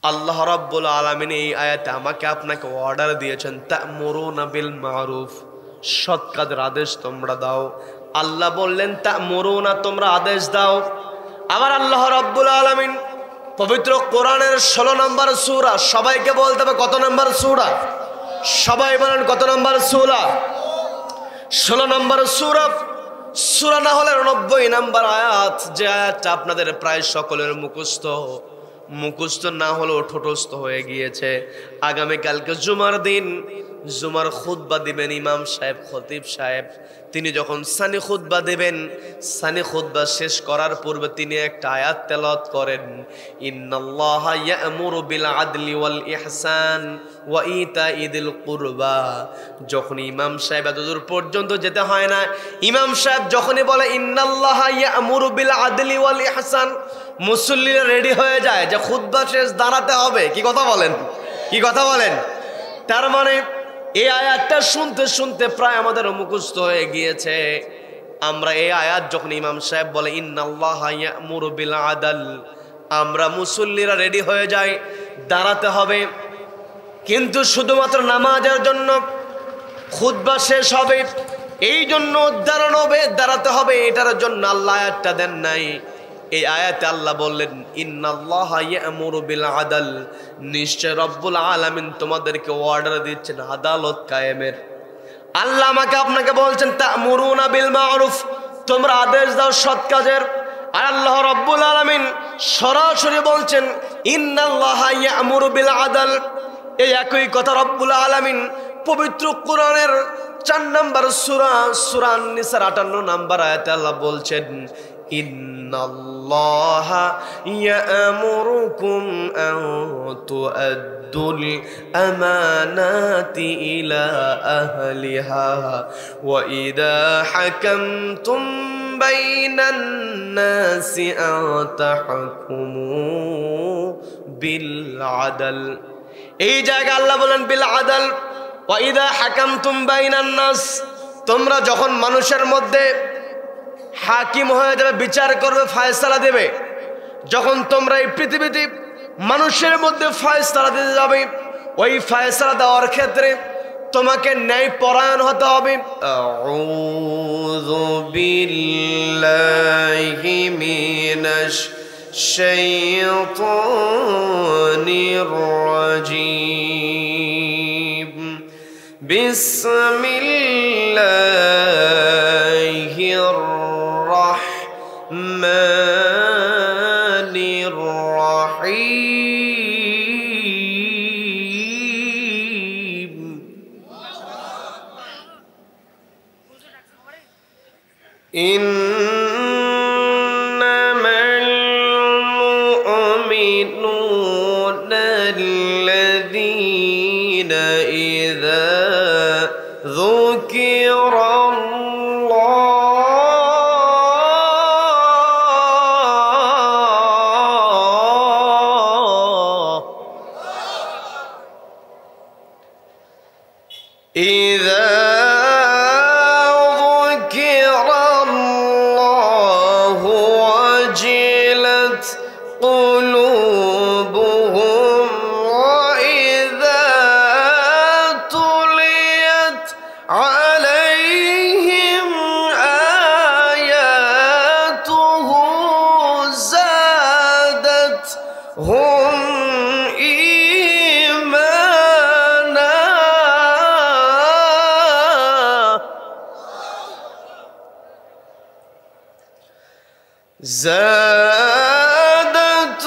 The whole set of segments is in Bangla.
আল্লাহ রাব্বুল আলামিন এই আয়াতে আমাকে আপনাকে অর্ডার দিয়েছেন তা'মুরুনা বিল মারুফ, সৎ কাজের আদেশ তোমরা দাও। আল্লাহ বললেন তা'মুরুনা, তোমরা আদেশ দাও। আবার আল্লাহ রাব্বুল আলামিন পবিত্র কোরআনের 16 নম্বর সূরা, সবাইকে বলতে হবে কত নম্বর সূরা? সবাই বলেন কত নম্বর সূরা? 16 নম্বর সূরা। সূরা না হলে 90 নম্বর আয়াত, যে আয়াতটা আপনাদের প্রায় সকলের মুখস্থ না হলেও ঠোঁটস্থ হয়ে গিয়েছে। আগামীকালকে জুমার দিন জুমার খুতবা দিবেন ইমাম সাহেব, খতিব সাহেব। তিনি যখন সানি খুতবা দেবেন, সানি খুতবা শেষ করার পূর্বে তিনি একটা আয়াত তেলাওয়াত করেন, ইন্নাল্লাহা ইয়া'মুরু বিল আদলি ওয়াল ইহসান ওয়া ইতাইদিল কুরবা। যখন ইমাম সাহেব এতদূর পর্যন্ত যেতে হয় না, ইমাম সাহেব যখনই বলে ইন্নাল্লাহা ইয়া'মুরু বিল আদলি ওয়াল ইহসান, মুসল্লিরা রেডি হয়ে যায় যে খুতবা শেষ, দাঁড়াতে হবে। কি কথা বলেন? কি কথা বলেন? তার মানে এই আয়াতটা শুনতে শুনতে প্রায় আমাদের মুখস্থ হয়ে গিয়েছে। আমরা এই আয়াত যখন ইমাম সাহেব বলে ইন্নাল্লাহা ইয়া'মুরু বিল আদল, আমরা মুসল্লিরা রেডি হয়ে যাই, দাঁড়াতে হবে। কিন্তু শুধুমাত্র নামাজের জন্য খুতবা শেষ হবে, এই জন্য উদ্ধারণ হবে, দাঁড়াতে হবে, এটার জন্য আল্লাহ আয়াতটা দেন নাই। এই আয়াতে আল্লাহ বললেন ইন্নাল্লাহা ইয়া'মুরু বিল আদল, নিশ্চয় রব্বুল আলামিন তোমাদেরকে অর্ডার দিচ্ছেন আদালত কায়েমের। আল্লাহ আমাকে আপনাকে বলছেন তা'মুরুনা বিল মারুফ, তোমরা আদেশ দাও সৎ কাজের। আর আল্লাহ রব্বুল আলামিন সরাসরি বলছেন ইন্নাল্লাহা ইয়া'মুরু বিল আদল। এই একই কথা রব্বুল আলামিন পবিত্র কোরআনের 4 নম্বর সূরা, সূরা আন-নিসার 58 নম্বর আয়াতে আল্লাহ বলছেন ইন্নাল্লাহা ইয়া'মুরুকুম আন তুআদ্দুল আমানাতি ইলা আহলিহা ওয়া ইযা হাকামতুম বাইনান নাসি আন তাহকুমু বিল আদল। এই জায়গায় আল্লাহ বলেন বিল আদল, ওয়া ইযা হাকামতুম বাইনান নাস, তোমরা যখন মানুষের মধ্যে হাকিম হয়ে যাবে, বিচার করবে, ফয়সালা দেবে, যখন তোমরা এই পৃথিবীতে মানুষের মধ্যে ফয়সালা দিতে যাবে, ওই ফয়সালা দেওয়ার ক্ষেত্রে তোমাকে ন্যায় পরায়ণ হতে হবে। আউযু বিল্লাহি মিনাশ শাইতানির রাজীম। বিসমিল্লাহির রহমানির রহিম। ইন্নামাল মুমিনুনা আল্লাযীনা ইযা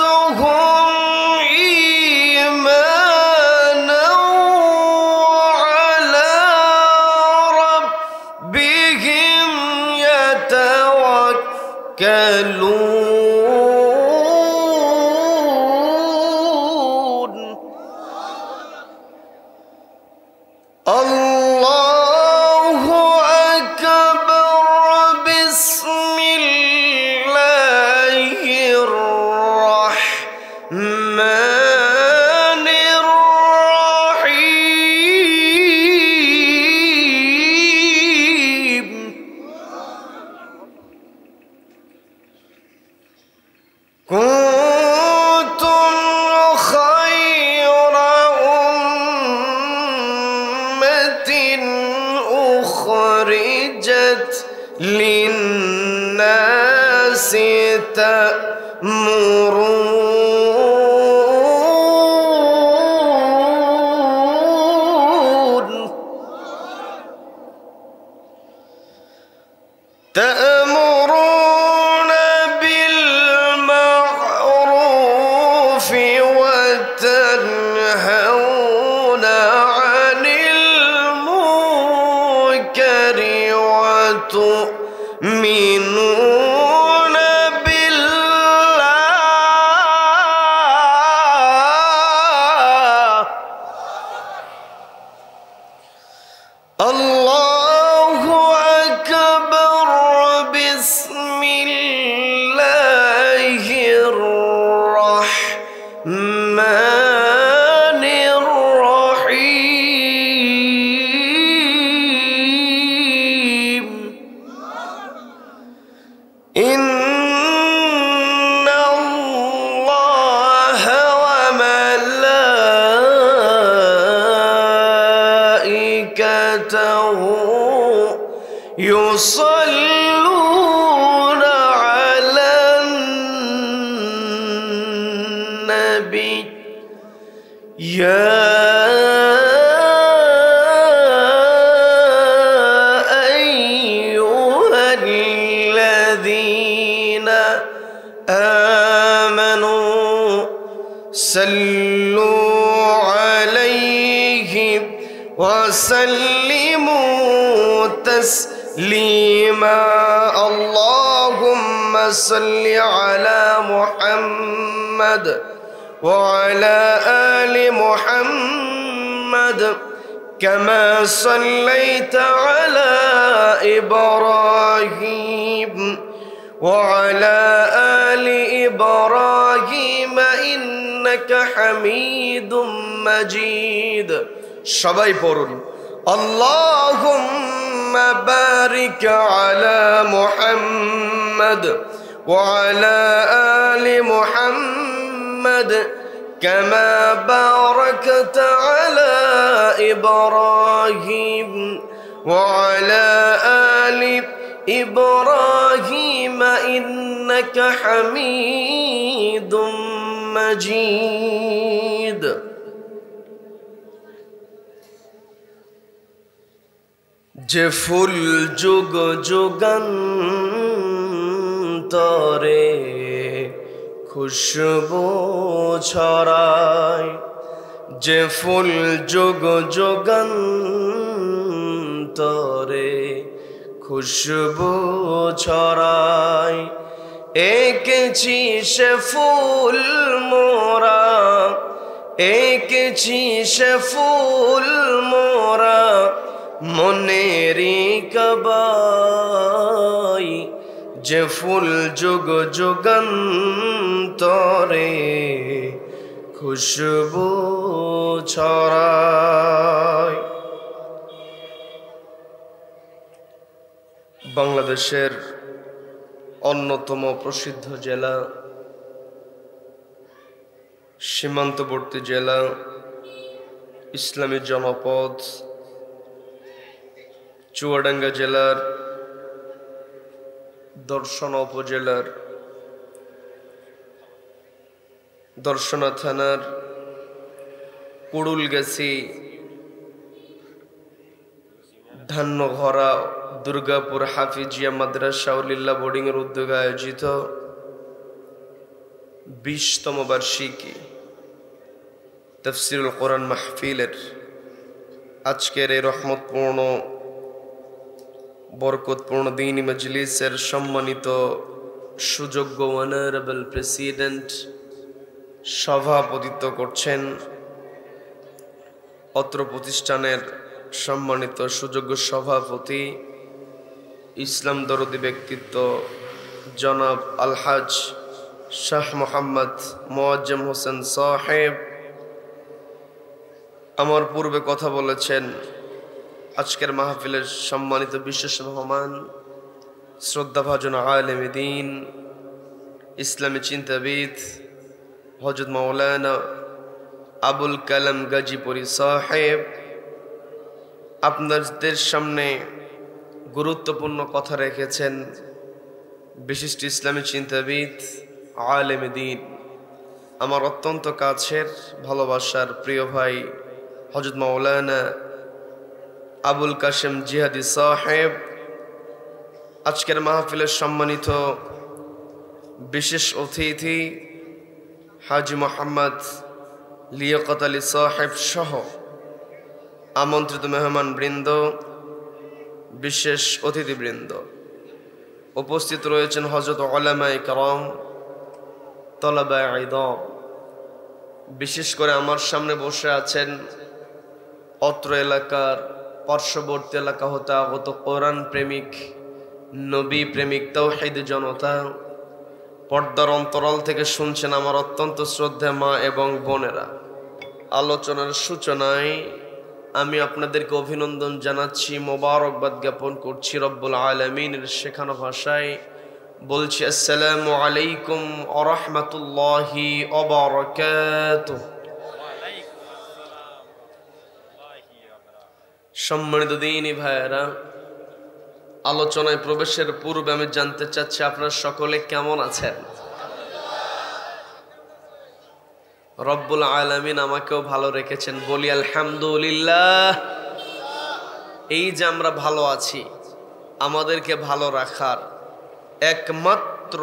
زادتهم إيمانا وعلى ربهم يتوكلون. الله أكبر. بسم الله وتنهون عن المنكر وتؤمنون بالله. الله أكبر. بسم الله الرحمن الرحيم. إن الله وملائكته يصلون على النبي يا أيها الذين آمنوا صلوا عليه وسلموا تسليما. اللهم صل على محمد وعلى آل محمد كما صليت على إبراهيم وعلى آل إبراهيم إنك حميد مجيد. সবাই পড়ুন اللهم بارك على محمد وعلى آل محمد كما باركت على إبراهيم وعلى آل إبراهيم إنك حميد مجيد. যে ফুল যুগ যুগান্তরে খুশবু ছড়ায়, যে ফুল যুগ যুগান্তরে খুশবু ছড়ায়, এঁকেছি সে ফুল মোরা, এঁকেছি সে ফুল মোরা মনেরি কাবাই, যে ফুল যুগ যুগান্তরে খুশবু ছড়ায়। বাংলাদেশের অন্যতম প্রসিদ্ধ জেলা, সীমান্তবর্তী জেলা, ইসলামী জনপদ চুয়াডাঙ্গা জেলার দর্শনা উপজেলার দর্শনা থানার কুড়ুলগাছি ধান্যঘরা দুর্গাপুর হাফিজিয়া মাদ্রাসা উলিল্লাহ বোর্ডিং এর উদ্যোগে আয়োজিত 20তম বার্ষিকী তাফসীরুল কোরআন মাহফিলের আজকের এই রহমতপূর্ণ বরকতপূর্ণ দ্বীনি মজলিসের সম্মানিত সুযোগ্য অনারেবল প্রেসিডেন্ট সভাপতিত্ব করছেন অত্র প্রতিষ্ঠানের সম্মানিত সুযোগ্য সভাপতি, ইসলাম দরদি ব্যক্তিত্ব জনাব আলহাজ শাহ মোহাম্মদ মোয়াজ্জেম হোসেন সাহেব। আমার পূর্বে কথা বলেছেন আজকের মাহফিলের সম্মানিত বিশেষ মেহমান, শ্রদ্ধাভাজন আলেম দ্বীন, ইসলামী চিন্তাবিদ হযরত মাওলানা আবুল কালাম গাজীপুরী সাহেব। আপনাদের সামনে গুরুত্বপূর্ণ কথা রেখেছেন বিশিষ্ট ইসলামী চিন্তাবিদ আলেম দ্বীন, আমার অত্যন্ত কাছের ভালোবাসার প্রিয় ভাই হযরত মাওলানা আবুল কাশেম জিহাদি সাহেব। আজকের মাহফিলের সম্মানিত বিশেষ অতিথি হাজী মোহাম্মদ লিয়াকত আলী সাহেব সহ আমন্ত্রিত মেহমান বৃন্দ, বিশেষ অতিথিবৃন্দ, উপস্থিত রয়েছেন হযরত উলামায়ে কেরাম, তলাবায়ে ইলম। বিশেষ করে আমার সামনে বসে আছেন অত্র এলাকার পার্শ্ববর্তী এলাকা হতে আগত কোরআন প্রেমিক, নবী প্রেমিক, তাওহীদ জনতা। পর্দার অন্তরাল থেকে শুনছেন আমার অত্যন্ত শ্রদ্ধেয় মা এবং বোনেরা। আলোচনার সূচনায় আমি আপনাদেরকে অভিনন্দন জানাচ্ছি, মোবারকবাদ জ্ঞাপন করছি রব্বুল আলামিনের শেখানো ভাষায়। বলছি আসসালামু আলাইকুম ওয়া রাহমাতুল্লাহি ওয়া বারাকাতুহু। সম্মানিত দ্বীনী ভাইয়েরা, আলোচনায় প্রবেশের পূর্বে আমি জানতে চাচ্ছি আপনারা সকলে কেমন আছেন? রব্বুল আলামিন আমাকেও ভালো রেখেছেন, বলি আলহামদুলিল্লাহ। এই যে আমরা ভালো আছি, আমাদেরকে ভালো রাখার একমাত্র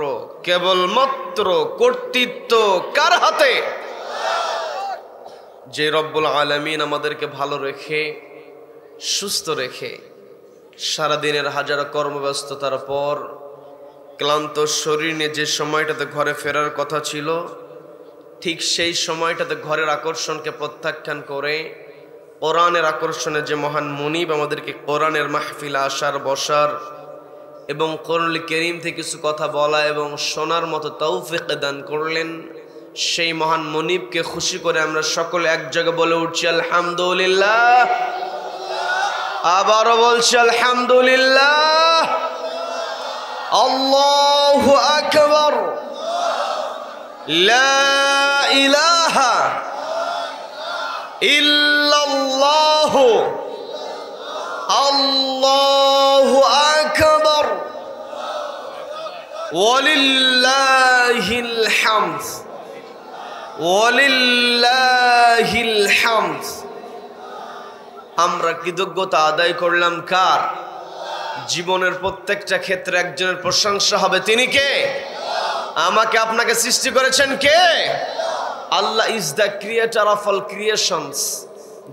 কেবলমাত্র কর্তৃত্ব কার হাতে? যে রব্বুল আলামিন আমাদেরকে ভালো রেখে সুস্থ রেখে সারাদিনের হাজারো কর্মব্যস্ততার পর ক্লান্ত শরীর নিয়ে যে সময়টাতে ঘরে ফেরার কথা ছিল, ঠিক সেই সময়টাতে ঘরের আকর্ষণকে প্রত্যাখ্যান করে কোরআনের আকর্ষণে যে মহান মুনিব আমাদেরকে কোরআনের মাহফিলে আসার, বসার এবং কোরআনুল কারীম থেকে কিছু কথা বলা এবং শোনার মতো তৌফিক দান করলেন, সেই মহান মুনিবকে খুশি করে আমরা সকলে এক জায়গায় বলে উঠছি আলহামদুলিল্লাহ। আবারও বলছি আলহামদুলিল্লাহ। আল্লাহু আকবার। লা ইলাহা ইল্লাল্লাহ। আল্লাহু আকবার। ওয়ালিল্লাহিল হামদ। ওয়ালিল্লাহিল হামদ। আমরা কৃতজ্ঞতা আদায় করলাম কার? জীবনের প্রত্যেকটা ক্ষেত্রে একজনের প্রশংসা হবে, তিনি কে? আমাকে আপনাকে সৃষ্টি করেছেন কে? Allah is the creator of all creations.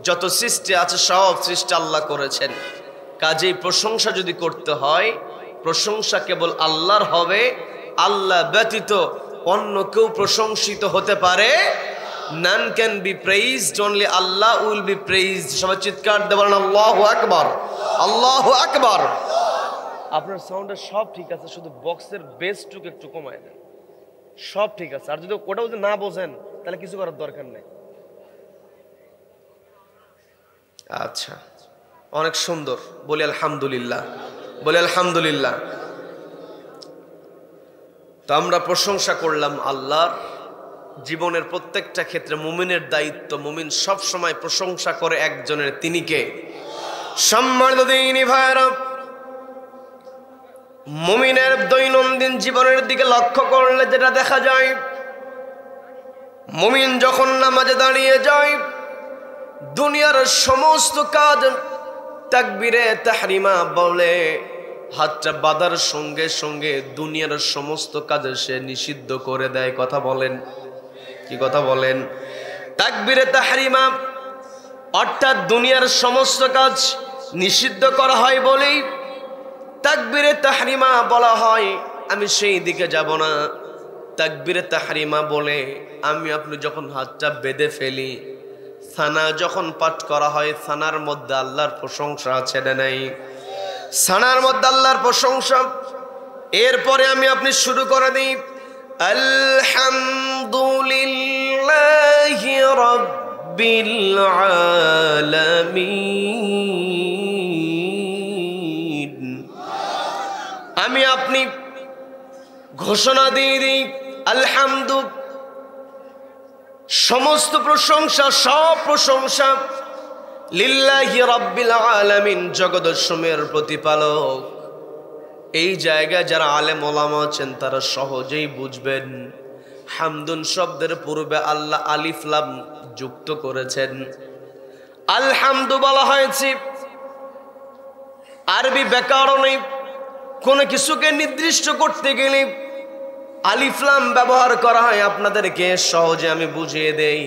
যত সৃষ্টি আছে সব সৃষ্টি আল্লাহ করেছেন। কাজেই প্রশংসা যদি করতে হয়, প্রশংসা কেবল আল্লাহর হবে। আল্লাহ ব্যতীত অন্য কেউ প্রশংসিত হতে পারে? None can be praised, only Allah will be praised. সবাই চিৎকার দিয়ে বলেন আল্লাহু আকবার, আল্লাহু আকবার। আপনার সাউন্ডে সব ঠিক আছে, শুধু বক্সের বেসটুকু একটু কমায় দেন। সব ঠিক আছে, আর যদি ওটাও যদি না বোঝেন তাহলে কিছু করার দরকার নেই। আচ্ছা, অনেক সুন্দর। বলি আলহামদুলিল্লাহ, বলি আলহামদুলিল্লাহ। তো আমরা প্রশংসা করলাম আল্লাহর। জীবনের প্রত্যেকটা ক্ষেত্রে মুমিনের দায়িত্ব, মুমিন সব সময় প্রশংসা করে একজনের, তিনি কে? সম্মানিত দ্বীনী ভাইরা, মুমিনের দৈনন্দিন জীবনের দিকে লক্ষ্য করলে যেটা দেখা যায়, মুমিন যখন নামাজে দাঁড়িয়ে যায়, দুনিয়ার সমস্ত কাজ তাকবীরে তাহরিমা বলে হাতটা বাঁধার সঙ্গে সঙ্গে দুনিয়ার সমস্ত কাজ সে নিষিদ্ধ করে দেয়। কথা বলেন, কি কথা বলেন? তাকবীরে তাহরিমা অর্থাৎ দুনিয়ার সমস্ত কাজ নিষিদ্ধ করা হয় বলেই তাকবীরে তাহরিমা বলা হয়। আমি সেই দিকে যাব না। তাকবীরে তাহরিমা বলে আমি আপনি যখন হাতটা বেঁধে ফেলি, সানা যখন পাঠ করা হয়, সানার মধ্যে আল্লাহর প্রশংসা আছে না নাই? সানার মধ্যে আল্লাহর প্রশংসা। এরপরে আমি আপনি শুরু করে দিই আলহামদুলিল্লাহি রাব্বিল আলামিন। আমি আপনি ঘোষণা দিয়ে দিই আলহামদু, সমস্ত প্রশংসা, সব প্রশংসা লিল্লাহি রাব্বিল আলামিন, জগদসমূহের প্রতিপালক। এই জায়গায় যারা আলেম ওলামা আছেন তারা সহজেই বুঝবেন, হামদুন শব্দের পূর্বে আল্লাহ আলিফ লাম যুক্ত করেছেন। আলহামদু বলা হয়েছে আরবি ব্যাকরণে কোনো কিছুকে নির্দিষ্ট করতে গেলে আলিফ লাম ব্যবহার করা হয়। আপনাদেরকে সহজে আমি বুঝিয়ে দেই,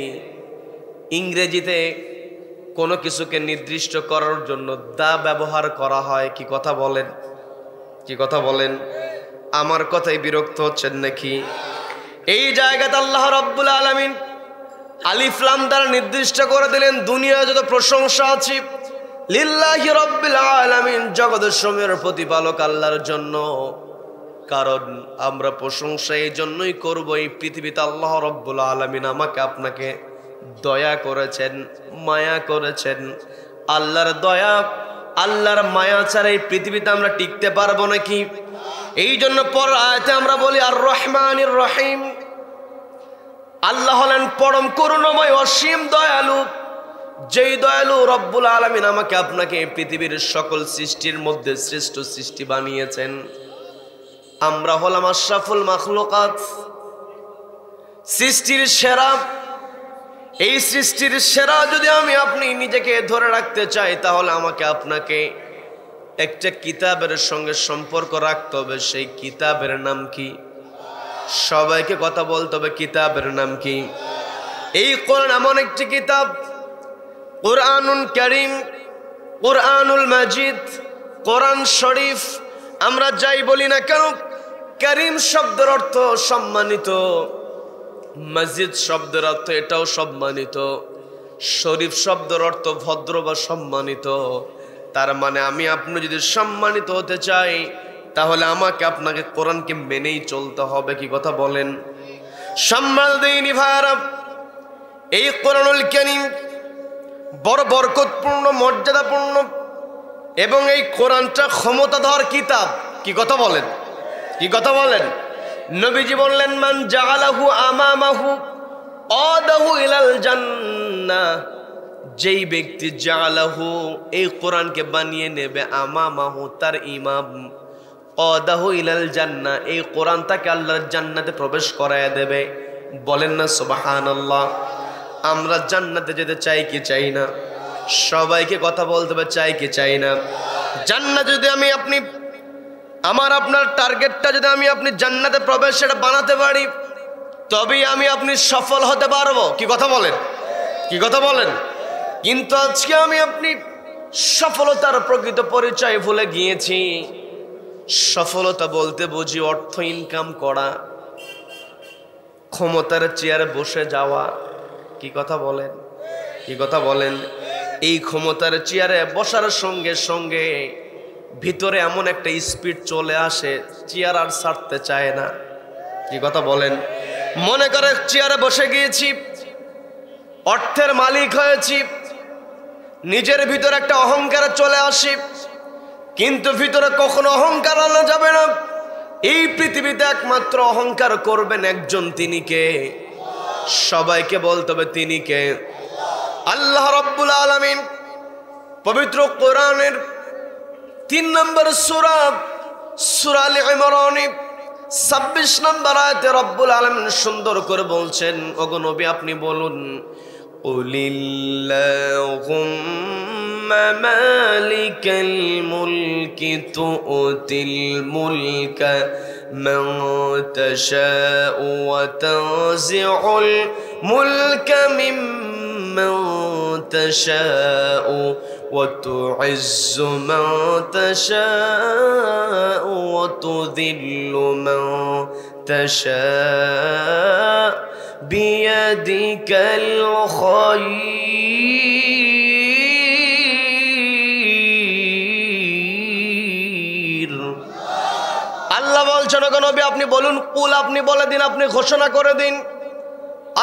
ইংরেজিতে কোনো কিছুকে নির্দিষ্ট করার জন্য দা ব্যবহার করা হয়। কি কথা বলেন? কি কথা বলেন? আমার কথায় বিরক্ত হচ্ছেন নাকি? এই জায়গাতে আল্লাহ রাব্বুল আলামিন আলিফ লাম দ্বারা নির্দিষ্ট করে দিলেন দুনিয়ায় যত প্রশংসা আছে লিল্লাহি রাব্বিল আলামিন, জগতের সমূহের প্রতিপালক আল্লাহর জন্য। কারণ আমরা প্রশংসা এই জন্যই করব, এই পৃথিবীতে আল্লাহ রাব্বুল আলামিন আমাকে আপনাকে দয়া করেছেন, মায়া করেছেন। আল্লাহর দয়া আল্লাহর মায়া ছাড়া এই পৃথিবীতে আমরা টিকতে পারবো নাকি? এই জন্য পর আয়াতে আমরা বলি আর রহমানির রহিম। আল্লাহ হলেন পরম করুণাময় অসীম দয়ালু। যেই দয়ালু রব্বুল আলামিন আমাকে আপনাকে পৃথিবীর সকল সৃষ্টির মধ্যে শ্রেষ্ঠ সৃষ্টি বানিয়েছেন। আমরা হলাম আশরাফুল মাখলুকাত, সৃষ্টির সেরা। এই সৃষ্টির সেরা যদি আমি আপনি নিজেকে ধরে রাখতে চাই, তাহলে আমাকে আপনাকে একটা কিতাবের সঙ্গে সম্পর্ক রাখতে হবে। সেই কিতাবের নাম কি? সবাইকে কথা বলতে হবে, কিতাবের নাম কি? এই কোরআন এমন একটি কিতাব, কোরআনুল কারীম, কোরআনুল মাজিদ, কোরআন শরীফ। আমরা যাই বলি না কেন, কারীম শব্দের অর্থ সম্মানিত, মসজিদ শব্দের অর্থ এটাও সম্মানিত, শরীফ শব্দের অর্থ ভদ্র বা সম্মানিত। তার মানে আমি আপনি যদি সম্মানিত হতে চাই, তাহলে আমাকে আপনাকে কোরআনকে মেনেই চলতে হবে। কি কথা বলেন? সম্মান দেইনি ভাইরা, এই কোরআনুল কারীম বড় বরকতপূর্ণ, মর্যাদাপূর্ণ, এবং এই কোরআনটা ক্ষমতাধর কিতাব। কি কথা বলেন? কি কথা বলেন? নবীজি বললেন মান জাআলাহু আমামাহু আদাহু ইলাল জান্নাহ। যেই ব্যক্তি জাআলাহু এই কোরআনকে বানিয়ে নেবে, আমামাহু তার ইমাম, আদাহু ইলাল জান্নাহ এই কোরআন তাকে আল্লাহর জান্নাতে প্রবেশ করায় দেবে। বলেন না সুবহানাল্লাহ। আমরা জান্নাতে যেতে চাই কি চাই না? সবাইকে কথা বলতে হবে, চাই কি চাই না? জান্নাত যদি আমি আপনি, আমার আপনার টার্গেটটা যদি আমি আপনি জান্নাতে প্রবেশ সেটা বানাতে পারি, তবেই আমি আপনি সফল হতে পারবো। কি কথা বলেন? কি কথা বলেন? কিন্তু আজকে আমি আপনি সফলতার প্রকৃত পরিচয় ভুলে গিয়েছি। সফলতা বলতে বুঝি অর্থ ইনকাম করা, ক্ষমতার চেয়ারে বসে যাওয়া। কি কথা বলেন? কি কথা বলেন? এই ক্ষমতার চেয়ারে বসার সঙ্গে সঙ্গে ভিতরে এমন একটা স্পিড চলে আসে, চেয়ার আর ছাড়তে চায় না। কি কথা বলেন? মনে করে চেয়ারে বসে গিয়েছি, অর্থের মালিক হয়েছি, নিজের ভিতরে একটা অহংকার চলে আসি, কিন্তু ভিতরে কখনো অহংকার আনা যাবে না। এই পৃথিবীতে একমাত্র অহংকার করবেন একজন, তিনি কে? সবাইকে বলতে হবে তিনি কে? আল্লাহ রাব্বুল আলামিন পবিত্র কোরআনের 3 নম্বর সূরা, সূরা আলে ইমরান 26 নম্বর আয়াতে রব্বুল আলামিন সুন্দর করে বলছেন, ওগো নবী আপনি বলুন, কুলিল্লাহুম্মা মালিকাল মুলকি তুতিল মুলকা মান তাশাউ ওয়া তানজিউল মুলকা মিম্মান তাশাউ وتعز من تشاء وتذل من تشاء بيدك الخير। আল্লাহ বলছেন ওগো নবী আপনি বলুন, কুল আপনি বলে দিন, আপনি ঘোষণা করে দিন,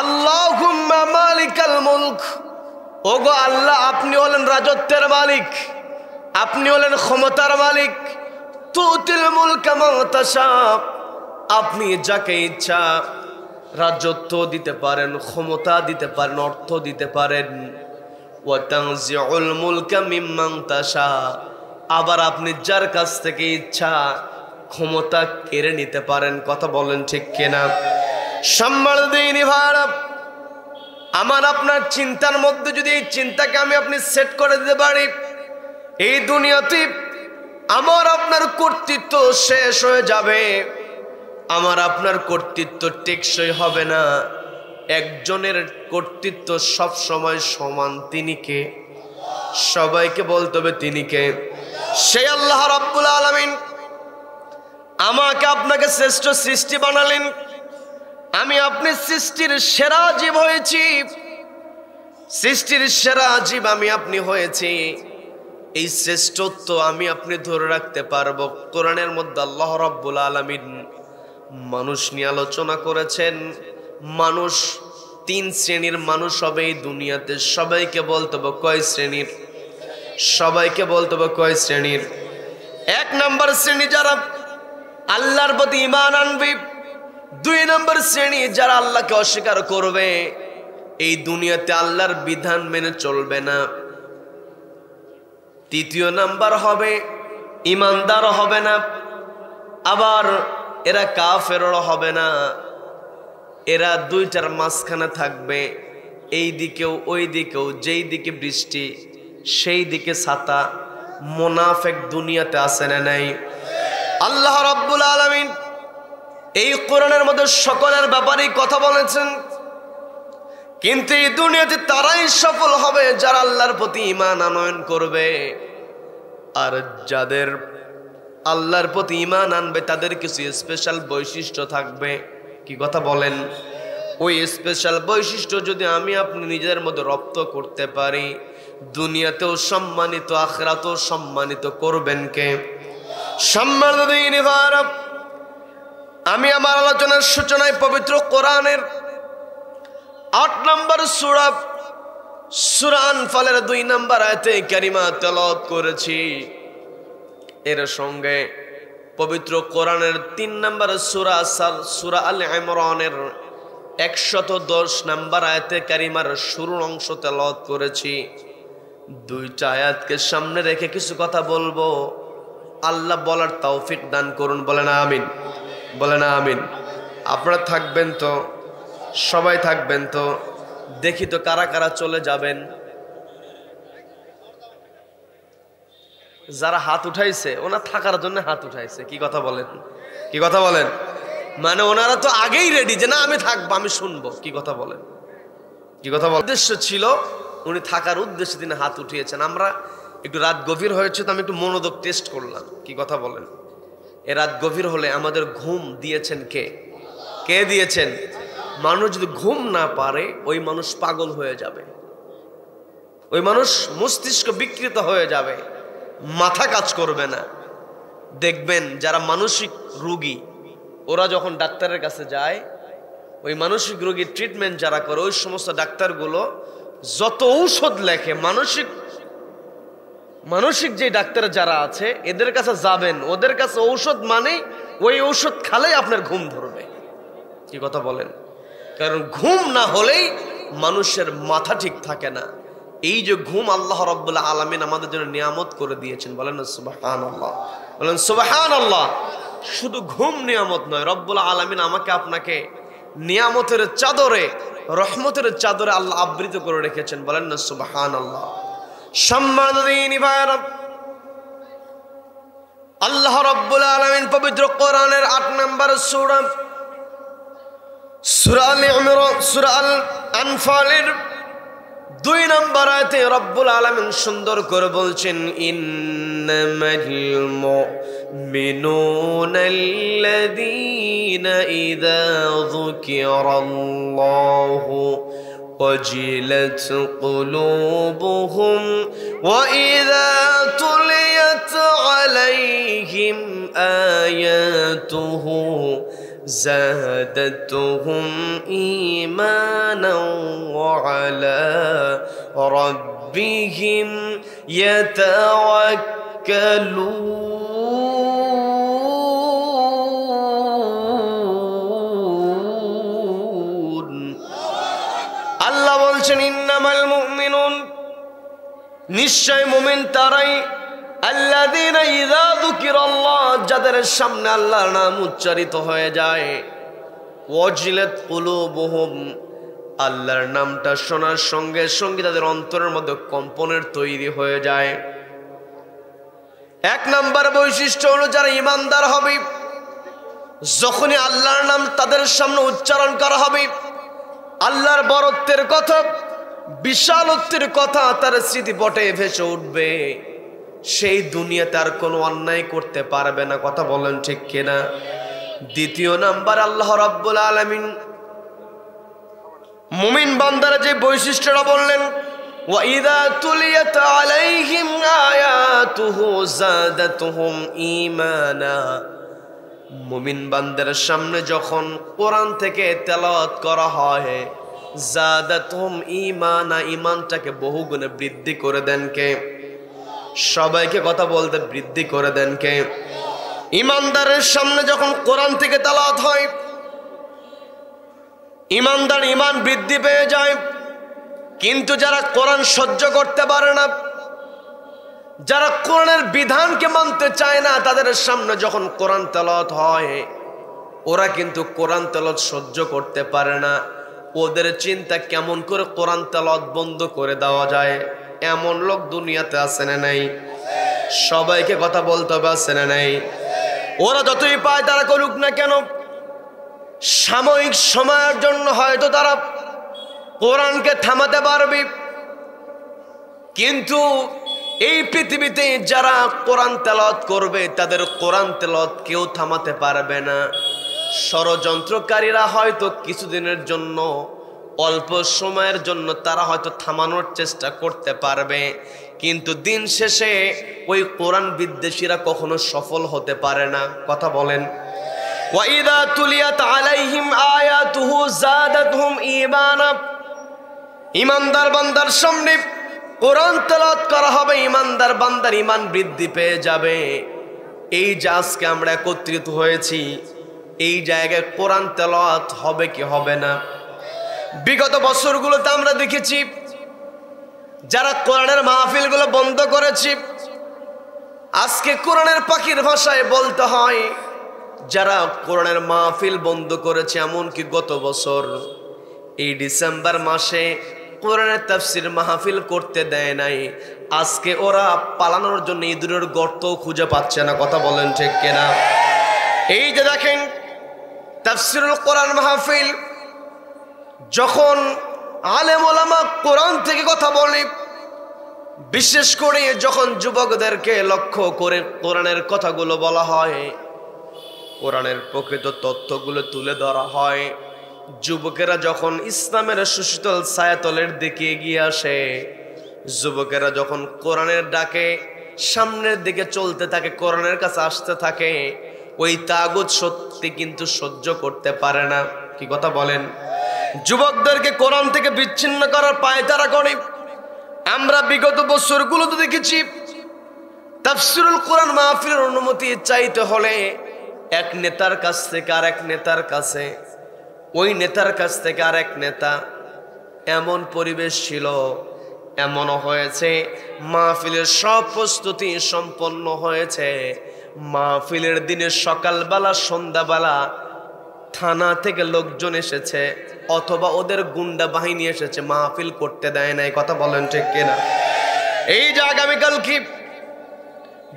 আল্লাহুম্মা মালিকাল মুলক, ওগো আল্লাহ আপনি হলেন রাজত্বের মালিক, আপনি হলেন ক্ষমতার মালিক। তুতিল মুলকা মান তাশা, আপনি যাকে ইচ্ছা রাজত্ব দিতে পারেন, ক্ষমতা দিতে পারেন, অর্থ দিতে পারেন। ওয়া তানজিউল মুলকা মিম্মান তাশা, আবার আপনি যার কাছ থেকে ইচ্ছা ক্ষমতা কেড়ে নিতে পারেন। কথা বলেন ঠিক কিনা? সম্মান দিইনি ভাইরা, আমার আপনার চিন্তার মধ্যে যদি এই চিন্তাকে আমি আপনি সেট করে দিতে পারি, এই দুনিয়াতে আমার আপনার কর্তৃত্ব শেষ হয়ে যাবে, আমার আপনার কর্তৃত্ব টেকসই হবে না। একজনের কর্তৃত্ব সব সময় সমান, তিনি কে? সবাইকে বলতে হবে তিনি কে? সেই আল্লাহ রাব্বুল আলামিন আমাকে আপনাকে শ্রেষ্ঠ সৃষ্টি বানালেন, আমি আপনি সৃষ্টির সেরা জীব হয়েছি, সৃষ্টির সেরা জীব আমি আপনি হয়েছি। এই শ্রেষ্ঠত্ব আমি আপনি ধরে রাখতে পারবো। কোরআনের মধ্যে আল্লাহ রাব্বুল আলামিন মানুষ নিয়ে আলোচনা করেছেন। মানুষ তিন শ্রেণীর মানুষ হবে এই দুনিয়াতে। সবাইকে বলতে হবে কয় শ্রেণীর? সবাইকে বলতে হবে কয় শ্রেণীর? এক নম্বর শ্রেণী যারা আল্লাহর প্রতি ঈমান আনবে, দুই নম্বর শ্রেণী যারা আল্লাহকে অস্বীকার করবে, এই দুনিয়াতে আল্লাহর বিধান মেনে চলবে না। তৃতীয় নাম্বার হবে ঈমানদার হবে না, আবার এরা কাফেরও হবে না। এরা দুইটার মাঝখানে থাকবে, এই দিকেও ওই দিকেও, যেই দিকে বৃষ্টি সেই দিকে ছাতা। মুনাফিক দুনিয়াতে আছে না নাই? আল্লাহ রাব্বুল আলামিন এই কোরআনের মধ্যে সকলের ব্যাপারেই কথা বলেছেন, কিন্তু এই দুনিয়াতে তারাই সফল হবে যারা আল্লাহর প্রতি ঈমান আনয়ন করবে। আর যাদের আল্লাহর প্রতি ঈমান আনবে তাদের কিছু স্পেশাল বৈশিষ্ট্য থাকবে। কি কথা বলেন? ওই স্পেশাল বৈশিষ্ট্য যদি আমি আপনি নিজের মধ্যে রপ্ত করতে পারি, দুনিয়াতেও সম্মানিত, আখিরাতেও সম্মানিত করবেন কে? সম্মানিত ভাইরা, আমি আমার আলোচনার সূচনায় পবিত্র কোরআনের ৮ নম্বর সূরা, সূরা আনফালের ২ নম্বর আয়াতে কারিমা তেলাওয়াত করেছি। এর সঙ্গে পবিত্র কোরআনের ৩ নম্বর সূরা, সূরা আল ইমরানের ১১০ নম্বর আয়াতে কারিমার শুরুর অংশ তেলাওয়াত করেছি। দুইটা আয়াতকে সামনে রেখে কিছু কথা বলবো। আল্লাহ বলার তৌফিক দান করুন, বলেন আমিন, বলেন আমিন। আপনারা থাকবেন তো? সবাই থাকবেন তো? দেখি তো কারা কারা চলে যাবেন। যারা হাত উঠাইছে ওনা থাকার জন্য হাত উঠাইছে। কি কথা বলেন? কি কথা বলেন? মানে ওনারা তো আগেই রেডি যে না আমি থাকবো, আমি শুনবো। কি কথা বলেন? কি কথা বলেন? উদ্দেশ্য ছিল, উনি থাকার উদ্দেশ্যে তিনি হাত উঠিয়েছেন। আমরা একটু রাত গভীর হয়েছে তো আমি একটু মনোযোগ টেস্ট করলাম। কি কথা বলেন? এ রাত গভীর হলে আমাদের ঘুম দিয়েছেন কে? কে দিয়েছেন? মানুষ যদি ঘুম না পারে ওই মানুষ পাগল হয়ে যাবে, ওই মানুষ মস্তিষ্ক বিকৃত হয়ে যাবে, মাথা কাজ করবে না। দেখবেন যারা মানসিক রোগী ওরা যখন ডাক্তারের কাছে যায়, ওই মানসিক রোগীর ট্রিটমেন্ট যারা করে ওই সমস্ত ডাক্তারগুলো যত ঔষধ লেখে, মানসিক যে ডাক্তার যারা আছে এদের কাছে যাবেন, ওদের কাছে ঔষধ মানে ওই ঔষধ খালেই আপনার ঘুম ধরবে। কি কথা বলেন? কারণ ঘুম না হলেই মানুষের মাথা ঠিক থাকে না। এই যে ঘুম আল্লাহ রাব্বুল আলামিন আমাদের জন্য নিয়ামত করে দিয়েছেন, বলেন না সুবহানাল্লাহ, বলেন সুবহানাল্লাহ। শুধু ঘুম নিয়ামত নয়, রব্বুল আলামিন আমাকে আপনাকে নিয়ামতের চাদরে, রহমতের চাদরে আল্লাহ আবৃত করে রেখেছেন, বলেন না সুবহানাল্লাহ। সম্মানিত ভাইরা, আল্লাহ রাব্বুল আলামিন পবিত্র কোরআনের ৮ নম্বর সূরা, সূরা আল ইমরান, সূরা আল আনফালের ২ নম্বর আয়াতে রব্বুল আলামিন সুন্দর করে বলছেন, ইন্নামাল মুমিনুনা আল্লাযীনা ইযা যুকিরাল্লাহু ওয়াজিলাত কুলুবুহুম ওয়া ইযা তুলিয়াত আলাইহিম আয়াতুহু زادتهم إيمانا وعلى ربهم يتوكلون আল্লাহ বলছেন ইন্নামাল মুমিনুন, নিশ্চয় মুমিন তারাই, আল্লাযীনা ইযা যুকিরাল্লাহ, যাদের সামনে আল্লাহর নাম উচ্চারিত হয়ে যায়, ওয়াজিলাত কুলুবুহুম, আল্লাহর নামটা শোনার সঙ্গে সঙ্গে তাদের অন্তরের মধ্যে কম্পনের তৈরি হয়ে যায়। ১ নাম্বার বৈশিষ্ট্য হলো যারা ঈমানদার হবে, যখনই আল্লাহর নাম তাদের সামনে উচ্চারণ করা হবে আল্লাহর বরত্বের কথা, বিশালত্বের কথা তার স্মৃতিপটে ভেসে উঠবে। সেই দুনিয়াতে আর কোনো অন্যায় করতে পারবে না। কথা বলেন ঠিক কিনা? দ্বিতীয় নাম্বার, আল্লাহ রাব্বুল আলামিন মুমিন বান্দারা যে বৈশিষ্ট্যটা বললেন, ওয়াইদা তুলিয়াত আলাইহিম আয়াতুহু যাদাতুহুম ঈমানা, মুমিন বান্দার সামনে যখন কোরআন থেকে তেলাওয়াত করা হয়, যাদাতুহুম ঈমানা, ঈমানটাকে বহুগুণে বৃদ্ধি করে দেন কে? সবাইকে কথা বলতে, বৃদ্ধি করে দেন কে? ঈমানদারের সামনে যখন কোরআন থেকে তেলাওয়াত হয়, ঈমানদার ঈমান বৃদ্ধি পেয়ে যায়। কিন্তু যারা কোরআন সহ্য করতে পারে না, যারা কোরআনের বিধানকে মানতে চায় না, তাদের সামনে যখন কোরআন তেলাওয়াত হয়, ওরা কিন্তু কোরআন তেলাওয়াত সহ্য করতে পারে না। ওদের চিন্তা কেমন করে কোরআন তেলাওয়াত বন্ধ করে দেওয়া যায়। এমন লোক দুনিয়াতে আছে না নাই? সবাইকে কথা বলতে হবে, আছে না নাই? ওরা যতই পায় তারা করুক না কেন, সাময়িক সময়ের জন্য হয়তো তারা কোরআনকে থামাতে পারবে, কিন্তু এই পৃথিবীতে যারা কোরআন তেলাওয়াত করবে তাদের কোরআন তেলাওয়াত কেউ থামাতে পারবে না। ষড়যন্ত্রকারীরা হয়তো কিছুদিনের জন্য, অল্প সময়ের জন্য তারা হয়তো থামানোর চেষ্টা করতে পারবে, কিন্তু দিন শেষে ওই কোরআন বিদ্বেষীরা কখনো সফল হতে পারে না। কথা বলেন। ওয়াইদা তুলিয়াত আলাইহিম আয়াতুহু যাদাতুহুম ঈমানা, ঈমানদার বান্দার সামনে কোরআন তেলাওয়াত করা হবে, ঈমানদার বান্দার ঈমান বৃদ্ধি পেয়ে যাবে। এই যে আজকে আমরা একত্রিত হয়েছি, এই জায়গায় কোরআন তেলাওয়াত হবে কি হবে না? বিগত বছরগুলোতে আমরা দেখেছি যারা কোরআনের মাহফিলগুলো বন্ধ করেছি, আজকে কোরআনের পাখির ভাষায় বলতে হয়, যারা কোরআনের মাহফিল বন্ধ করেছে, এমনকি গত বছর এই ডিসেম্বর মাসে কোরআনের তাফসীর মাহফিল করতে দেয় নাই, আজকে ওরা পালানোর জন্য ইঁদুরের গর্ত খুঁজে পাচ্ছে না। কথা বলেন ঠিক কিনা? এই যে দেখেন তাফসীরুল কোরআন মাহফিল, যখন আলেম ওলামা কোরআন থেকে কথা বলে, বিশেষ করে যখন যুবকদেরকে লক্ষ্য করে কোরআনের কথাগুলো বলা হয়, কোরআনের প্রকৃত তথ্যগুলো তুলে ধরা হয়, যুবকেরা যখন ইসলামের সুশীতল ছায়াতলের দিকে এগিয়ে আসে, যুবকেরা যখন কোরআনের ডাকে সামনের দিকে চলতে থাকে, কোরআনের কাছে আসতে থাকে, ওই তাগুত সত্যি কিন্তু সহ্য করতে পারে না। কি কথা বলেন? যুবকদেরকে কোরআন থেকে বিচ্ছিন্ন করার পায়তারা করে। আমরা বিগত বছরগুলোতে দেখেছি তাফসীরুল কোরআন মাহফিলের অনুমতি চাইতে হলে এক নেতার কাছ থেকে আরেক নেতার কাছে, ওই নেতার কাছ থেকে আরেক নেতা, এমন পরিবেশ ছিল। এমনও হয়েছে মাহফিলের সব প্রস্তুতি সম্পন্ন হয়েছে, মাহফিলের দিনে সকালবেলা সন্ধ্যাবেলা থানা থেকে লোকজন এসেছে অথবা ওদের গুন্ডা বাহিনী এসেছে, মাহফিল করতে দেয় নাই। কথা বলেন ঠিক কিনা? এই যে আগামীকাল কি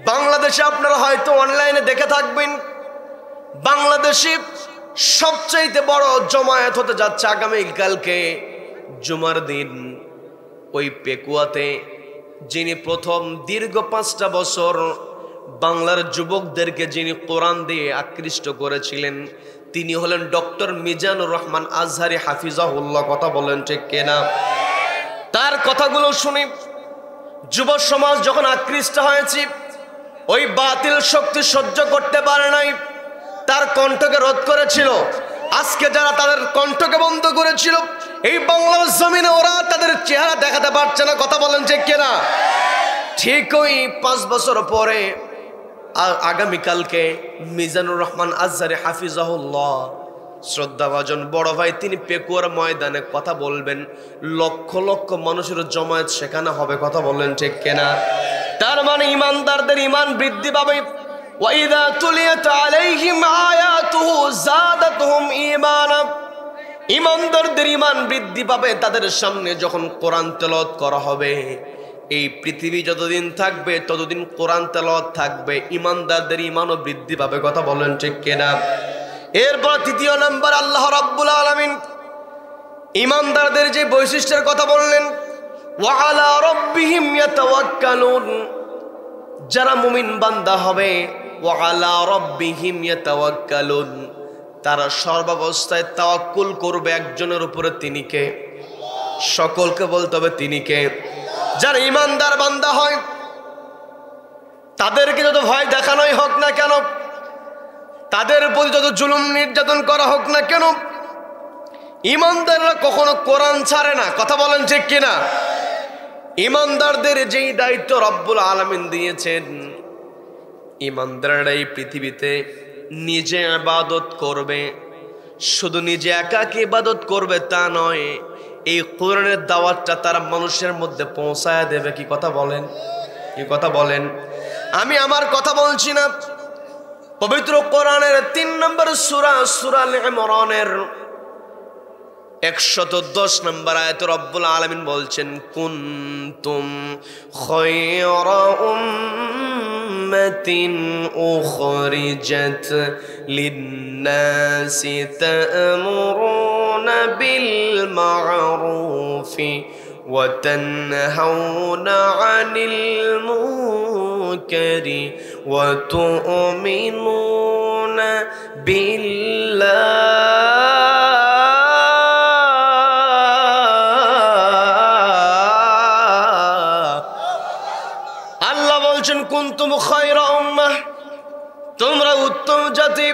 বাংলাদেশে আপনারা হয়তো অনলাইনে দেখে থাকবেন, বাংলাদেশে সবচাইতে বড় জমায়েত হতে যাচ্ছে আগামীকালকে জুমার দিন। ওই পেকুয়াতে যিনি প্রথম দীর্ঘ 5টা বছর বাংলার যুবকদেরকে যিনি কোরআন দিয়ে আকৃষ্ট করেছিলেন, তিনি হলেন ডক্টর মিজানুর রহমান আজহারি হাফিজাহুল্লাহ। কথা বলেন ঠিক কিনা? তার কথাগুলো শুনি যুব সমাজ যখন আকৃষ্ট হয়েছে, ওই বাতিল শক্তি সহ্য করতে পারে নাই, তার কণ্ঠকে রোধ করেছিল। আজকে যারা তাদের কণ্ঠকে বন্ধ করেছিল, এই বাংলার জমিনে ওরা তাদের চেহারা দেখাতে পারছে না। কথা বলেন ঠিক কিনা? ঠিক ওই 5 বছর পরে আগামীকালকে মিজানুর রহমান আজহারি হাফিজাহুল্লাহ, শ্রদ্ধাভাজন বড় ভাই, তিনি পেকুয়ার ময়দানে কথা বলবেন, লক্ষ লক্ষ মানুষের জমায়েত সেখানে হবে। কথা বললেন ঠিক কিনা? তার মানে ইমানদারদের ইমান বৃদ্ধি পাবে। ওয়াইদা তুলিয়াত আলাইহিম আয়াতুহু যাদাতুহুম ঈমানা, ইমানদারদের ইমান বৃদ্ধি পাবে। তাদের সামনে যখন কোরআন তেলাওয়াত করা হবে, এই পৃথিবী যতদিন থাকবে ততদিন কোরআন তেলাওয়াত থাকবে, ইমানদারদের ইমানও বৃদ্ধি পাবে। কথা বলেন ঠিক কিনা? এরপর তৃতীয় নাম্বার, আল্লাহ রাব্বুল আলামিন ইমানদারদের যে বৈশিষ্ট্যের কথা বললেন, ওয়া আলা রাব্বিহিম ইয়াতাওয়াক্কালুন, যারা মুমিন বান্দা হবে, ওয়া আলা রাব্বিহিম ইয়াতাওয়াক্কালুন, তারা সর্বাবস্থায় তাওয়াক্কুল করবে একজনের উপরে, তিনি কে? সকলকে বলতে হবে তিনি কে? যারা ইমানদার বান্দা হয় তাদেরকে যত ভয় দেখানোই হোক না কেন, তাদের প্রতি যত জুলুম নির্যাতন করা হোক না কেন, ইমানদাররা কখনো কোরআন ছাড়ে না। কথা বলেন ঠিক কিনা? ইমানদারদের যেই দায়িত্ব রব্বুল আলামিন দিয়েছেন, ইমানদাররা এই পৃথিবীতে নিজে ইবাদত করবে, শুধু নিজে একাকী ইবাদত করবে তা নয়, এই কোরআনের দাওয়াতটা তারা মানুষের মধ্যে পৌঁছায় দেবে। কি কথা বলেন? কি কথা বলেন? আমি আমার কথা বলছি না, পবিত্র কোরআনের 3 নম্বর সূরা, সূরা আল ইমরানের 110 নম্বর আয়াতে রব্বুল আলামিন বলছেন, কুনতুম খায়রা উম্মাতিন উখরিজাত লিন-নাসি তা'মুরুনা বিল মা'রুফি ওয়া তানহাউনা 'আনিল মুনকারি ওয়া তু'মিনুনা বিল্লাহ। কুনতুম খায়রা উম্মাহ, তোমরা উত্তম জাতি,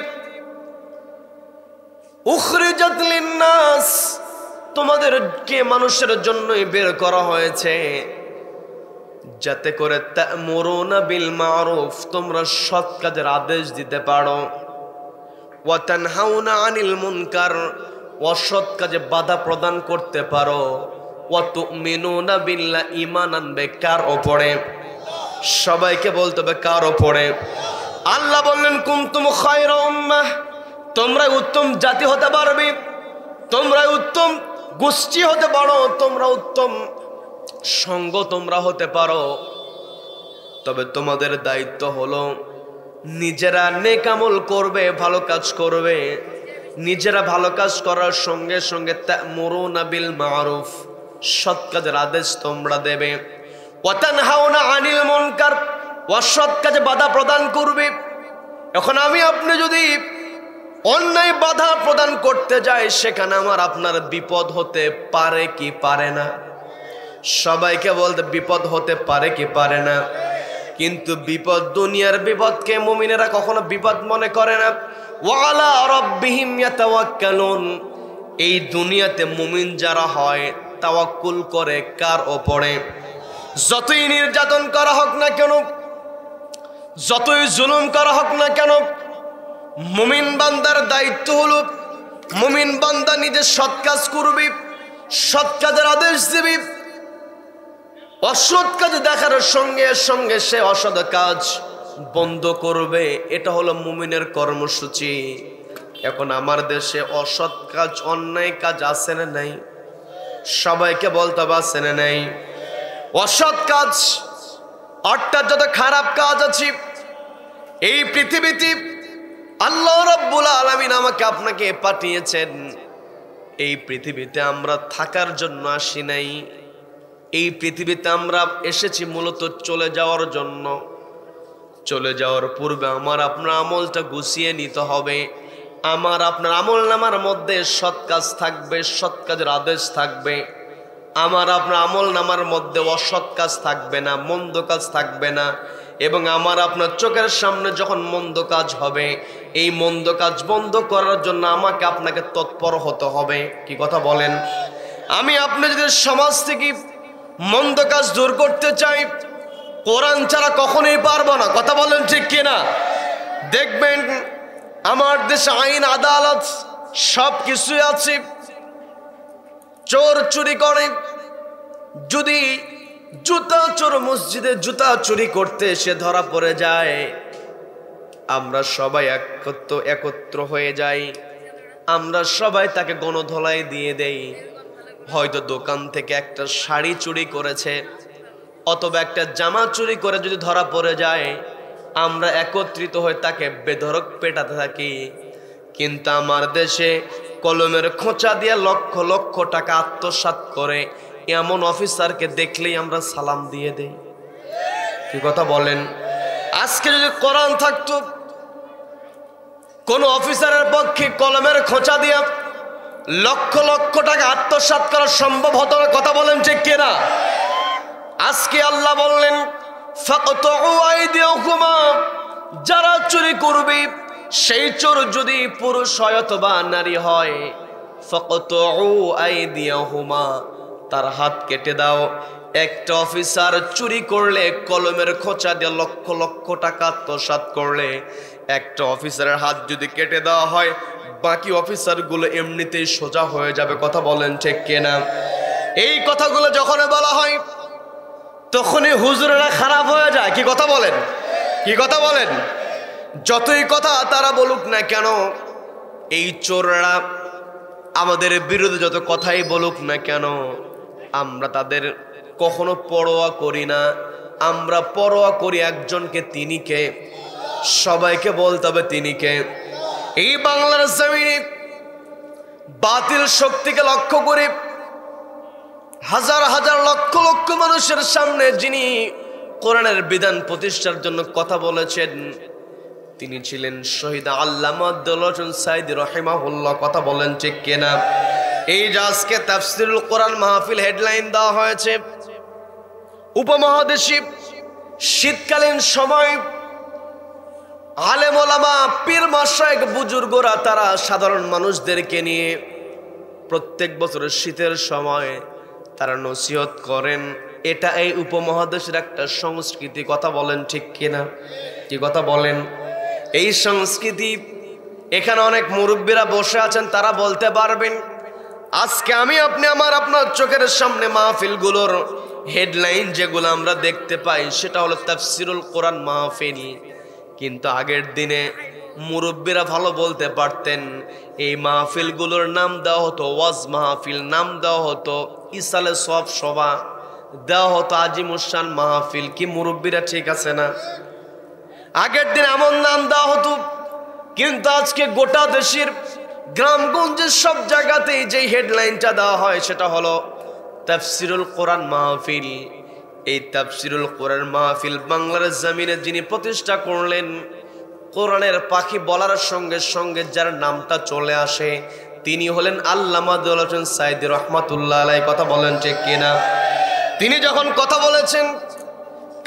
উখরিজাত লিন-নাস, তোমাদেরকে মানুষের জন্যই বের করা হয়েছে, যাতে করে তা'মুরুনা বিল মা'রুফ, তোমরা সৎ কাজের আদেশ দিতে পারো, ওয়া তানহাউনা আনিল মুনকার, অসৎ কাজে বাধা প্রদান করতে পারো, ওয়া তু'মিনুনা বিল্লাহ, ঈমান আনবে কার উপরে? সবাইকে বলতে হবে কার উপরে? আল্লাহ বললেন কুনতুম খায়রা উম্মাহ, তোমরা উত্তম জাতি হতে পারবে, তোমরা উত্তম গোষ্ঠী হতে পারো, তোমরা উত্তম সঙ্গ তোমরা হতে পারো, তবে তোমাদের দায়িত্ব হলো নিজেরা নেক আমল করবে, ভালো কাজ করবে, নিজেরা ভালো কাজ করার সঙ্গে সঙ্গে তা'মুরুনা বিল মা'রুফ, সৎ কাজের আদেশ তোমরা দেবে, ওয়া তানহাউনা আনিল মুনকার, অসৎ কাজে বাধা প্রদান করবে। এখন আমি আপনি যদি অন্যায় বাধা প্রদান করতে যাই, সেখানে আমার আপনার বিপদ হতে পারে কি পারে না? সবাইকে বলতে বিপদ হতে পারে কি পারে না? কিন্তু বিপদ, দুনিয়ার বিপদকে মুমিনেরা কখনো বিপদ মনে করে না। ওয়া আলা রাব্বিহিম ইয়াতাওয়াক্কালুন, এই দুনিয়াতে মুমিন যারা হয় তাওয়াক্কুল করে কার উপরে? যতই নির্যাতন করা হোক না কেন, যতই জুলুম করা হোক না কেন, মুমিন বান্দার দায়িত্ব হলো, মুমিন বান্দা নিজে সৎ কাজ করবে, সৎ কাজের আদেশ দিবে, অসৎ কাজ দেখার সঙ্গে সঙ্গে সে অসৎ কাজ বন্ধ করবে। এটা হলো মুমিনের কর্মসূচি। এখন আমার দেশে অসৎ কাজ, অন্যায় কাজ আছে না নাই? সবাইকে বলতে হবে আছে না নাই? অসৎ কাজ অর্থাৎ যত খারাপ কাজ আছে এই পৃথিবীতে, আল্লাহ রাব্বুল আলামিন আমাকে আপনাকে পাঠিয়েছেন, এই পৃথিবীতে আমরা থাকার জন্য আসি নাই। এই পৃথিবীতে আমরা এসেছি মূলত চলে যাওয়ার জন্য। চলে যাওয়ার পূর্বে আমার আপনার আমলটা গুছিয়ে নিতে হবে। আমার আপনার আমল নামার মধ্যে সৎ কাজ থাকবে, সৎ কাজের আদেশ থাকবে। আমার আপনার আমল নামার মধ্যে অসৎ কাজ থাকবে না, মন্দ কাজ থাকবে না। এবং আমার আপনার চোখের সামনে যখন মন্দ কাজ হবে, এই মন্দ কাজ বন্ধ করার জন্য আমাকে আপনাকে তৎপর হতে হবে। কি কথা বলেন? আমি আপনি যদি সমাজ থেকে মন্দ কাজ দূর করতে চাই, কোরআন ছাড়া কখনোই পারবো না। কথা বলেন ঠিক কিনা? দেখবেন আমার দেশে আইন আদালত সব কিছুই আছে। চোর চুরি করে, যদি জুতা চোর মসজিদে জুতা চুরি করতে সে ধরা পড়ে যায়, আমরা সবাই একত্র হয়ে যাই, আমরা সবাই তাকে গণধোলাই দিয়ে দেই। হয়তো দোকান থেকে একটা শাড়ি চুরি করেছে অথবা একটা জামা চুরি করে যদি ধরা পড়ে যায়, আমরা একত্রিত হয়ে তাকে বেধড়ক পেটাতে থাকি। কিন্তু আমার দেশে কলমের খোঁচা দিয়ে লক্ষ লক্ষ টাকা আত্মসাৎ করে এমন অফিসারকে দেখলেই আমরা সালাম দিয়ে দেই। কি কথা বলেন? আজকে যদি কোরআন থাকতো, কোন অফিসারের পক্ষে কলমের খোঁচা দিয়ে লক্ষ লক্ষ টাকা আত্মসাৎ করা সম্ভব হতো না? কথা বলেন ঠিক কিনা? আজকে আল্লাহ বললেন ফাকতুউ আইদিয়াকুমা, যারা চুরি করবে সেই চোর যদি পুরুষ হয় অথবা নারী হয়, ফাকতুউ আইদিয়াহুমা, তার হাত কেটে দাও। একটা অফিসার চুরি করলে, কলমের খোঁচা দিয়ে লক্ষ লক্ষ টাকা আত্মসাৎ করলে একটা অফিসারের হাত যদি কেটে দেওয়া হয়, বাকি অফিসারগুলো এমনিতেই সোজা হয়ে যাবে। কথা বলেন ঠিক কিনা? এই কথাগুলো যখন বলা হয় তখনই হুজুরেরা খারাপ হয়ে যায়। কি কথা বলেন? কি কথা বলেন? যতই কথা তারা বলুক না কেন, এই চোররা আমাদের বিরুদ্ধে যত কথাই বলুক না কেন, আমরা তাদের কখনো পরোয়া করি না। আমরা পরোয়া করি একজনকে, তিনি কে? সবাইকে বলতে হবে তিনি কে। এই বাংলার জমিনে বাতিল শক্তিকে লক্ষ্য করে হাজার হাজার লক্ষ লক্ষ মানুষের সামনে যিনি কোরআনের বিধান প্রতিষ্ঠার জন্য কথা বলেছেন, তিনি ছিলেন শহীদ আল্লামা দেলোয়ার হোসেন সাঈদী রাহিমাহুল্লাহ। কথা বলেন ঠিক কিনা? এই যে আজকে তাফসীরুল কোরআন মাহফিল হেডলাইন দেওয়া হয়েছে, উপমহাদেশে শীতকালীন সময় আলেম ওলামা, পীর মাশায়েখ, বুজুর্গরা তারা সাধারণ মানুষদেরকে নিয়ে প্রত্যেক বছরের শীতের সময় তারা নসিহত করেন। এটা এই উপমহাদেশের একটা সংস্কৃতি। কথা বলেন ঠিক কিনা? কি কথা বলেন? এই সংস্কৃতি, এখানে অনেক মুরব্বীরা বসে আছেন, তারা বলতে পারবেন। আজকে আমি আপনি আপনার চোখের সামনে মাহফিলগুলোর হেডলাইন যেগুলো আমরা দেখতে পাই সেটা হলো তাফসীরুল কোরআন মাহফিল। কিন্তু আগের দিনে মুরব্বীরা ভালো বলতে পারতেন, এই মাহফিলগুলোর নাম দেওয়া হতো ওয়াজ মাহফিল, নাম দেওয়া হতো ইসালে সব সভা, দেওয়া হতো আজিমুসান মাহফিল। কি মুরব্বীরা ঠিক আছে না? আগের দিন এমন নাম দেওয়া হতো। কিন্তু আজকে গোটা দেশের গ্রামগঞ্জের সব জায়গাতেই যে হেডলাইনটা দেওয়া হয় সেটা হলো তাফসীরুল কোরআন মাহফিল। এই তাফসীরুল কোরআন মাহফিল বাংলার জমিনে যিনি প্রতিষ্ঠা করলেন, কোরআনের পাখি বলার সঙ্গে সঙ্গে যার নামটা চলে আসে তিনি হলেন আল্লামা দেলোয়ার হোসেন সাঈদী রাহমাতুল্লাহ আলাইহি। কথা বলেন ঠিক কিনা? তিনি যখন কথা বলেছেন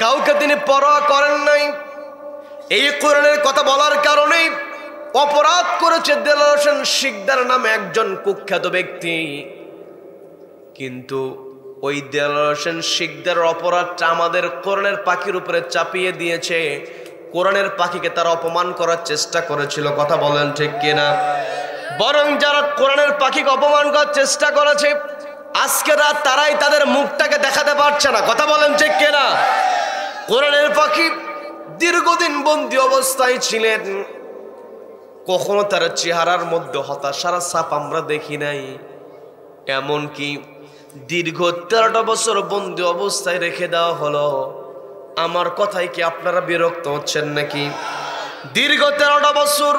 কাউকে তিনি পরোয়া করেন নাই। এই কোরআনের কথা বলার কারণেই অপরাধ করেছে দেলোয়ার হোসেন শিকদার নামে একজন কুখ্যাত ব্যক্তি। কিন্তু ওই দেলোয়ার হোসেন শিকদারের অপরাধটা আমাদের কোরআনের পাখির উপরে চাপিয়ে দিয়েছে। কোরআনের পাখিকে তারা অপমান করার চেষ্টা করেছিল। কথা বলেন ঠিক কিনা? বরং যারা কোরআনের পাখিকে অপমান করার চেষ্টা করেছে আজকে রাত তারাই তাদের মুখটাকে দেখাতে পারছে না। কথা বলেন ঠিক কিনা? কোরআনের পাখি দীর্ঘদিন বন্দী অবস্থায় ছিলেন, কখনো তার চেহারার মধ্যে হতাশার ছাপ আমরা দেখি নাই। এমনকি দীর্ঘ 13টা বছর বন্দী অবস্থায় রেখে দেওয়া হলো। আমার কথায় কি আপনারা বিরক্ত হচ্ছেন নাকি? দীর্ঘ 13টা বছর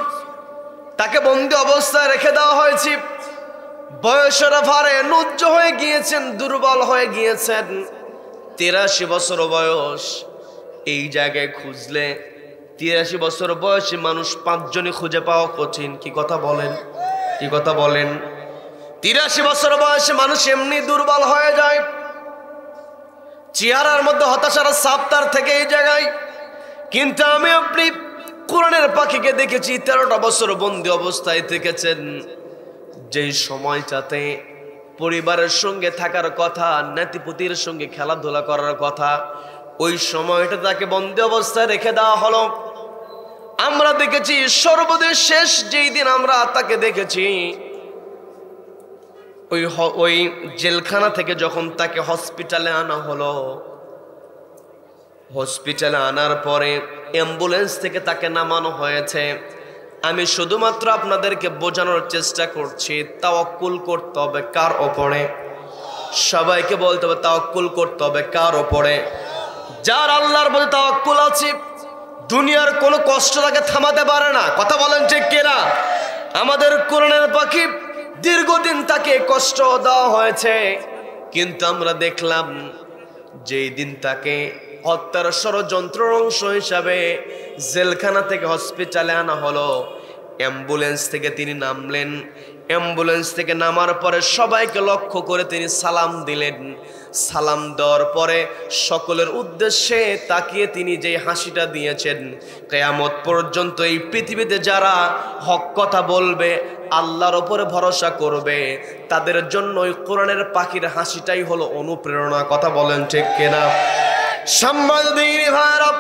তাকে বন্দী অবস্থায় রেখে দেওয়া হয়েছে। বয়সের ভারে নুজ্জ হয়ে গিয়েছেন, দুর্বল হয়ে গিয়েছেন। 83 বছর বয়স। এই জায়গায় খুঁজলে 83 বছর বয়সী মানুষ 5 জনই খুঁজে পাওয়া কঠিন। কি কথা বলেন? কি কথা বলেন? 83 বছর বয়সী মানুষ এমনি দুর্বল হয়ে যায়, চেহারার মধ্যে হতাশার ছাপ তার থেকে এই জায়গায়। কিন্তু আমি আপনি কোরআনের পাখিকে দেখেছি 13টা বছর বন্দী অবস্থায় থেকেছেন। যেই সময়টাতে পরিবারের সঙ্গে থাকার কথা, নাতিপুতির সঙ্গে খেলাধুলা করার কথা, ওই সময়টা তাকে বন্দী অবস্থায় রেখে দেওয়া হলো। আমরা দেখেছি সর্বদেশ শেষ যেই দিন আমরা তাকে দেখেছি, ওই জেলখানা থেকে যখন তাকে হসপিটালে আনা হলো, হসপিটালে আনার পরে অ্যাম্বুলেন্স থেকে তাকে নামানো হয়েছে। আমি শুধুমাত্র আপনাদেরকে বোঝানোর চেষ্টা করছি, তাওয়াক্কুল করতে হবে কার ওপরে? সবাইকে বলতে হবে তাওয়াক্কুল করতে হবে কার ওপরে? যার আল্লাহর প্রতি তাওয়াক্কুল আছে, দুনিয়ার কোনো কষ্ট তাকে থামাতে পারে না। কথা বলেন ঠিক কিনা? আমাদের কোরআনের পাখি দীর্ঘদিন তাকে কষ্ট দেওয়া হয়েছে, কিন্তু আমরা দেখলাম যেই দিন তাকে হত্যার ষড়যন্ত্রের অংশ হিসাবে জেলখানা থেকে হসপিটালে আনা হলো, অ্যাম্বুলেন্স থেকে তিনি নামলেন। অ্যাম্বুলেন্স থেকে নামার পরে সবাইকে লক্ষ্য করে তিনি সালাম দিলেন। সালাম দেওয়ার পরে সকলের উদ্দেশ্যে তাকিয়ে তিনি যে হাসিটা দিয়েছেন, কিয়ামত পর্যন্ত এই পৃথিবীতে যারা হক কথা বলবে, আল্লাহর উপরে ভরসা করবে, তাদের জন্য ওই কোরআনের পাখির হাসিটাই হলো অনুপ্রেরণা। কথা বলেন ঠিক কিনা? সম্মানিত ভাইরা,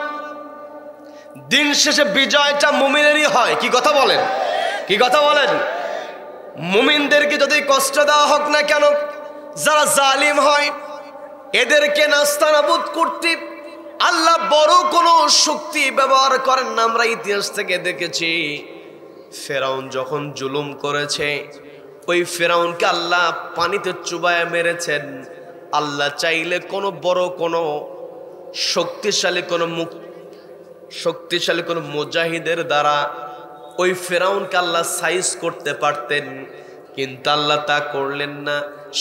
দিন শেষে বিজয়টা মুমিনেরই হয়। কি কথা বলেন? কি কথা বলেন? মুমিনদেরকে যদি কষ্ট দেওয়া হোক না কেন, যারা জালিম হয় এদেরকে নাস্তানাবুদ করতে আল্লাহ বড় কোনো শক্তি ব্যবহার করেন না। আমরা ইতিহাস থেকে দেখেছি, ফেরাউন যখন জুলুম করেছে, ওই ফেরাউনকে আল্লাহ পানিতে চুবায় মেরেছেন। আল্লাহ চাইলে কোনো বড় কোনো শক্তিশালী কোনো মুজাহিদের দ্বারা ওই ফেরাউনকে আল্লাহ সাইজ করতে পারতেন, কিন্তু আল্লাহ তা করলেন না।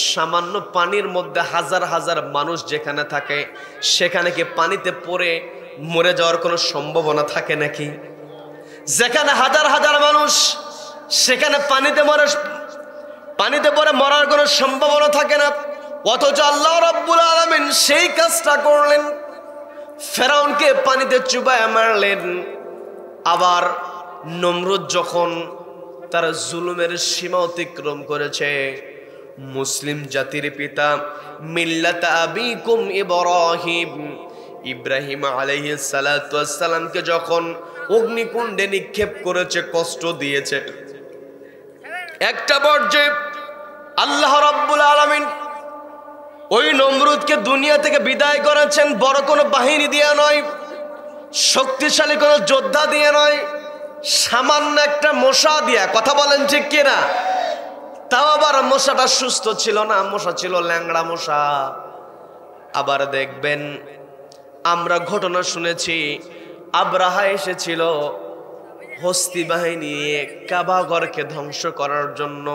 সামান্য পানির মধ্যে হাজার হাজার মানুষ যেখানে থাকে, সেখানে কি পানিতে পড়ে মরে যাওয়ার কোনো সম্ভাবনা থাকে নাকি? যেখানে হাজার হাজার মানুষ, সেখানে পানিতে পড়ে মরার কোনো সম্ভাবনা থাকে না। অথচ আল্লাহ রাব্বুল আলামিন সেই কাজটা করলেন, ফেরাউনকে পানিতে চুবায় মারলেন। আবার নমরুদ যখন তার জুলুমের সীমা অতিক্রম করেছে, মুসলিম জাতির পিতা মিল্লাত আবিকুম ইব্রাহিম আলাইহিস সালাতু ওয়াস সালামকে যখন অগ্নিকুণ্ডে নিক্ষেপ করেছে, কষ্ট দিয়েছে, একটা পর্যায়ে আল্লাহ রাব্বুল আলামিন ওই নমরুদকে দুনিয়া থেকে বিদায় করেছেন বড় কোনো বাহিনী দিয়ে নয়, শক্তিশালী কোনো যোদ্ধা দিয়ে নয়, সামান্য একটা মশা দিয়া। কথা বলেন ঠিক কিনা? তাও আবার মশাটা সুস্থ ছিল না, মশা ছিল ল্যাংড়া মশা। আবার দেখবেন, আমরা ঘটনা শুনেছি, আব্রাহা এসেছিল হস্তি বাহিনী নিয়ে কাবাঘরকে ধ্বংস করার জন্য।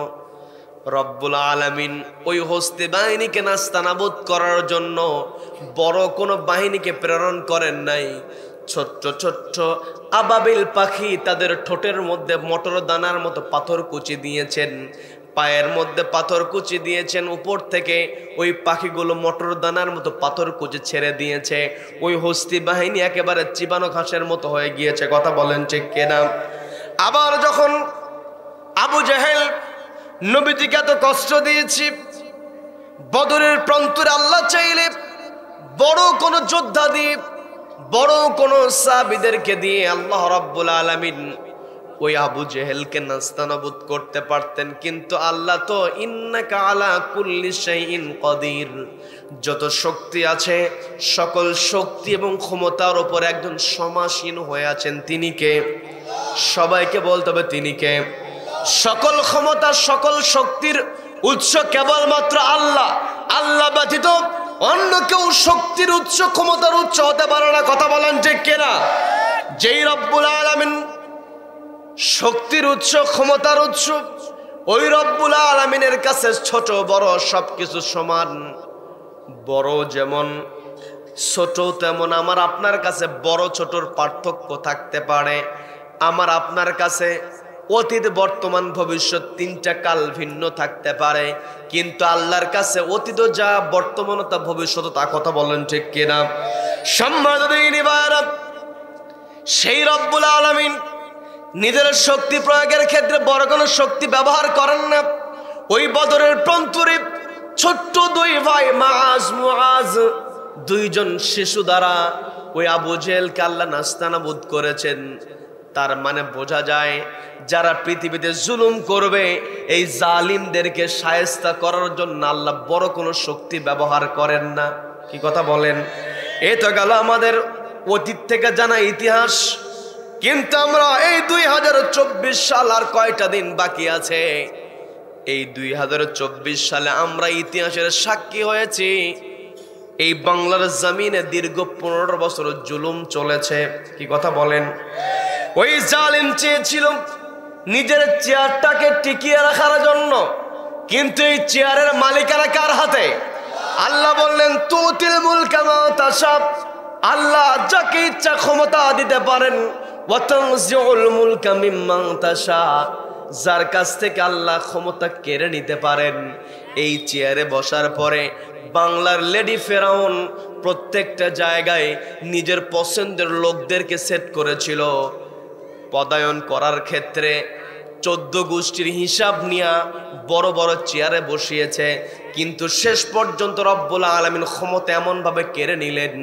রব্বুল আলামিন ওই হস্তি বাহিনীকে নাস্তানাবুদ করার জন্য বড় কোনো বাহিনীকে প্রেরণ করেন নাই। ছোট্ট ছোট্ট আবাবিল পাখি তাদের ঠোঁটের মধ্যে মটর দানার মতো পাথর কুচি দিয়েছেন, পায়ের মধ্যে পাথর কুচি দিয়েছেন, উপর থেকে ওই পাখিগুলো মটর দানার মতো পাথর কুচি ছেড়ে দিয়েছে। ওই হস্তি বাহিনী একেবারে চিবানো ঘাসের মতো হয়ে গিয়েছে। কথা বলেন ঠিক কিনা? আবার যখন আবু জেহেল নবীজিকে এত কষ্ট দিয়েছি, বদরের প্রান্তরে আল্লাহ চাইলে বড় কোনো যোদ্ধা দিয়ে, বড় কোনো সাহাবীদেরকে দিয়ে আল্লাহ রাব্বুল আলামিন ওই আবু জেহেলকে নাস্তানাবুদ করতে পারতেন, কিন্তু আল্লাহ তো ইন্নাকা আলা কুল্লি শাইইন কাদির, যত শক্তি আছে সকল শক্তি এবং ক্ষমতার উপর একজন সমাসীন হয়ে আছেন। তিনি কে? সবাইকে বলতে হবে তিনি কে? সকল ক্ষমতা সকল শক্তির উৎস কেবলমাত্র আল্লাহ। আল্লাহ ব্যতীত অন্য কেউ শক্তির উৎস ক্ষমতার উৎস হতে পারে না। কথা বলেন ঠিক কিনা? যেই রব্বুল আলামিন শক্তির উৎস ক্ষমতার উৎস, ওই রব্বুল আলামিনের কাছে ছোট বড় সবকিছু সমান। বড় যেমন ছোট তেমন আমার আপনার কাছে বড় ছোটর পার্থক্য থাকতে পারে। আমার আপনার কাছে অতীত বর্তমান ভবিষ্যৎ তিনটা কাল ভিন্ন থাকতে পারে, কিন্তু আল্লাহর কাছে অতীত যা বর্তমান তা ভবিষ্যৎ তা। কথা বলেন ঠিক কিনা? সেই রব্বুল আলামিন নিজের শক্তি প্রয়োগের ক্ষেত্রে বড় কোনো শক্তি ব্যবহার করেন না। ওই বদরের প্রান্তরে ছোট্ট দুই ভাই মাআজ মুআজ, দুইজন শিশু দ্বারা ওই আবু জেহেলকে আল্লাহ নাস্তানাবুদ করেছেন। তার মানে বোঝা যায়, যারা পৃথিবীতে জুলুম করবে, এই জালিমদেরকে শায়েস্তা করার জন্য আল্লাহ বড় কোনো শক্তি ব্যবহার করেন না। কি কথা বলেন? এ তো গেল আমাদের অতীত থেকে জানা ইতিহাস। কিন্তু আমরা এই 2024 সাল আর কয়টা দিন বাকি আছে, এই 2024 সালে আমরা ইতিহাসের সাক্ষী হয়েছি। এই বাংলার জমিনে দীর্ঘ 15 বছর জুলুম চলেছে। কি কথা বলেন? ওই জালিম চেয়েছিল নিজের চেয়ারটাকে টিকিয়ে রাখার জন্য কিন্তু এই চেয়ারের মালিকানা কার হাতে? আল্লাহ বললেন তুতিল মুলকা মা তাশা, আল্লাহ যাকে ইচ্ছা ক্ষমতা দিতে পারেন। ওয়া তানজিউল মুলকা মিম্মান তাশা, যার কাছ থেকে আল্লাহ ক্ষমতা কেড়ে নিতে পারেন। এই চেয়ারে বসার পরে বাংলার লেডি ফেরাউন প্রত্যেকটা জায়গায় নিজের পছন্দের লোকদেরকে সেট করেছিল পদায়ন করার ক্ষেত্রে। 14 গোষ্ঠীর হিসাব নিয়ে বড় বড় চেয়ারে বসিয়েছে, কিন্তু শেষ পর্যন্ত রব্বুল আলামিন ক্ষমতা এমন ভাবে কেড়ে নিলেন,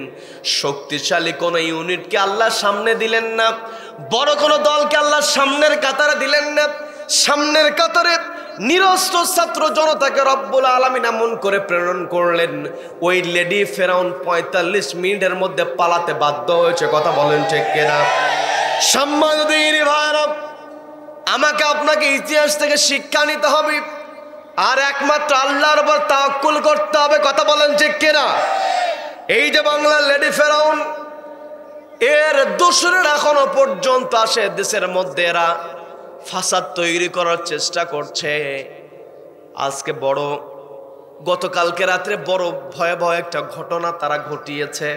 শক্তিশালী কোন ইউনিটকে আল্লাহ সামনে দিলেন না, বড় কোন দলকে আল্লাহ সামনের কাতারে দিলেন না। সামনের কাতারে নিরস্ত্র ছাত্র জনতাকে রব্বুল আলামিন এমন করে প্রেরণ করলেন, ওই লেডি ফেরাউন 45 মিনিটের মধ্যে পালাতে বাধ্য হয়েছে। কথা বলেন ঠিক কিনা? সম্মানিত দিনী ভাইরা, আমাকে আপনাকে ইতিহাস থেকে শিক্ষা নিতে হবে, আর একমাত্র আল্লাহর উপর তাওয়াক্কুল করতে হবে। কথা বলেন ঠিক কিনা? এই যে বাংলার লেডি ফেরাউন, এর দোসরেরা এখনো পর্যন্ত আসে দেশের মধ্যে, এরা ফাসাদ তৈরি করার চেষ্টা করছে। আজকে গতকালকে রাত্রে বড় ভয়াবহ একটা ঘটনা তারা ঘটিয়েছে।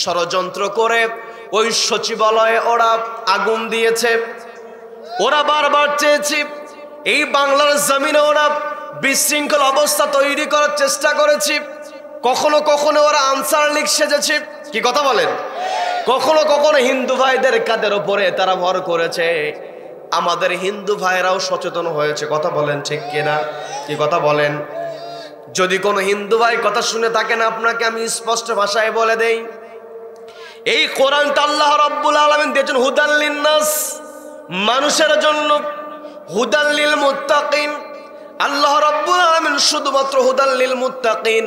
ষড়যন্ত্র করে ওই সচিবালয়ে ওরা আগুন দিয়েছে। ওরা বারবার চেয়েছে এই বাংলার জমিনে ওরা বিশৃঙ্খল অবস্থা তৈরি করার চেষ্টা করেছে। কখনো কখনো ওরা আনসার লীগ সেজেছে। কি কথা বলেন? কখনো কখনো হিন্দু ভাইদের কাদের উপরে তারা ভর করেছে। আমাদের হিন্দু ভাইরাও সচেতন হয়েছে। কথা বলেন ঠিক কিনা? কি কথা বলেন? যদি কোনো হিন্দু ভাই কথা শুনে থাকেন, আপনাকে আমি স্পষ্ট ভাষায় বলে দেই, এই কোরআনটা আল্লাহ রাব্বুল আলামিন দিয়েছেন হুদাল লিন্নাস, মানুষের জন্য, হুদাল লিল মুত্তাকিন। আল্লাহ রাব্বুল আলামিন শুধুমাত্র হুদাল লিল মুত্তাকিন,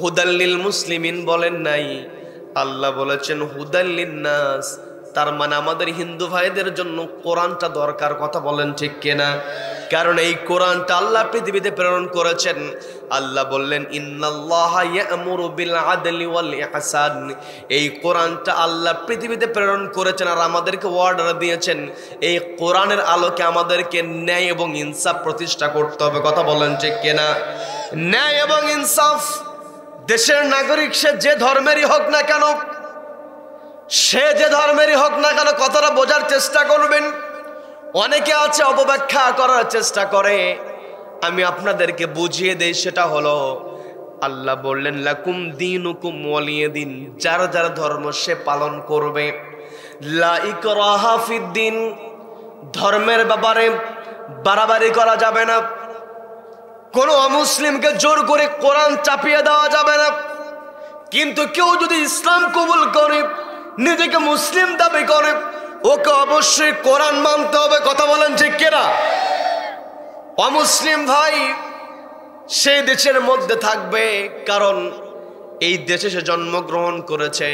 হুদাল লিল মুসলিমিন বলেন নাই, আল্লাহ বলেছেন হুদাল লিন্নাস। তার মানে আমাদের হিন্দু ভাইদের জন্য কোরআনটা দরকার। কথা বলেন ঠিক কিনা? কারণ এই কোরআনটা আল্লাহ পৃথিবীতে প্রেরণ করেছেন। আল্লাহ বললেন ইন্নাল্লাহা ইয়া'মুরু বিল আদলি ওয়াল ইহসান। এই কোরআনটা আল্লাহ পৃথিবীতে প্রেরণ করেছেন আর আমাদেরকে অর্ডার দিয়েছেন এই কোরআনের আলোকে আমাদেরকে ন্যায় এবং ইনসাফ প্রতিষ্ঠা করতে হবে। কথা বলেন ঠিক কিনা? ন্যায় এবং ইনসাফ। দেশের নাগরিক সে যে ধর্মেরই হোক না কেন, কথাটা বোঝার চেষ্টা করবেন। অনেকে আছে অপব্যাখ্যা করার চেষ্টা করে, আমি আপনাদেরকে বুঝিয়ে দেই। সেটা হলো আল্লাহ বললেন লাকুম দীনুকুম ওয়ালিয়াদিন, যার যার ধর্ম সে পালন করবে। লা ইকরাহা ফিদ্দিন, ধর্মের ব্যাপারে বাড়াবাড়ি করা যাবে না। কোনো অমুসলিমকে জোর করে কোরআন চাপিয়ে দেওয়া যাবে না। কিন্তু কেউ যদি ইসলাম কবুল করে, নিজেকে মুসলিম দাবি করে, ওকে অবশ্যই কোরআন মানতে হবে। কথা বলেন ঠিক কিনা? অমুসলিম ভাই সেই দেশের মধ্যে থাকবে, কারণ এই দেশে সে জন্মগ্রহণ করেছে।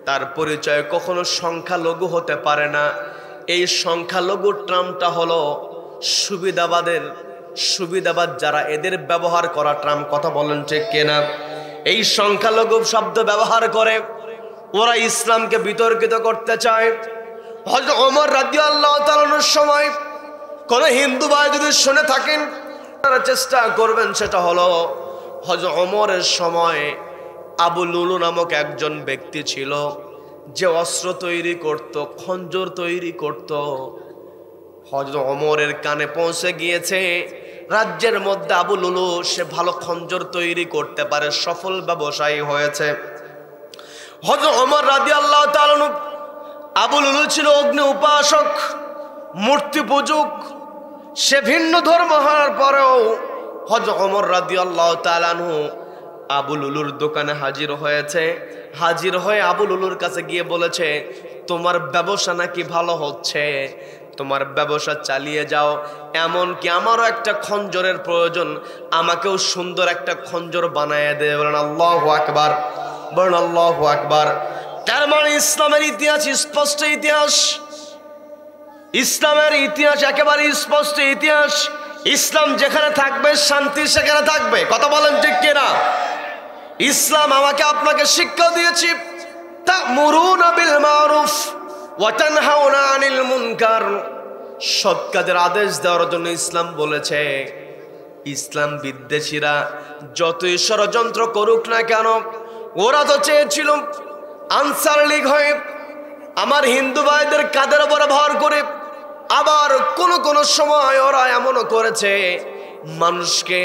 তার পরিচয় কখনো সংখ্যালঘু হতে পারে না। এই সংখ্যালঘু ট্রামটা হলো সুবিধাবাদ যারা, এদের ব্যবহার করা ট্রাম। কথা বলেন ঠিক কিনা? এই সংখ্যালঘু শব্দ ব্যবহার করে ওরা ইসলামকে বিতর্কিত করতে চায়। হযরত ওমর রাদিয়াল্লাহু তাআলার সময় কোন হিন্দু ভাই যদি শুনে থাকেন, তারা চেষ্টা করবেন, সেটা হলো হযরত ওমরের সময় আবু লুলু নামক একজন ব্যক্তি ছিল যে অস্ত্র তৈরি করত, খঞ্জর তৈরি করত। হযরত ওমরের কানে পৌঁছে গিয়েছে রাজ্যের মধ্যে আবু লুলু সে ভালো খঞ্জর তৈরি করতে পারে, সফল ব্যবসায়ী হয়েছে। হযরত ওমর রাদিয়াল্লাহু তাআলা, আবু লুলু ছিল অগ্নি উপাসক, মূর্তি পূজক। সে ভিন্ন ধর্ম হওয়ার পরেও হযরত ওমর রাদিয়াল্লাহু তাআলা আবু লুলুর দোকানে হাজির হয়েছে। হাজির হয়ে আবু লুলুর কাছে গিয়ে বলেছে, তোমার ব্যবসা নাকি ভালো হচ্ছে, তোমার ব্যবসা চালিয়ে যাও, এমনকি আমারও একটা খঞ্জরের প্রয়োজন, আমাকেও সুন্দর একটা খঞ্জর বানায় দেবে। বলেন আল্লাহু আকবার, বলেন আল্লাহু আকবার। তার মানে ইসলামের ইতিহাস স্পষ্ট ইতিহাস, ইসলামের ইতিহাস একেবারে স্পষ্ট ইতিহাস। ইসলাম যেখানে থাকবে শান্তি সেখানে থাকবে। কথা বলেন ঠিক কিনা? ইসলাম আমাকে আপনাকে শিক্ষা দিয়েছে তা'মুরুনা বিল মারুফ ওয়া তানহাউনা আনিল মুনকার, সৎ কাজের আদেশ দেওয়ার জন্য ইসলাম বলেছে। ইসলাম বিদ্বেষীরা যতই ষড়যন্ত্র করুক না কেন, ওরা তো চেয়েছিল আনসার লীগ হয়ে আমার হিন্দু ভাইদের কাদের উপরে ভর করে। আবার কোন সময় ওরা এমনও করেছে, মানুষকে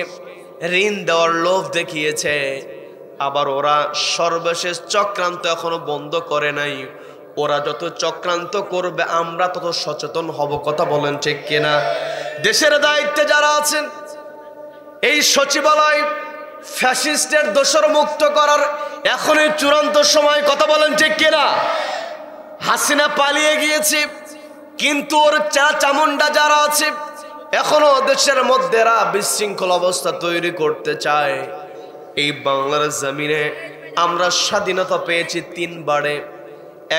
ঋণ দেওয়ার লোভ দেখিয়েছে। আবার ওরা সর্বশেষ চক্রান্ত এখনো বন্ধ করে নাই। ওরা যত চক্রান্ত করবে আমরা তত সচেতন হব। কথা বলেন ঠিক কিনা? দেশের দায়িত্বে যারা আছেন, এই সচিবালয় ফ্যাসিস্টের দোষর মুক্ত করার এখনই চূড়ান্ত সময়। কথা বলেন ঠিক কিনা? হাসিনা পালিয়ে গিয়েছে, কিন্তু ওর চামুন্ডা যারা আছে এখনো দেশের মধ্যে এরা বিশৃঙ্খল অবস্থা তৈরি করতে চায়। এই বাংলার জমিনে আমরা স্বাধীনতা পেয়েছি 3 বারে।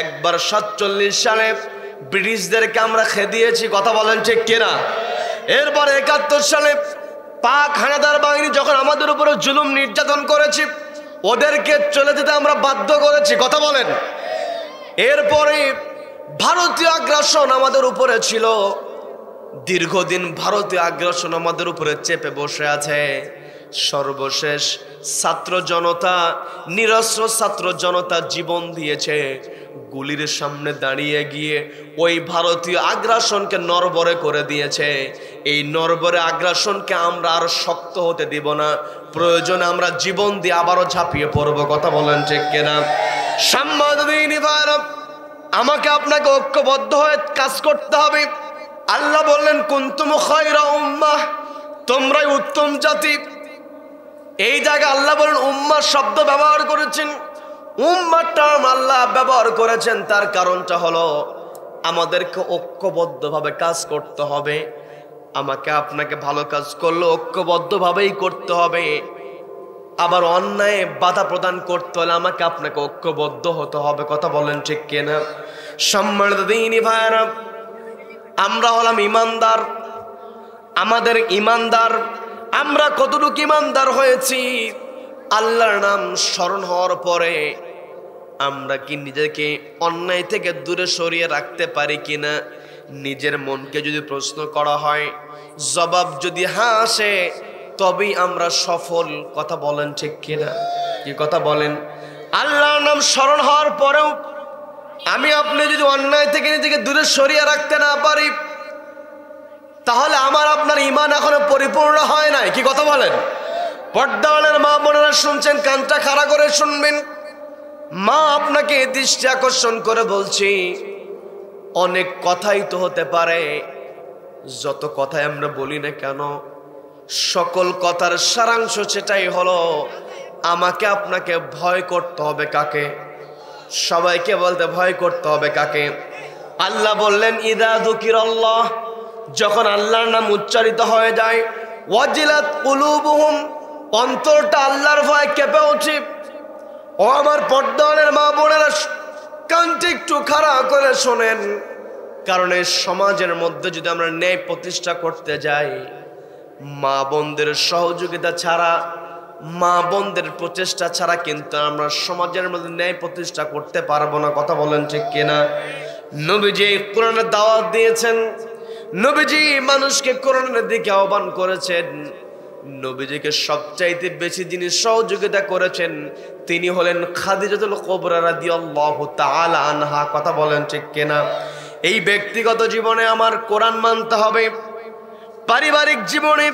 একবার 47 সালে ব্রিটিশদেরকে আমরা খেদিয়েছি। কথা বলেন ঠিক কিনা? এরপর 71 সালে পাক হানাদার বাহিনী যখন আমাদের উপরে জুলুম নির্যাতন করেছে, ওদেরকে চলে যেতে আমরা বাধ্য করেছি। কথা বলেন। এরপরে ভারতীয় আগ্রাসন আমাদের উপরে ছিল, দীর্ঘদিন ভারতীয় আগ্রাসন আমাদের উপরে চেপে বসে আছে। সর্বশেষ ছাত্র জনতা, নিরস্ত্র ছাত্র জনতা জীবন দিয়েছে, গুলির সামনে দাঁড়িয়ে গিয়ে ওই ভারতীয় আগ্রাসনকে নড়বড়ে করে দিয়েছে। এই নড়বড়ে আগ্রাসনকে আমরা আর শক্ত হতে দিব না। প্রয়োজনে আমরা জীবন দিয়ে আবারও ঝাঁপিয়ে পড়বো। কথা বলেন ঠিক কিনা? সাম্মাদিনী ভাইরা, আমাকে আপনাকে ঐক্যবদ্ধ হয়ে কাজ করতে হবে। আল্লাহ বললেন কুনতুম খায়রা উম্মাহ, তোমরাই উত্তম জাতি। এই জায়গায় আল্লাহ বলেন উম্মাহ শব্দ ব্যবহার করেছেন। উম্মাহ টার্ম আল্লাহ ব্যবহার করেছেন, তার কারণটা হলো আমাদেরকে ঐক্যবদ্ধভাবে কাজ করতে হবে। আমাকে আপনাকে ভালো কাজ করলে ঐক্যবদ্ধভাবেই করতে হবে। আবার অন্যায় বাধা প্রদান করতে হলে আমাকে আপনাকে ঐক্যবদ্ধ হতে হবে। কথা বলেন ঠিক কিনা? সম্মানিত দিনী ভাইরা, আমরা হলাম ইমানদার। আমাদের ইমানদার, আমরা কতটুকু ইমানদার হয়েছি আল্লাহর নাম স্মরণ হওয়ার পরে আমরা কি নিজেকে অন্যায় থেকে দূরে সরিয়ে রাখতে পারি কিনা? নিজের মনকে যদি প্রশ্ন করা হয়, জবাব যদি হ্যাঁ আসে, তবেই আমরা সফল। কথা বলেন ঠিক কিনা? কি কথা বলেন? আল্লাহর নাম স্মরণ হওয়ার পরেও আমি আপনি যদি অন্যায় থেকে নিজেকে দূরে সরিয়ে রাখতে না পারি, তাহলে আমার আপনার ঈমান এখনো পরিপূর্ণ হয় নাই। কি কথা বলেন? পর্দাওয়ালার মা বোনেরা শুনছেন, কানটা খাড়া করে শুনবেন। মা আপনাকে দৃষ্টি আকর্ষণ করে বলছি, অনেক কথাই তো হতে পারে, যত কথাই আমরা বলি না কেন, সকল কথার সারাংশ সেটাই হলো আমাকে আপনাকে ভয় করতে হবে কাকে? সবাইকে বলতে ভয় করতে হবে কাকে? আল্লাহ বললেন ইদা যুকিরাল্লাহ, যখন আল্লাহর নাম উচ্চারিত হয়ে যায়, ওয়াজিলাত কুলুবুহুম, অন্তরটা আল্লাহর ভয় কেঁপে ওঠে। ও আমার পর্দাওয়ালার মা বোনেরা, কানটি একটু খাড়া করে শোনেন, কারণ এই সমাজের মধ্যে যদি আমরা ন্যায় প্রতিষ্ঠা করতে যাই, মা বোনদের সহযোগিতা ছাড়া, মা বোনদের প্রচেষ্টা ছাড়া কিন্তু আমরা সমাজের মধ্যে ন্যায় প্রতিষ্ঠা করতে পারবো না। কথা বলেন ঠিক কিনা? নবীজি কোরআনের দাওয়াত দিয়েছেন, নবীজি মানুষকে কোরআনের দিকে আহ্বান করেছেন, নবীজিকে সবচাইতে বেশি যিনি সহযোগিতা করেছেন তিনি হলেন খাদিজাতুল কুবরা রাদিয়াল্লাহু তাআলা আনহা। কথা বলেন ঠিক কিনা? এই ব্যক্তিগত জীবনে আমার কোরআন মানতে হবে, পারিবারিক জীবনে,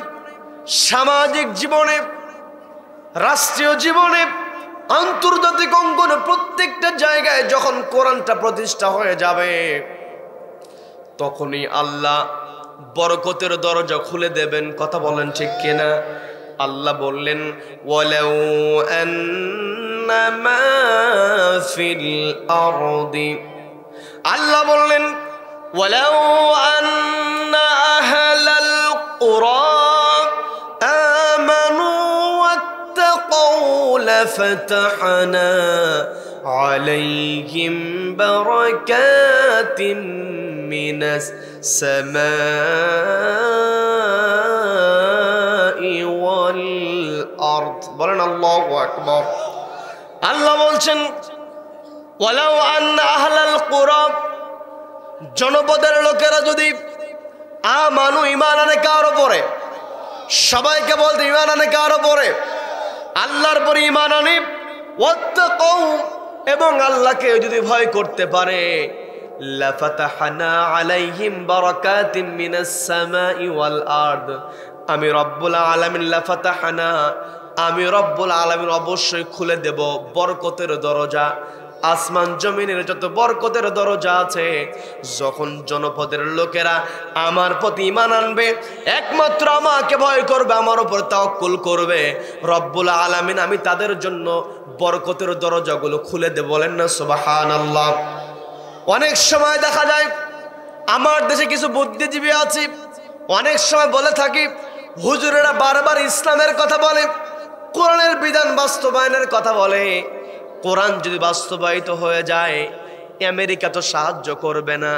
সামাজিক জীবনে, রাষ্ট্রীয় জীবনে, আন্তর্জাতিক অঙ্গনে, প্রত্যেকটা জায়গায় যখন কোরআনটা প্রতিষ্ঠা হয়ে যাবে, তখনই আল্লাহ বরকতের দরজা খুলে দেবেন। কথা বলেন ঠিক কিনা? আল্লাহ বললেন ওয়ালাউ আন্নামা ফিল আরদি, আল্লাহ বললেন ওয়ালাউ আন্না আহলাল কুরা আমানু ওয়াত্তাকাউ লাফাতাহনা আলাইহিম বারাকাতিম মিনাস সামাই ওয়াল আরদ। বলেন আল্লাহু আকবার। আল্লাহ বলছেন ওয়ালাউ আন্না আহলাল কুরা, জনপদের লোকেরা যদি আমানু ঈমান আনে কার উপরে? সবাইকে বলতে ঈমান আনে কার উপরে? আল্লাহর উপরে ঈমান আনে। ওয়াত্তাকাউ, এবং আল্লাহকে যদি ভয় করতে পারে, লাফাতাহনা আলাইহিম বারাকাতিম মিনাস সামাই ওয়াল আরদ, আমি রব্বুল আলামিন লাফাতাহনা, আমি রব্বুল আলামিন অবশ্যই খুলে দেব বরকতের দরজা, আসমান জমিনের যত বরকতের দরজা আছে। যখন জনপদের লোকেরা আমার প্রতি ঈমান আনবে, একমাত্র আমাকে ভয় করবে, আমার উপর তাওয়াক্কুল করবে, রব্বুল আলামিন আমি তাদের জন্য বরকতের দরজাগুলো খুলে দেব। বলেন না সুবহানাল্লাহ। অনেক সময় দেখা যায় আমার দেশে কিছু বুদ্ধিজীবী আছে, অনেক সময় বলে থাকি হুজুরেরা বারবার ইসলামের কথা বলে, কোরআনের বিধান বাস্তবায়নের কথা বলে। কোরআন যদি বাস্তবায়িত হয়ে যায়, আমেরিকা তো সাহায্য করবে না,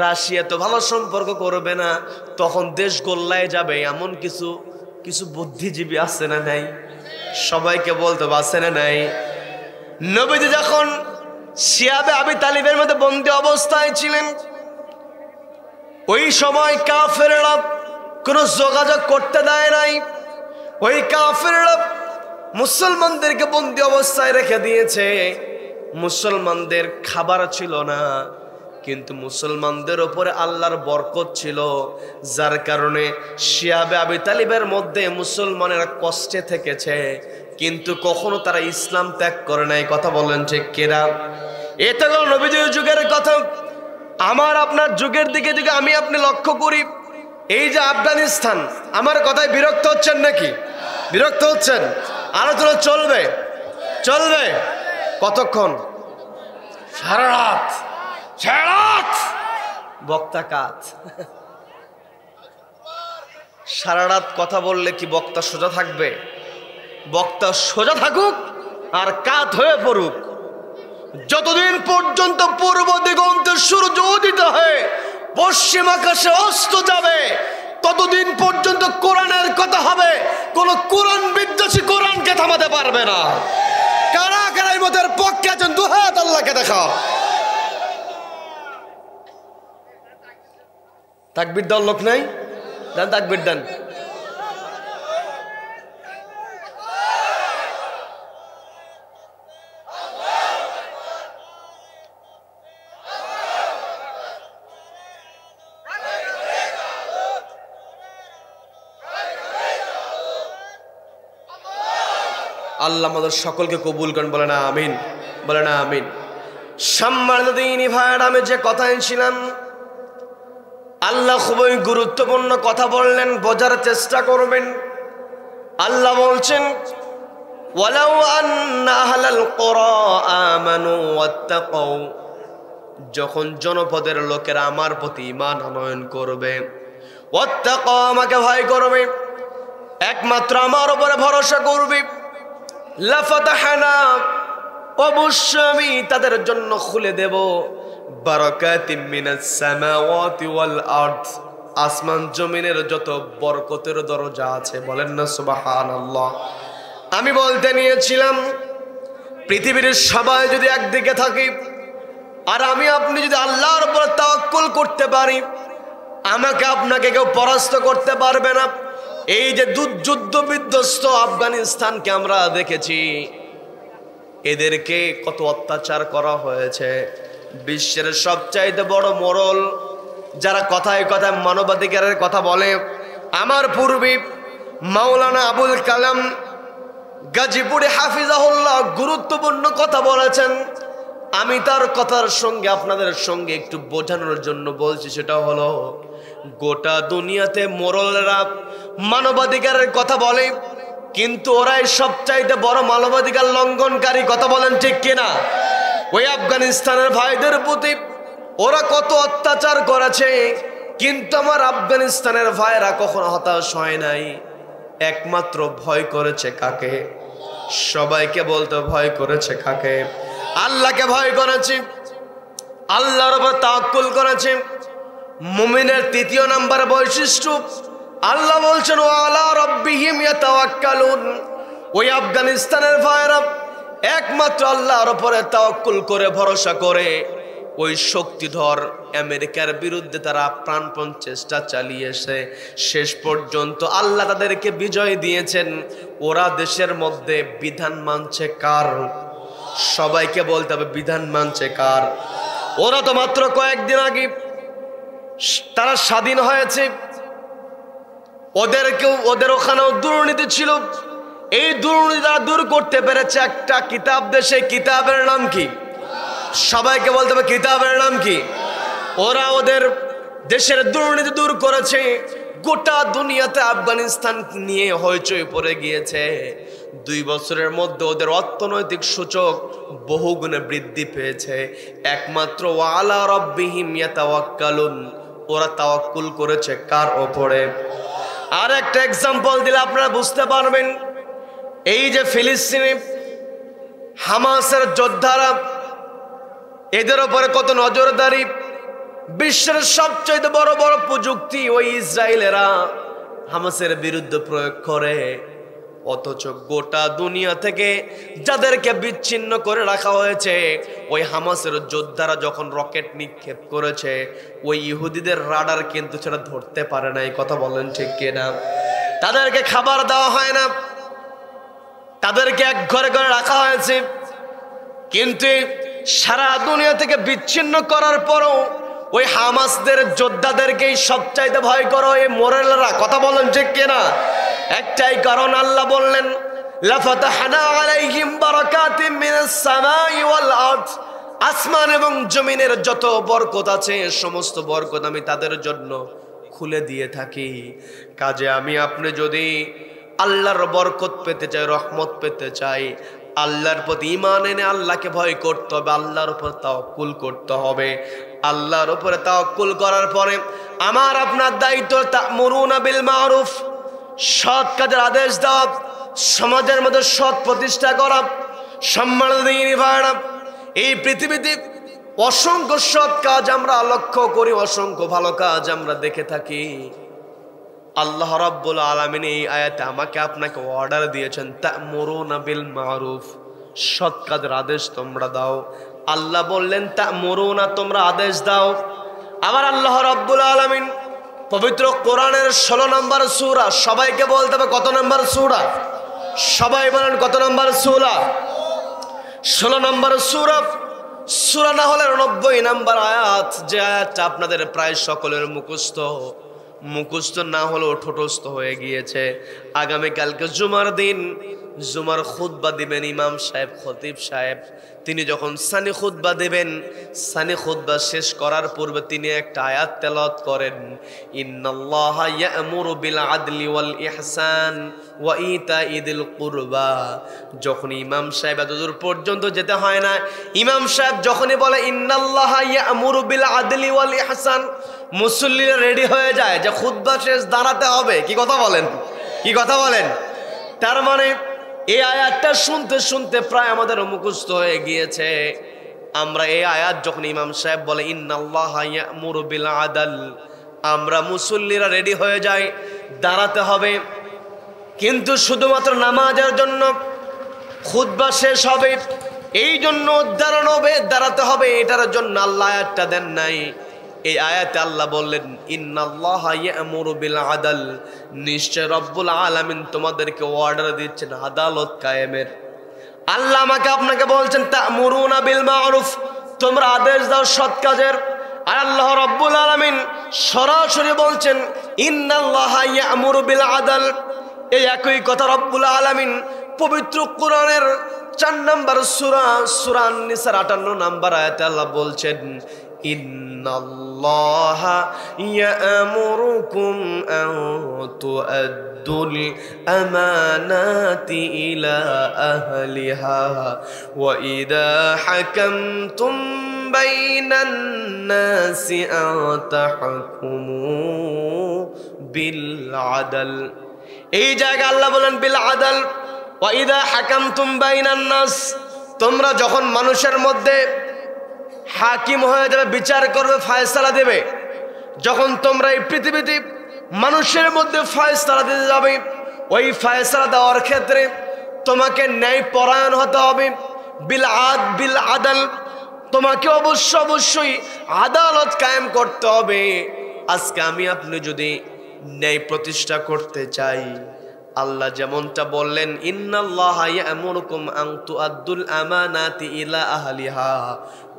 রাশিয়া তো ভালো সম্পর্ক করবে না, তখন দেশ গোল্লায় যাবে। এমন কিছু কিছু বুদ্ধিজীবী আছে না নাই? সবাইকে বলতে আছে না নাই? নবীজি যখন শিয়াবে আবি তালিবের মধ্যে বন্দী অবস্থায় ছিলেন, ওই সময় কাফেররা কোনো যোগাযোগ করতে দেয় নাই। ওই কাফেররা মুসলমানদেরকে বন্দী অবস্থায় রেখে দিয়েছে। মুসলমানদের খাবার ছিল না, কিন্তু মুসলমানদের উপরে আল্লাহর বরকত ছিল, যার কারণে শিয়াবে আবি তালিবের মধ্যে মুসলমানেরা কষ্টে থেকেছে, কিন্তু কখনো তারা ইসলাম ত্যাগ করে নাই। কথা বলেন ঠিক কিনা? এটা হলো নবীজির যুগের কথা। আমার আপনার যুগের দিকে দিকে আমি আপনি লক্ষ্য করি, এই যে আফগানিস্তান, আমার কথায় বিরক্ত হচ্ছেন নাকি? বিরক্ত হচ্ছেন? আলোচনা চলবে, চলবে কতক্ষণ? সারা রাত, সারা রাত বক্তা কাত। সারা রাত কথা বললে কি বক্তা সোজা থাকবে? বক্তা সোজা থাকুক আর কাত হয়ে পড়ুক। যতদিন পর্যন্ত পূর্ব দিগন্তে সূর্য উদিত হয়ে পশ্চিম আকাশে অস্ত যাবে, ততদিন পর্যন্ত কোরআনের কথা হবে। কোন কোরআন বিদ্বেষী কোরআনকে থামাতে পারবে না। কারা কারা এই মতের পক্ষে আছেন? দুহাত আল্লাহকে দেখাও। তাকবীর দেওয়ার লোক নাই? দেন তাকবীর দেন। আল্লাহ আমাদের সকলকে কবুল করেন। বলে না আমিন, বলে না আমিন। সম্মানিত দিনী ভাইরা, আমি যে কথায় ছিলাম, আল্লাহ খুবই গুরুত্বপূর্ণ কথা বললেন, বোঝার চেষ্টা করবেন। আল্লাহ বলছেন, ওয়ালাউ আন্না আহলাল কুরা আমানু ওয়াত্তাকাউ, যখন জনপদের লোকেরা আমার প্রতি ঈমান আনয়ন করবে, ওয়াত্তাকাউ, আমাকে ভয় করবে, একমাত্র আমার উপরে ভরসা করবে, লাফাতাহনা, অবশ্যই আমি তাদের জন্য খুলে দেব বারাকাতিম মিনাস সামাওয়াতি ওয়াল আরদ, আসমান জমিনের যত বরকতের দরজা আছে। বলেন না সুবহানাল্লাহ। আমি বলতে নিয়েছিলাম, পৃথিবীর সবাই যদি একদিকে থাকি আর আমি আপনি যদি আল্লাহর উপর তাওয়াক্কুল করতে পারি, আমাকে আপনাকে কেউ পরাস্ত করতে পারবে না। এই যে যুদ্ধ বিধ্বস্ত আফগানিস্তানকে আমরা দেখেছি, এদেরকে কত অত্যাচার করা হয়েছে। বিশ্বের সবচাইতে বড় মোড়ল যারা কথায় কথায় মানবাধিকারের কথা বলে, আমার পূর্বে মাওলানা আবুল কালাম গাজীপুরে হাফিজাহুল্লাহ গুরুত্বপূর্ণ কথা বলেছেন। আমি তার কথার সঙ্গে আপনাদের সঙ্গে একটু বোঝানোর জন্য বলছি। সেটা হলো, গোটা দুনিয়াতে মোড়লরা মানবাধিকারের কথা বলে, কিন্তু ওরাই সবচাইতে বড় মানবাধিকার লঙ্ঘনকারী। কথা বলেন ঠিক কিনা? ওই আফগানিস্তানের ভাইদের প্রতি ওরা কত অত্যাচার করেছে, কিন্তু আমার আফগানিস্তানের ভাইরা কখনো হতাশ হয় নাই। একমাত্র ভয় করেছে কাকে? সবাইকে বলতে ভয় করেছে কাকে? আল্লাহকে ভয় করেছে, আল্লাহর উপর তাওয়াক্কুল করেছে। মুমিনের তৃতীয় নাম্বার বৈশিষ্ট্য, আল্লাহ বলছেন ওয়ালা রাব্বিহিম ইয়াতাওয়াক্কালুন। ওই আফগানিস্তানের ভাইরা একমাত্র আল্লাহর উপরে তাওয়াক্কুল করে, ভরসা করে, ওই শক্তিধর আমেরিকার বিরুদ্ধে তারা প্রাণপণ চেষ্টা চালিয়েছে, শেষ পর্যন্ত আল্লাহ তাদেরকে বিজয় দিয়েছেন। ওরা দেশের মধ্যে বিধান মানছে কার? সবাইকে বলতে হবে বিধান মানছে কার? ওরা তো মাত্র কয়েকদিন আগে তারা স্বাধীন হয়েছে, ওদের ওখানেও দুর্নীতি ছিল। এই দুর্নীতি তারা দূর করতে পেরেছে একটা কিতাব দেশে। কিতাবের নাম কি? সবাইকে বলতে হবে কিতাবের নাম কি? ওরা ওদের দেশের দুর্নীতি দূর করেছে। গোটা দুনিয়াতে আফগানিস্তান নিয়ে হইচই পড়ে গিয়েছে। 2 বছরের মধ্যে ওদের অর্থনৈতিক সূচক বহুগুণে বৃদ্ধি পেয়েছে। একমাত্র ওয়ালা রাব্বিহিম ইয়াতাওয়াক্কালুন, ওরা তাওয়াক্কুল করেছে কার ওপরে? আর একটা এক্সাম্পল দিলে আপনারা বুঝতে পারবেন। এই যে ফিলিস্তিনে হামাসের যোদ্ধারা, এদের উপরে কত নজরদারি, বিশ্বের সবচেয়ে বড় বড় প্রযুক্তি ওই ইসরায়েলেরা হামাসের বিরুদ্ধে প্রয়োগ করে। অথচ গোটা দুনিয়া থেকে যাদেরকে বিচ্ছিন্ন করে রাখা হয়েছে, ওই হামাসের যোদ্ধারা যখন রকেট নিক্ষেপ করেছে, ওই ইহুদিদের রাডার কিন্তু সেটা ধরতে পারে না। এই কথা বলেন ঠিক কিনা? তাদেরকে খাবার দেওয়া হয় না, তাদেরকে এক ঘরে ঘরে রাখা হয়েছে। কিন্তু সারা দুনিয়া থেকে বিচ্ছিন্ন করার পরও ওই হামাসদের যোদ্ধাদেরকেই সবচাইতে ভয় করো এই মোরেলরা। কথা বলেন ঠিক কিনা? একটাই কারণ, আল্লাহ বললেন লাফাতাহনা আলাইহিম বারাকাতিম মিনাস সামাই ওয়াল আরদ, আসমান এবং জমিনের যত বরকত আছে সমস্ত বরকত আমি তাদের জন্য খুলে দিয়ে থাকি। কাজে আমি আপনি যদি আল্লাহর বরকত পেতে চাই, রহমত পেতে চাই, আল্লাহর প্রতি ঈমান এনে আল্লাহকে ভয় করতে হবে, আল্লাহর উপর তাওয়াক্কুল করতে হবে। আল্লাহর উপরে তাওয়াক্কুল করার পরে আমার আপনার দায়িত্ব তা'মুরুনা বিল মারুফ, সৎ কাজের আদেশ দেওয়া, সমাজের মধ্যে সৎ প্রতিষ্ঠা করা, সম্মানিত দিনী ভাইরা। এই পৃথিবীতে অসংখ্য সৎ কাজ আমরা লক্ষ্য করি, অসংখ্য ভালো কাজ আমরা দেখে থাকি। আল্লাহ রাব্বুল আলামিন এই আয়াতে আমাকে আপনাকে অর্ডার দিয়েছেন তা'মুরুনা বিল মারুফ, সৎ কাজের আদেশ তোমরা দাও। আল্লাহ বললেন তা'মুরুনা, তোমরা আদেশ দাও। আবার আল্লাহ রাব্বুল আলামিন পবিত্র কোরআনের 16 নম্বর সূরা, সবাইকে বলতে হবে কত নম্বর সূরা? সবাই বলেন কত নম্বর সূরা? 16 নম্বর সূরা। সূরা না হলে 90 নম্বর আয়াত, যে আয়াতটা আপনাদের প্রায় সকলের মুখস্থ না হলেও ঠোঁটস্থ হয়ে গিয়েছে। আগামীকালকে জুমার দিন, জুমার খুতবা দিবেন ইমাম সাহেব, খতিব সাহেব। তিনি যখন সানি খুতবা দিবেন, সানি খুতবা শেষ করার পূর্বে তিনি একটা আয়াত তেলাওয়াত করেন, ইন্নাল্লাহা ইয়া'মুরু বিল আদলি ওয়াল ইহসান ওয়া ইতাইদিল কুরবা। যখন ইমাম সাহেব এতদূর পর্যন্ত যেতে হয় না, ইমাম সাহেব যখনই বলে ইন্নাল্লাহা ইয়া'মুরু বিল আদলি ওয়াল ইহসান, মুসল্লিরা রেডি হয়ে যায় যে খুতবা শেষ, দাঁড়াতে হবে। কি কথা বলেন? কি কথা বলেন? তার মানে এই আয়াতটা শুনতে শুনতে প্রায় আমাদের মুখস্থ হয়ে গিয়েছে। আমরা এই আয়াত যখন ইমাম সাহেব বলে ইন্নাল্লাহা ইয়া'মুরু বিল আদল, আমরা মুসল্লিরা রেডি হয়ে যাই, দাঁড়াতে হবে। কিন্তু শুধুমাত্র নামাজের জন্য খুতবা শেষ হবে, এই জন্য উদ্ধারণ হবে, দাঁড়াতে হবে, এটার জন্য আল্লাহ আয়াতটা দেন নাই। এই আয়াতে আল্লাহ বললেন ইন্নাল্লাহা ইয়া'মুরু বিল আদল, নিশ্চয় রব্বুল আলামিন তোমাদেরকে অর্ডার দিচ্ছেন আদালত কায়েমের। আল্লাহ আমাকে আপনাকে বলছেন তা'মুরুনা বিল মারুফ, তোমরা আদেশ দাও সৎ কাজের। আর আল্লাহ রব্বুল আলামিন সরাসরি বলছেন ইন্নাল্লাহা ইয়া'মুরু বিল আদল। এই একই কথা রব্বুল আলামিন পবিত্র কোরআনের 4 নম্বর সূরা, সূরা আন-নিসার 58 নম্বর আয়াতে আল্লাহ বলছেন ইন্নাল্লাহা ইয়া'মুরুকুম আন তুআদ্দুল আমানাতি ইলা আহলিহা ওয়া ইযা হাকামতুম বাইনান নাসি আন তাহকুমু বিল আদল। এই জায়গায় আল্লাহ বলেন বিল আদল, ওয়া ইযা হাকামতুম বাইনান নাস, তোমরা যখন মানুষের মধ্যে হাকিম হয়ে যাবে, বিচার করবে, ফয়সালা দেবে, যখন তোমরা এই পৃথিবীতে মানুষের মধ্যে ফয়সালা দিতে যাবে, ওই ফয়সালা দেওয়ার ক্ষেত্রে তোমাকে ন্যায় পরায়ণ হতে হবে। বিল আদল, তোমাকে অবশ্যই আদালত কায়েম করতে হবে। আজকে আমি আপনি যদি ন্যায় প্রতিষ্ঠা করতে চাই, আল্লাহ যেমনটা বললেন, ইন্নাল্লাহা ইয়া'মুরুকুম আন তুআদ্দুল আমানাতি ইলা আহলিহা,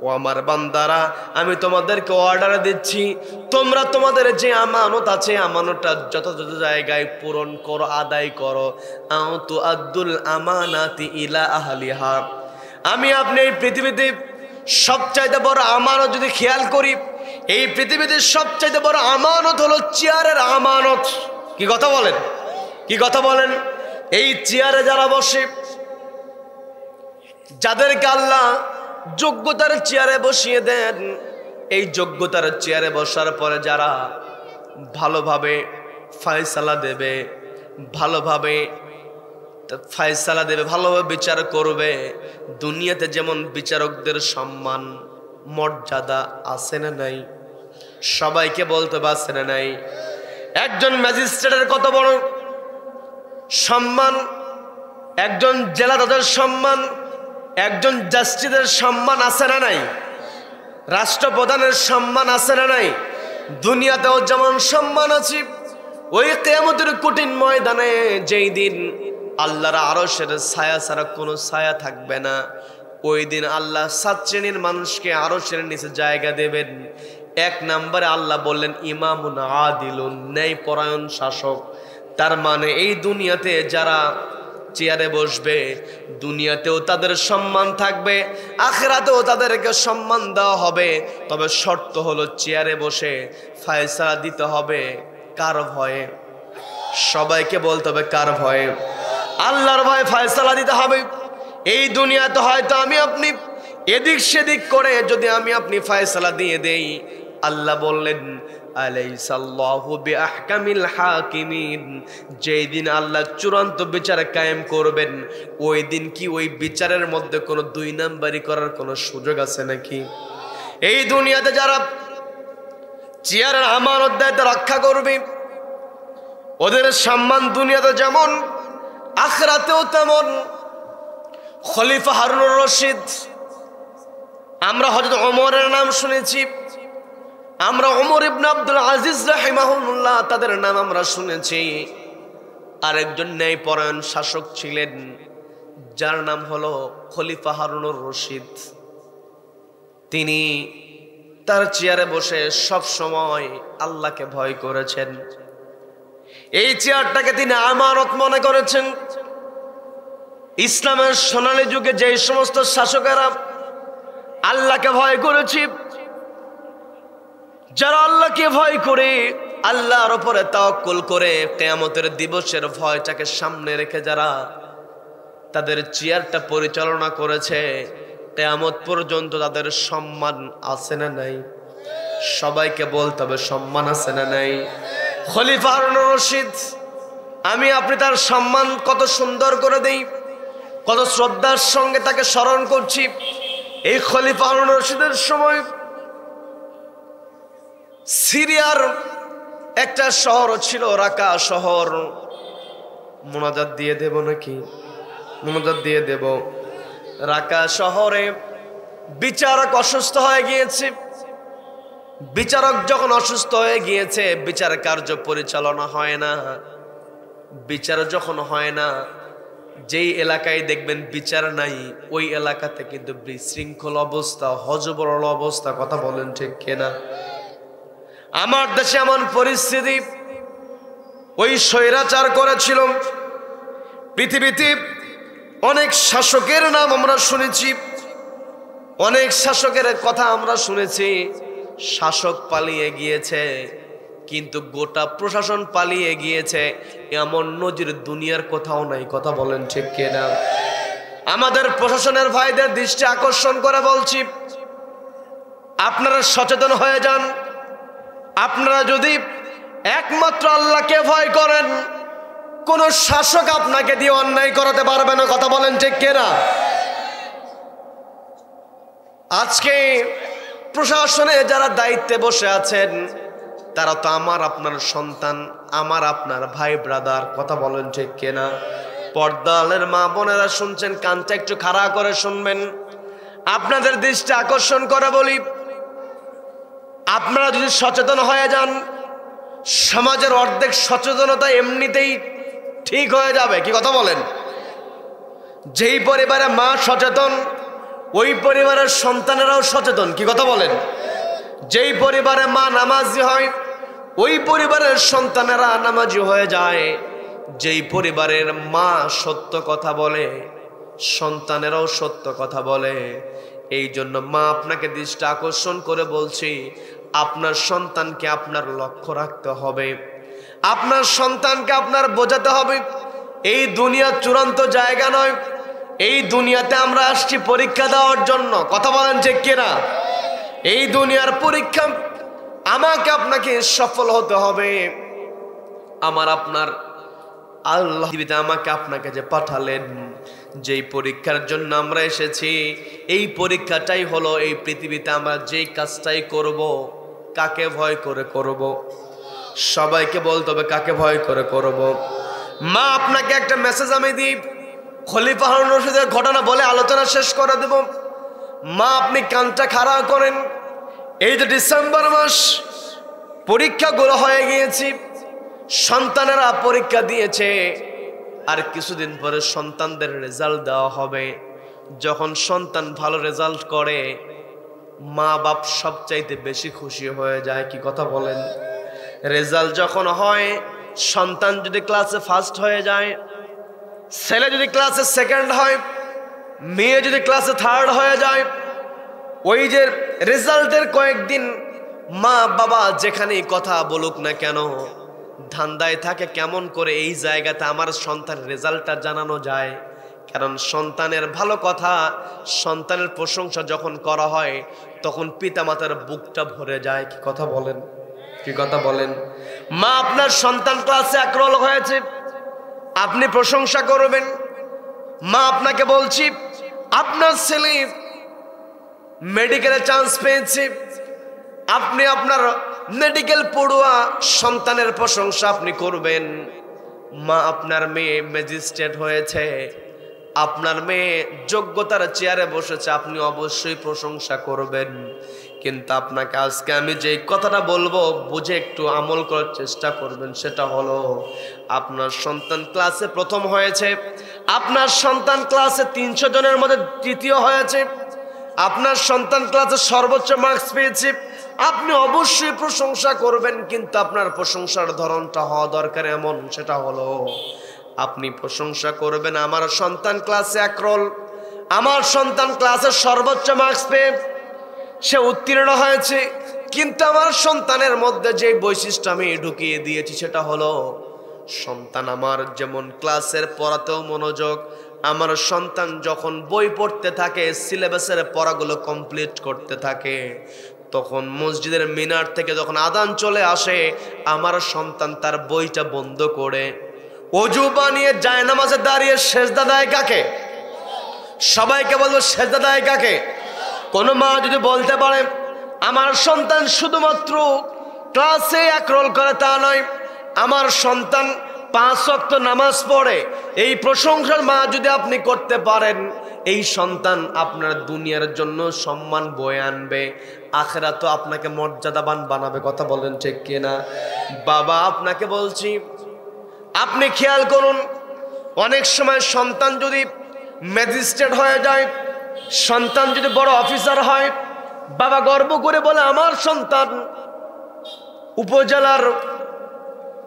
ও আমার বান্দারা, আমি তোমাদেরকে অর্ডার দিচ্ছি, তোমরা তোমাদের যে আমানত আছে আমানতটা যথাযথ জায়গায় পূরণ করো, আদায় করো। আন তুআদ্দুল আমানাতি ইলা আহলিহা। আমি আপনি এই পৃথিবীতে সবচাইতে বড় আমানত যদি খেয়াল করি, এই পৃথিবীতে সবচাইতে বড় আমানত হলো চেয়ারের আমানত। কি কথা বলেন? কি কথা বলেন? এই চেয়ারে যারা বসে, যাদেরকে আল্লাহ যোগ্যতার চেয়ারে বসিয়ে দেন, এই যোগ্যতার চেয়ারে বসার পরে যারা ভালোভাবে ফয়সালা দেবে, ভালোভাবে বিচার করবে, দুনিয়াতে যেমন বিচারকদের সম্মান মর্যাদা আছে না নাই? সবাইকে বলতে পারছে না নাই? একজন ম্যাজিস্ট্রেটের কত বড় সম্মান, একজন জেলা জজের সম্মান, একজন জাস্টিসের সম্মান আছে না নাই? রাষ্ট্রপ্রধানের সম্মান আছে না নাই? দুনিয়াতেও যেমন সম্মান আছে, ওই কিয়ামতের কঠিন ময়দানে যেই দিন আল্লাহর আরশের ছায়া ছাড়া কোনো ছায়া থাকবে না, ওই দিন আল্লাহ 7 শ্রেণীর মানুষকে আরশের নিচে জায়গা দেবেন। 1 নম্বরে আল্লাহ বললেন ইমামুন আদিলুন, ন্যায়পরায়ণ শাসক। তার মানে এই দুনিয়াতে যারা চেয়ারে বসবে, দুনিয়াতেও তাদের সম্মান থাকবে, আখিরাতেও তাদেরকে সম্মান দেওয়া হবে। তবে শর্ত হলো চেয়ারে বসে ফয়সালা দিতে হবে কার ভয়ে? সবাইকে বলতে হবে কার ভয়ে? আল্লাহর ভয়ে ফয়সালা দিতে হবে। এই দুনিয়াতে হয়তো আমি আপনি এদিক সেদিক করে যদি আমি আপনি ফয়সালা দিয়ে দেই, আল্লাহ বললেন আলাইসাল্লাহু বিআহকামিল হাকিমিন, যেই দিন আল্লাহ চূড়ান্ত বিচার কায়েম করবেন, ওই দিন কি ওই বিচারের মধ্যে কোনো 2 নাম্বারি করার কোনো সুযোগ আছে নাকি? এই দুনিয়াতে যারা চেয়ারের আমানত দায়িত্ব রক্ষা করবে, ওদের সম্মান দুনিয়াতে যেমন আখিরাতেও তেমন। খলিফা হারুনুর রশিদ, আমরা হযরত ওমরের নাম শুনেছি, আমরা ওমর ইবনে আব্দুল আজিজ রাহিমাহুল্লাহ তাদের নাম আমরা শুনেছি। আরেকজন ন্যায়পরায়ণ শাসক ছিলেন যার নাম হলো খলিফা হারুনুর রশিদ। তিনি তার চেয়ারে বসে সব সময় আল্লাহকে ভয় করেছেন। এই চেয়ারটাকে তিনি আমানত মনে করেছেন। ইসলামের সোনালী যুগে যে সমস্ত শাসকেরা আল্লাহকে ভয় করেছে, যারা আল্লাহকে ভয় করে, আল্লাহর উপরে তাওয়াক্কুল করে, কিয়ামতের দিবসের ভয়টাকে সামনে রেখে যারা তাদের চেয়ারটা পরিচালনা করেছে, কিয়ামত পর্যন্ত তাদের সম্মান আছে না নাই? সবাইকে বলতে হবে সম্মান আছে না নাই? খলিফা হারুনুর রশিদ, আমি আপনি তার সম্মান কত সুন্দর করে দেই, কত শ্রদ্ধার সঙ্গে তাকে স্মরণ করছি। এই খলিফা হারুনুর রশিদের সময় সিরিয়ার একটা শহর ছিল, রাকা শহর। মোনাজাত দিয়ে দেব নাকি? মোনাজাত দিয়ে দেব। রাকা শহরে বিচারক অসুস্থ হয়ে গিয়েছে। বিচারক যখন অসুস্থ হয়ে গিয়েছে, বিচার কার্য পরিচালনা হয় না। বিচার যখন হয় না, যেই এলাকায় দেখবেন বিচার নাই, ওই এলাকাতে কিন্তু বিশৃঙ্খল অবস্থা, হযবরল অবস্থা। কথা বলেন ঠিক কিনা? আমার দেশে এমন পরিস্থিতি, ওই স্বৈরাচার করেছিল। পৃথিবীতে অনেক শাসকের নাম আমরা শুনেছি, অনেক শাসকের কথা আমরা শুনেছি। শাসক পালিয়ে গিয়েছে, কিন্তু গোটা প্রশাসন পালিয়ে গিয়েছে, এমন নজির দুনিয়ার কোথাও নাই। কথা বলেন ঠিক কিনা? আমাদের প্রশাসনের ভাইদের দৃষ্টি আকর্ষণ করে বলছি, আপনারা সচেতন হয়ে যান। আপনারা যদি একমাত্র আল্লাহকে ভয় করেন, কোন শাসক আপনাকে দিয়ে অন্যায় করাতে পারবে না। কথা বলেন ঠিক কিনা? আজকে প্রশাসনে যারা দায়িত্বে বসে আছেন, তারা তো আমার আপনার সন্তান, আমার আপনার ভাই ব্রাদার। কথা বলেন ঠিক কিনা? পর্দালের মা বোনেরা শুনছেন, কানটা একটু খাড়া করে শুনবেন। আপনাদের দৃষ্টি আকর্ষণ করে বলি, আপনারা যদি সচেতন হয়ে যান, সমাজের অর্ধেক সচেতনতা এমনিতেই ঠিক হয়ে যাবে। কি কথা বলেন? যেই পরিবারে মা সচেতন, ওই পরিবারের সন্তানেরাও সচেতন। কি কথা বলেন? যেই পরিবারে মা নামাজি হয়, ওই পরিবারের সন্তানেরা নামাজি হয়ে যায়। যেই পরিবারের মা সত্য কথা বলে, সন্তানেরাও সত্য কথা বলে। এই জন্য মা আপনাকে দৃষ্টি আকর্ষণ করে বলছি, আপনার সন্তানকে আপনার লক্ষ্য রাখতে হবে, আপনার সন্তানকে আপনার বোঝাতে হবে এই দুনিয়া চূড়ান্ত জায়গা নয়। এই দুনিয়াতে আমরা আসছি পরীক্ষা দেওয়ার জন্য। কথা বলেন ঠিক কিনা? এই দুনিয়ার পরীক্ষা আমাকে আপনাকে সফল হতে হবে। আমার আপনার আল্লাহ আমাকে আপনাকে যে পাঠালেন, যেই পরীক্ষার জন্য আমরা এসেছি, এই পরীক্ষাটাই হলো এই পৃথিবীতে আমরা যেই কাজটাই করব, কাকে ভয় করে করব? সবাইকে বলতে হবে কাকে ভয় করে করব। মা আপনাকে একটা মেসেজ আমি দিই, খলিফা হারুন রশিদের ঘটনা বলে আলোচনা শেষ করে দেব। মা আপনি কানটা খাড়া করেন। এই যে ডিসেম্বর মাস, পরীক্ষাগুলো হয়ে গিয়েছি, সন্তানেরা পরীক্ষা দিয়েছে, আর কিছুদিন পরে সন্তানদের রেজাল্ট দেওয়া হবে। যখন সন্তান ভালো রেজাল্ট করে, মা বাপ সবচাইতে বেশি খুশি হয়ে যায়। কি কথা বলেন? রেজাল্ট যখন হয়, সন্তান যদি ক্লাসে ফার্স্ট হয়ে যায়, ছেলে যদি ক্লাসে সেকেন্ড হয়, মেয়ে যদি ক্লাসে থার্ড হয়ে যায়, ওই যে রেজাল্টের কয়েকদিন মা বাবা যেখানেই কথা বলুক না কেন, ধান্দায় থাকে কেমন করে এই জায়গাতে আমার সন্তানের রেজাল্টটা জানানো যায়। কারণ সন্তানের ভালো কথা, সন্তানের প্রশংসা যখন করা হয়, তখন পিতামাতার বুকটা ভরে যায়। কি কথা বলেন? কি কথা বলেন? মা আপনার সন্তান ক্লাসে একরোল হয়েছে, আপনি প্রশংসা করবেন। মা আপনাকে বলছি, আপনার ছেলে মেডিকেলে চান্স পেয়েছে, আপনি আপনার মেডিকেল পড়ুয়া সন্তানের প্রশংসা আপনি করবেন। মা আপনার মেয়ে ম্যাজিস্ট্রেট হয়েছে, আপনার মেয়ে যোগ্যতার চেয়ারে বসেছে, আপনি অবশ্যই প্রশংসা করবেন। কিন্তু আপনাকে আজকে আমি যে কথাটা বলবো বুঝে একটু আমল করার চেষ্টা করবেন। সেটা হলো, আপনার সন্তান ক্লাসে প্রথম হয়েছে, আপনার সন্তান ক্লাসে 300 জনের মধ্যে তৃতীয় হয়েছে, আপনার সন্তান ক্লাসে সর্বোচ্চ মার্কস পেয়েছে, আপনি অবশ্যই প্রশংসা করবেন। কিন্তু আপনার প্রশংসার ধরনটা হওয়া দরকার এমন, সেটা হলো আপনি প্রশংসা করবেন, আমার সন্তান ক্লাসে একরোল, আমার সন্তান ক্লাসে সর্বোচ্চ মার্কস পেয়ে সে উত্তীর্ণ হয়েছে, কিন্তু আমার সন্তানের মধ্যে যে বৈশিষ্ট্য আমি ঢুকিয়ে দিয়েছি সেটা হলো, সন্তান আমার যেমন ক্লাসের পড়াতেও মনোযোগ, আমার সন্তান যখন বই পড়তে থাকে, সিলেবাসের পড়াগুলো কমপ্লিট করতে থাকে, তখন মসজিদের মিনার থেকে যখন আযান চলে আসে, আমার সন্তান তার বইটা বন্ধ করে ওযু বানিয়ে জায়নামাজে দাঁড়িয়ে সেজদা দেয় কাকে? সবাইকে বলবো সেজদা দেয় কাকে? কোন মা যদি বলতে পারে আমার সন্তান শুধুমাত্র ক্লাসে একরোল করে তা নয়, আমার সন্তান 5 ওয়াক্ত নামাজ পড়ে, এই প্রশংসার মা যদি আপনি করতে পারেন, এই সন্তান আপনার দুনিয়ার জন্য সম্মান বয়ে আনবে, আখিরাতেও আপনাকে মর্যাদাবান বানাবে। কথা বলেন ঠিক কিনা? বাবা আপনাকে বলছি, আপনি খেয়াল করুন, অনেক সময় সন্তান যদি ম্যাজিস্ট্রেট হয়ে যায়, সন্তান যদি বড় অফিসার হয়, বাবা গর্ব করে বলে আমার সন্তান উপজেলার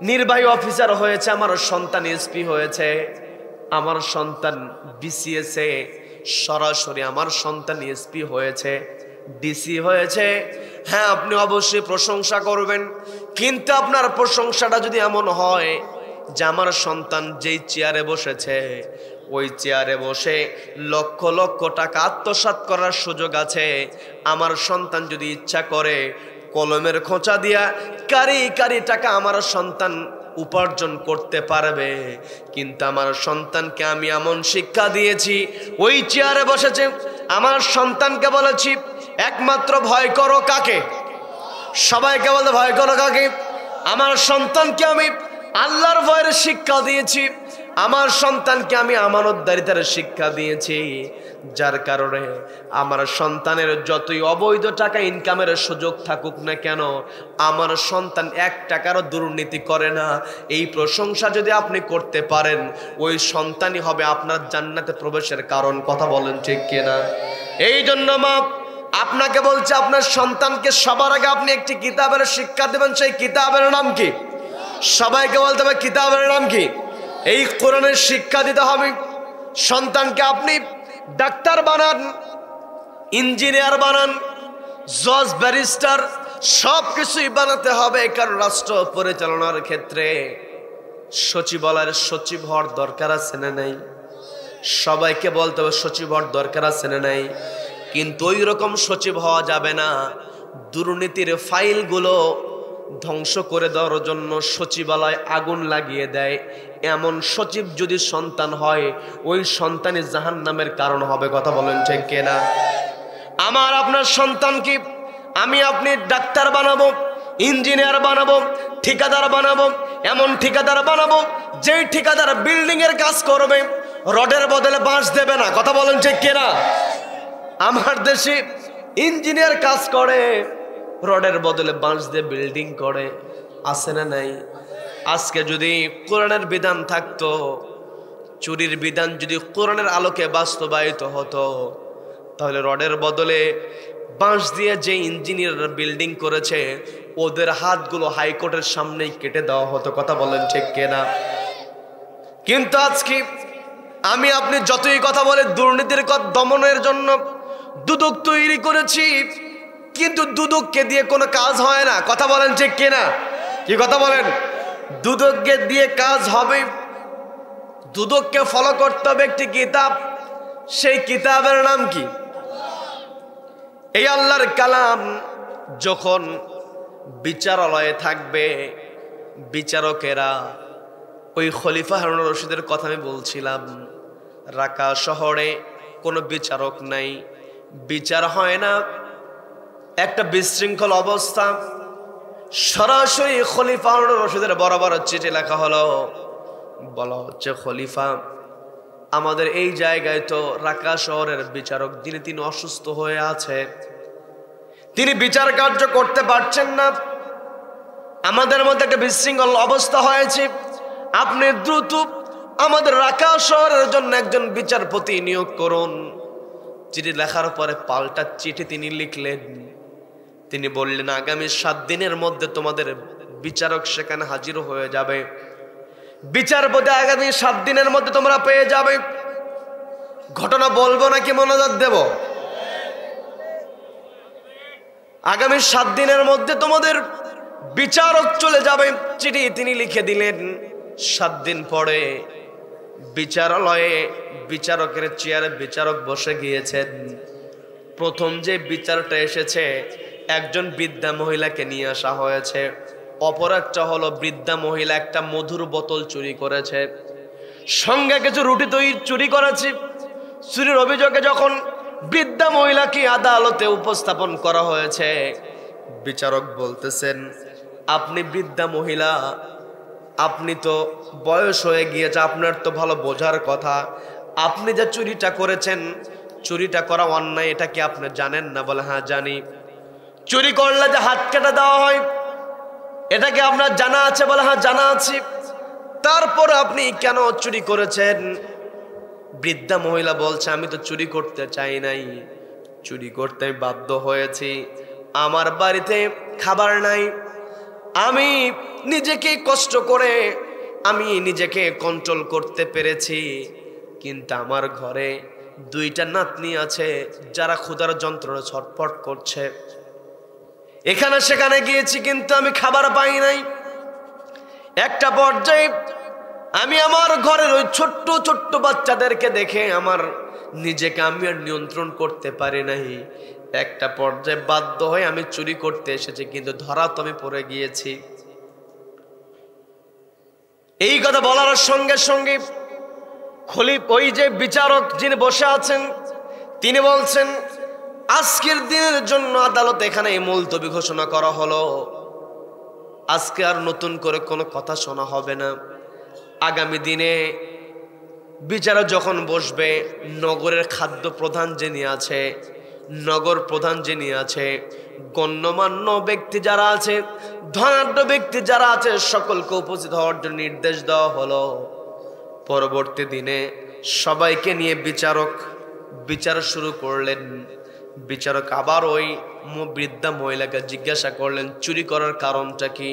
নির্বাহী অফিসার হয়েছে, আমার সন্তান এসপি হয়েছে, আমার সন্তান বিসিএসে সরাসরি আমার সন্তান এসপি হয়েছে, ডিসি হয়েছে। হ্যাঁ, আপনি অবশ্যই প্রশংসা করবেন, কিন্তু আপনার প্রশংসাটা যদি এমন হয় যে আমার সন্তান যেই চেয়ারে বসেছে, ওই চেয়ারে বসে লক্ষ লক্ষ টাকা আত্মসাৎ করার সুযোগ আছে, আমার সন্তান যদি ইচ্ছা করে কলমের খোঁচা দিয়া কারি কারি টাকা আমার সন্তান উপার্জন করতে পারবে, কিন্তু আমার সন্তানকে আমি এমন শিক্ষা দিয়েছি, ওই চেয়ারে বসেছে, আমার সন্তানকে বলেছি একমাত্র ভয় করো কাকে? সবাইকে বলতে ভয় করো কাকে? আমার সন্তানকে আমি আল্লাহর ভয়ের শিক্ষা দিয়েছি, আমার সন্তানকে আমি আমানতদারিতার শিক্ষা দিয়েছি, যার কারণে আমার সন্তানের যতই অবৈধ টাকা ইনকামের সুযোগ থাকুক না কেন, আমার সন্তান 1 টাকারও দুর্নীতি করে না। এই প্রশংসা যদি আপনি করতে পারেন, ওই সন্তানই হবে আপনার জান্নাতে প্রবেশের কারণ। কথা বলেন ঠিক কিনা? এই জন্য মা আপনাকে বলছে, আপনার সন্তানকে সবার আগে আপনি একটি কিতাবের শিক্ষা দেবেন। সেই কিতাবের নাম কি? সবাইকে বলতে হবে কিতাবের নাম কি? এই কোরআনের শিক্ষা দিতে হবে। সন্তানকে আপনি ডাক্তার বানান, ইঞ্জিনিয়ার বানান, জজ, ব্যারিস্টার সব কিছুই বানাতে হবে। কারণ রাষ্ট্র পরিচালনার ক্ষেত্রে সচিবালয়ের সচিব হওয়ার দরকার আছে না নাই? সবাইকে বলতে হবে সচিব হওয়ার দরকার আছে না নাই? কিন্তু ওই রকম সচিব হওয়া যাবে না দুর্নীতির ফাইলগুলো ধ্বংস করে দেওয়ার জন্য সচিবালয় আগুন লাগিয়ে দেয়। এমন সচিব যদি সন্তান হয়, ওই সন্তানই জাহান্নামের কারণ হবে। কথা বলেন ঠিক কিনা? আমার আপনার সন্তানকে আমি আপনি ডাক্তার বানাবো, ইঞ্জিনিয়ার বানাবো, ঠিকাদার বানাবো, এমন ঠিকাদার বানাবো যেই ঠিকাদার বিল্ডিং এর কাজ করবে, রডের বদলে বাঁশ দেবে না। কথা বলেন ঠিক কিনা? আমার দেশে ইঞ্জিনিয়ার কাজ করে, রডের বদলে বাঁশ দিয়ে বিল্ডিং করে, আছে না নাই? আজকে যদি কোরআনের বিধান থাকতো, চুরির বিধান যদি কোরআনের আলোকে বাস্তবায়িত হতো, তাহলে রডের বদলে বাঁশ দিয়ে যে ইঞ্জিনিয়াররা বিল্ডিং করেছে, ওদের হাতগুলো হাইকোর্টের সামনেই কেটে দেওয়া হতো। কথা বলেন ঠিক কিনা? কিন্তু আজকে আমি আপনি যতই কথা বলে দুর্নীতির দমনের জন্য দুদক তৈরি করেছি, কিন্তু দুদককে দিয়ে কোনো কাজ হয় না। কথা বলেন ঠিক কিনা? কি কথা বলেন? দুদককে দিয়ে কাজ হবে? দুদককে ফলো করতে হবে একটি কিতাব। সেই কিতাবের নাম কি? এই আল্লাহর কালাম। যখন বিচারালয়ে থাকবে বিচারকেরা, ওই খলিফা হারুন রশিদের কথা আমি বলছিলাম, রাকা শহরে কোনো বিচারক নাই, বিচার হয় না, একটা বিশৃঙ্খল অবস্থা। সরাসরি খলিফা হারুন রশিদের বরাবর চিঠি লেখা হলো, বলা হচ্ছে, খলিফা, আমাদের এই জায়গায় তো রাকা শহরের বিচারক তিনি অসুস্থ হয়ে আছে, তিনি বিচার কার্য করতে পারছেন না, আমাদের মধ্যে একটা বিশৃঙ্খল অবস্থা হয়েছে, আপনি দ্রুত আমাদের রাকা শহরের জন্য একজন বিচারপতি নিয়োগ করুন। চিঠি লেখার পরে পাল্টা চিঠি তিনি লিখলেন। তিনি বললেন, আগামী 7 দিনের মধ্যে তোমাদের বিচারক সেখানে হাজির হয়ে যাবে, বিচারপতি আগামী 7 দিনের মধ্যে তোমরা পেয়ে যাবে। ঘটনা বলবো নাকি মনোযোগ দেব? আগামী 7 দিনের মধ্যে তোমাদের বিচারক চলে যাবে, চিঠি তিনি লিখে দিলেন। 7 দিন পরে বিচারালয়ে বিচারকের চেয়ারে বিচারক বসে গিয়েছেন। প্রথম যে বিচারটা এসেছে, একজন বৃদ্ধা মহিলাকে নিয়ে আসা হয়েছে। অপর একটা হলো, বৃদ্ধা মহিলা একটা মধুর বোতল চুরি করেছে, সঙ্গে কিছু রুটি চুরি করেছে। চুরির অভিযোগে যখন বৃদ্ধা মহিলাকে আদালতে উপস্থাপন করা হয়েছে, বিচারক বলতেছেন, আপনি বৃদ্ধা মহিলা, আপনি তো বয়স হয়ে গিয়েছে, আপনার তো ভালো বোঝার কথা, আপনি যে চুরিটা করেছেন, চুরিটা করা অন্যায়, এটা কি আপনি জানেন না? বলে, হ্যাঁ জানি। চুরি করলে যে হাত কেটে দেওয়া হয়, এটা কি আপনার জানা আছে? বলে, হ্যাঁ জানা আছে। তারপর আপনি কেন চুরি করেছেন? বৃদ্ধা মহিলা বলছে, আমি তো চুরি করতে চাই নাই, চুরি করতে বাধ্য হয়েছি। আমার বাড়িতে খাবার নাই, আমি নিজেকে কষ্ট করে আমি নিজেকে কন্ট্রোল করতে পেরেছি, কিন্তু আমার ঘরে 2টা নাতনি আছে যারা ক্ষুধার যন্ত্রণা ছটফট করছে। এখানে সেখানে গিয়েছি, কিন্তু আমি খাবার পাই নাই। একটা পর্যায়ে আমি আমার ঘরের ওই ছোট্ট ছোট্ট বাচ্চাদেরকে দেখে আমার নিজেকে আমি আর নিয়ন্ত্রণ করতে পারি নাই। একটা পর্যায়ে বাধ্য হয়ে আমি চুরি করতে এসেছি, কিন্তু ধরা তো আমি পড়ে গিয়েছি। এই কথা বলার সঙ্গে সঙ্গে ওই যে বিচারক যিনি বসে আছেন, তিনি বলছেন, আজকের দিনের জন্য আদালত এখানে মুলতবি ঘোষণা করা হলো, আজকে আর নতুন করে কোনো কথা শোনা হবে না। আগামী দিনে বিচারক যখন বসবে, নগরের খাদ্য প্রধান যিনি আছে, নগর প্রধান যিনি আছে, গণ্যমান্য ব্যক্তি যারা আছে, ধনাঢ্য ব্যক্তি যারা আছে, সকলকে উপস্থিত হওয়ার জন্য নির্দেশ দেওয়া হলো। পরবর্তী দিনে সবাইকে নিয়ে বিচার শুরু করলেন। বিচারক আবার ওই বৃদ্ধা মহিলাকে জিজ্ঞাসা করলেন চুরি করার কারণটা কি।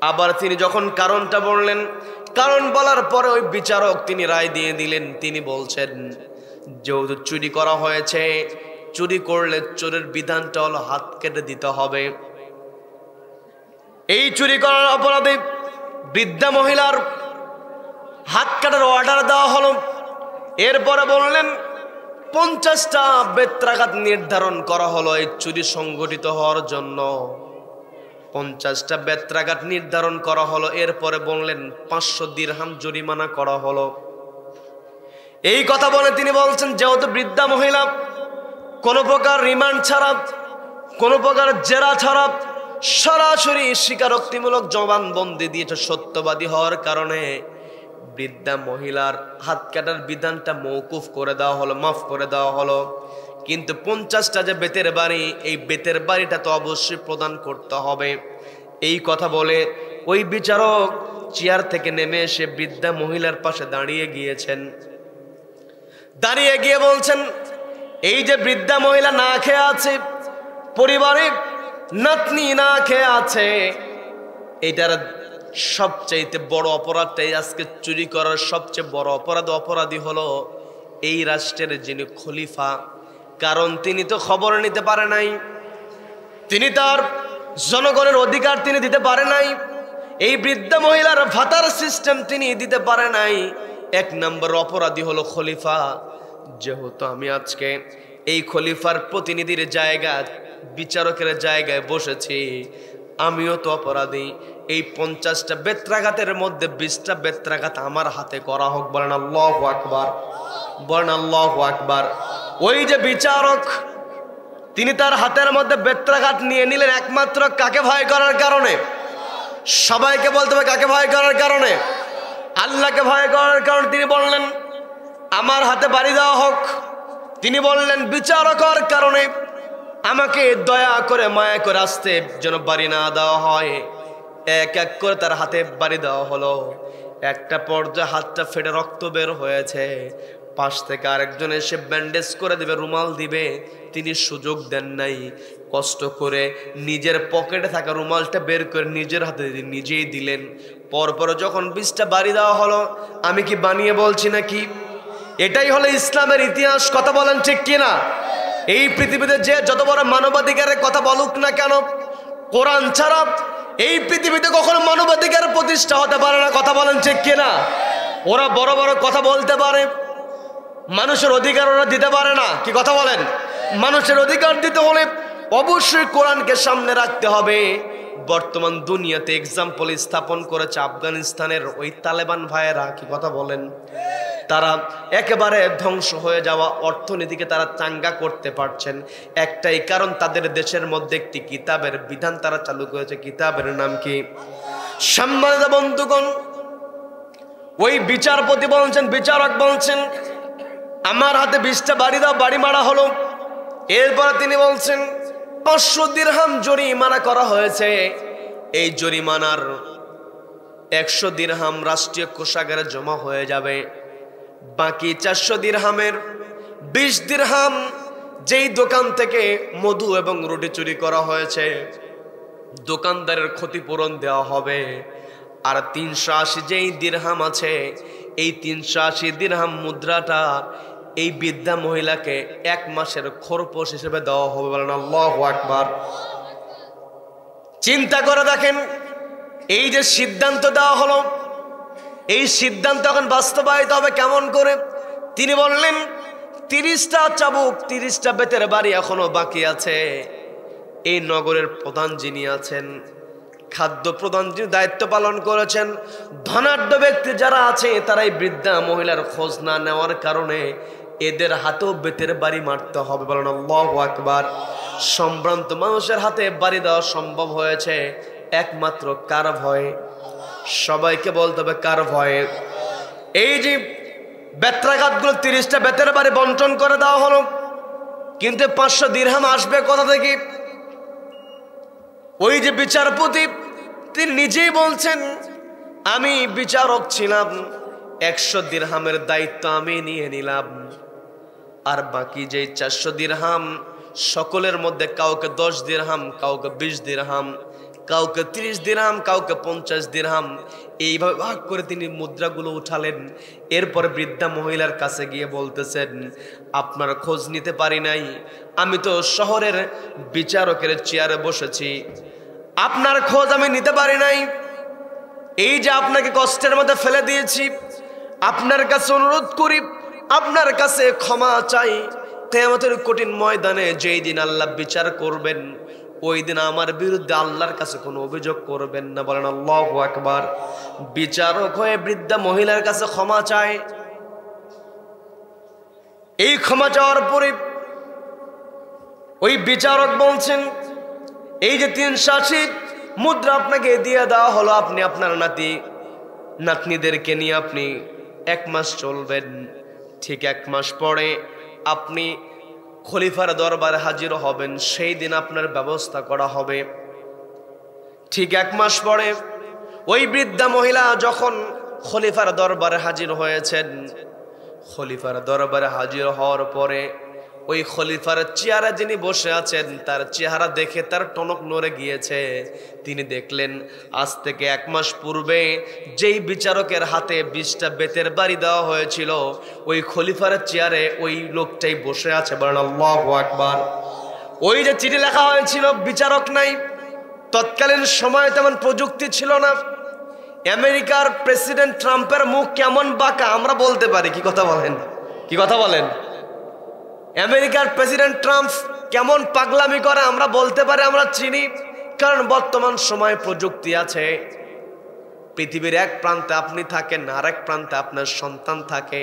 আবার তিনি যখন কারণটা বললেন, কারণ বলার পরে ওই বিচারক তিনি রায় দিয়ে দিলেন। তিনি বলছেন যেহেতু চুরি করা হয়েছে, চুরি করলে চোরের বিধানটা হলো হাত কেটে দিতে হবে। এই চুরি করার অপরাধে বৃদ্ধা মহিলার হাত কাটার অর্ডার দেওয়া হলো। এরপরে বললেন 50টা বেত্রাঘাত নির্ধারণ করা হলো এই চুরি সংগঠিত হওয়ার জন্য। 50টা বেত্রাঘাত নির্ধারণ করা হলো। এরপরে বললেন 500 দিরহাম জরিমানা করা হলো। এই কথা বলে তিনি বলছেন যেহেতু বৃদ্ধা মহিলা কোনো প্রকার রিমান্ড ছাড়া, কোনো প্রকার জেরা ছাড়া সরাসরি স্বীকারোক্তিমূলক জবানবন্দি দিয়েছে, সত্যবাদী হওয়ার কারণে বৃদ্ধা মহিলার হাত কাটার বিধানটা মওকুফ করে দেওয়া হলো, মাফ করে দেওয়া হলো। কিন্তু 50টা যে বেতের বাড়ি, এই বেতের বাড়িটা তো অবশ্যই প্রদান করতে হবে। এই কথা বলে ওই বিচারক চেয়ার থেকে নেমে এসে বৃদ্ধা মহিলার পাশে দাঁড়িয়ে গিয়েছেন। দাঁড়িয়ে গিয়ে বলছেন এই যে বৃদ্ধা মহিলা না খেয়ে আছে, পরিবারে নাতনি না খেয়ে আছে, এটার সবচাইতে বড় অপরাধটাই আজকে চুরি করার সবচেয়ে বড় অপরাধী হলো এই রাষ্ট্রের যিনি খলিফা। কারণ তিনি তো খবর নিতে পারে নাই, তিনি তার জনগণের অধিকার তিনি দিতে পারে নাই, এই বৃদ্ধা মহিলার ভাতার সিস্টেম তিনি দিতে পারে নাই। 1 নম্বর অপরাধী হলো খলিফা। যেহেতু আমি আজকে এই খলিফার প্রতিনিধির জায়গা, বিচারকের জায়গায় বসেছি, আমিও তো অপরাধী। এই 50টা বেত্রাঘাতের মধ্যে 20টা বেত্রাঘাত আমার হাতে করা হোক। বলেন আল্লাহু আকবার, বলেন আল্লাহু আকবার। ওই যে বিচারক তিনি তার হাতের মধ্যে বেত্রাঘাত নিয়ে নিলেন একমাত্র কাকে ভয় করার কারণে? সবাইকে বলতে হবে কাকে ভয় করার কারণে? আল্লাহকে ভয় করার কারণে তিনি বললেন আমার হাতে বাড়ি দেওয়া হোক। তিনি বললেন বিচারক হওয়ার কারণে আমাকে দয়া করে মায়া করে আসতে যেন বাড়ি না দেওয়া হয়। এক এক করে তার হাতে বাড়ি দেওয়া হলো। একটা পর্যায়ে হাতটা ফেটে রক্ত বের হয়েছে। পাশ থেকে আরেকজন এসে ব্যান্ডেজ করে দেবে, রুমাল দিবে, তিনি সুযোগ দেন নাই। কষ্ট করে নিজের পকেটে থাকা রুমালটা বের করে নিজের হাতে নিজেই দিলেন। পরপর যখন 20টা বাড়ি দেওয়া হলো, আমি কি বানিয়ে বলছি নাকি? এটাই হলো ইসলামের ইতিহাস। কথা বলেন ঠিক কিনা? এই পৃথিবীতে যে যত বড় মানবাধিকারের কথা বলুক না কেন, কোরআন ছাড়া এই পৃথিবীতে কখনো মানবাধিকার প্রতিষ্ঠা হতে পারে না। কথা বলেন ঠিক কিনা? ওরা বড় বড় কথা বলতে পারে, মানুষের অধিকার ওরা দিতে পারে না। কি কথা বলেন? মানুষের অধিকার দিতে হলে অবশ্যই কোরআনকে সামনে রাখতে হবে। বর্তমান দুনিয়াতে এক্সাম্পল স্থাপন করেছে আফগানিস্তানের ওই তালেবান ভাইয়েরা। কি কথা বলেন? তারা একেবারে ধ্বংস হয়ে যাওয়া অর্থনীতিকে তারা চাঙ্গা করতে পারছেন একটাই কারণ, তাদের দেশের মধ্যে একটি কিতাবের বিধান তারা চালু করেছে। কিতাবের নাম কি? সম্মানিত বন্ধুগণ, ওই বিচারপতি বলছেন, বিচারক বলছেন আমার হাতে 20টা বাড়ি দাও। বাড়ি মারা হলো। এরপরে তিনি বলছেন 500 দিরহাম জরিমানা করা হয়েছে। এই জরিমানার 100 দিরহাম রাষ্ট্রীয় কোষাগারে জমা হয়ে যাবে। বাকি 400 দিরহামের 20 দিরহাম যেই দোকান থেকে মধু এবং রুটি চুরি করা হয়েছে দোকানদারের ক্ষতিপূরণ দেওয়া হবে। আর 380 যেই দিরহাম আছে, এই 380 দিরহাম মুদ্রাটা এই বৃদ্ধা মহিলাকে 1 মাসের খরপোশ হিসেবে দেওয়া হবে। বলেন আল্লাহু আকবার। চিন্তা করে দেখেন, এই যে সিদ্ধান্ত দেওয়া হলো, এই সিদ্ধান্ত এখন বাস্তবায়িত হবে কেমন করে? তিনি বললেন 30টা চাবুক, 30টা বেতের বাড়ি এখনো বাকি আছে। এই নগরের প্রধান যিনি আছেন, খাদ্য প্রধান যিনি দায়িত্ব পালন করেছেন, ধনাঢ্য ব্যক্তি যারা আছে, তারা এই বৃদ্ধা মহিলার খোঁজ না নেওয়ার কারণে এদের হাতেও বেতের বাড়ি মারতে হবে। বলেন আল্লাহু আকবার। সম্ভ্রান্ত মানুষের হাতে বাড়ি দেওয়া সম্ভব হয়েছে একমাত্র কার ভয়ে? সবাইকে বলতে হবে কার ভয়ে? এই যে বেত্রাঘাতগুলো 30টা বেতের বাড়ি বন্টন করে দেওয়া হলো, কিন্তু 500 দিরহাম আসবে কোথা থেকে? ওই যে বিচারপতি তিনি নিজেই বলছেন, আমি বিচারক ছিলাম, 100 দিরহামের দায়িত্ব আমি নিয়ে নিলাম, আর বাকি যে 400 দিরহাম সকলের মধ্যে কাউকে 10 দিরহাম, কাউকে 20 দিরহাম, কাউকে 30 দিরহাম, কাউকে 50 দিরহাম, এইভাবে ভাগ করে তিনি মুদ্রাগুলো উঠালেন। এরপর বৃদ্ধা মহিলার কাছে গিয়ে বলতেছেন, আপনার খোঁজ নিতে পারি নাই, আমি তো শহরের বিচারকের চেয়ারে বসেছি, আপনার খোঁজ আমি নিতে পারি নাই, এই যে আপনাকে কষ্টের মধ্যে ফেলে দিয়েছি, আপনার কাছে অনুরোধ করি, আপনার কাছে ক্ষমা চাই, কিয়ামতের কঠিন ময়দানে যেই দিন আল্লাহ বিচার করবেন, ওই দিন আমার বিরুদ্ধে আল্লাহর কাছে কোনো অভিযোগ করবেন না। বলেন আল্লাহু আকবার। বিচারক হয়ে বৃদ্ধা মহিলার কাছে ক্ষমা চায়। এই ক্ষমা চাওয়ার পরে ওই বিচারক বলছেন, এই যে 380 মুদ্রা আপনাকে দিয়ে দেওয়া হলো, আপনি আপনার নাতনিদেরকে নিয়ে আপনি 1 মাস চলবেন, ঠিক 1 মাস পরে আপনি খলিফার দরবারে হাজির হবেন, সেই দিন আপনার ব্যবস্থা করা হবে। ঠিক 1 মাস পরে ওই বৃদ্ধা মহিলা যখন খলিফার দরবারে হাজির হয়েছেন, খলিফার দরবারে হাজির হওয়ার পরে ওই খলিফার চেয়ারে যিনি বসে আছেন তার চেহারা দেখে তার টনক নড়ে গিয়েছে। তিনি দেখলেন আজ থেকে 1 মাস পূর্বে যেই বিচারকের হাতে 20টা বেতের বাড়ি দেওয়া হয়েছিল, ওই খলিফার চেয়ারে ওই লোকটাই বসে আছে। বলেন আল্লাহু আকবার। ওই যে চিঠি লেখা হয়েছিল, বিচারক নাই, তৎকালীন সময়ে তেমন প্রযুক্তি ছিল না। আমেরিকার প্রেসিডেন্ট ট্রাম্পের মুখ কেমন বাঁকা আমরা বলতে পারি, কি কথা বলেন, কি কথা বলেন? আমেরিকার প্রেসিডেন্ট ট্রাম্প কেমন পাগলামি করে আমরা বলতে পারি, আমরা চিনি, কারণ বর্তমান সময়ে প্রযুক্তি আছে। পৃথিবীর এক প্রান্তে আপনি থাকেন, আর এক প্রান্তে আপনার সন্তান থাকে,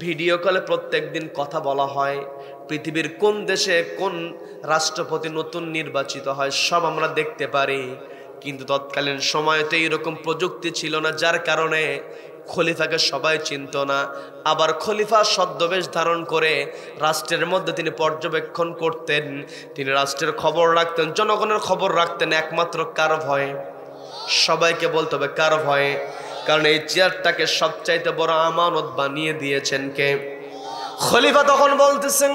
ভিডিও কলে প্রত্যেকদিন কথা বলা হয়। পৃথিবীর কোন দেশে কোন রাষ্ট্রপতি নতুন নির্বাচিত হয় সব আমরা দেখতে পারি। কিন্তু তৎকালীন সময়ে তো এইরকম প্রযুক্তি ছিল না, যার কারণে খলিফাকে সবাই চিনত না। আবার খলিফা ছদ্মবেশ ধারণ করে রাষ্ট্রের মধ্যে তিনি পর্যবেক্ষণ করতেন, তিনি রাষ্ট্রের খবর রাখতেন, জনগণের খবর রাখতেন, একমাত্র কার ভয়ে? সবাইকে বলতে হবে কার ভয়ে? কারণ এই চেয়ারটাকে সবচাইতে বড় আমানত বানিয়ে দিয়েছেন কে? খলিফা তখন বলতেছেন,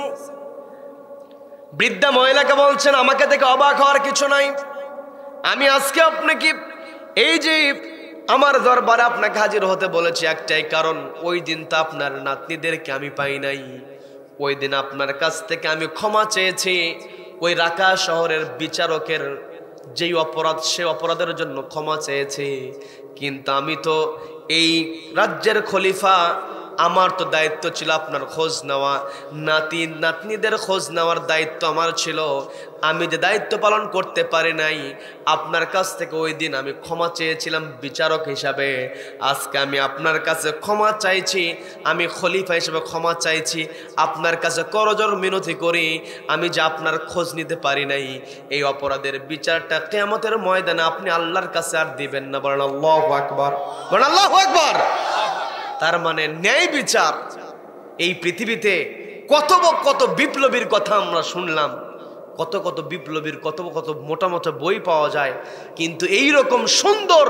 বৃদ্ধা মহিলাকে বলছেন, আমাকে দেখে অবাক হওয়ার কিছু নাই, আমি আজকে আপনাকে এই যে আমার দরবারে আপনাকে হাজির হতে বলেছি একটাই কারণ, ওই দিন তো আপনার নাতনিদেরকে আমি পাই নাই, ওই দিন আপনার কাছ থেকে আমি ক্ষমা চেয়েছি। ওই রাকা শহরের বিচারকের যেই অপরাধ, সে অপরাধের জন্য ক্ষমা চেয়েছি, কিন্তু আমি তো এই রাজ্যের খলিফা, আমার তো দায়িত্ব ছিল আপনার খোঁজ নেওয়া, নাতনিদের খোঁজ নেওয়ার দায়িত্ব আমার ছিল। আমি যে দায়িত্ব পালন করতে পারি নাই, আপনার কাছ থেকে ওই দিন আমি ক্ষমা চেয়েছিলাম বিচারক হিসাবে, আজকে আমি আপনার কাছে ক্ষমা চাইছি, আমি খলিফা হিসেবে ক্ষমা চাইছি, আপনার কাছে করজোড়ে মিনতি করি, আমি যে আপনার খোঁজ নিতে পারি নাই, এই অপরাধের বিচারটা কিয়ামতের ময়দানে আপনি আল্লাহর কাছে আর দিবেন না। বলেন আল্লাহু আকবার, বলেন আল্লাহু আকবার। তার মানে ন্যায় বিচার। এই পৃথিবীতে কত বিপ্লবীর কথা আমরা শুনলাম, কত বিপ্লবীর কত মোটা মোটা বই পাওয়া যায়, কিন্তু এই রকম সুন্দর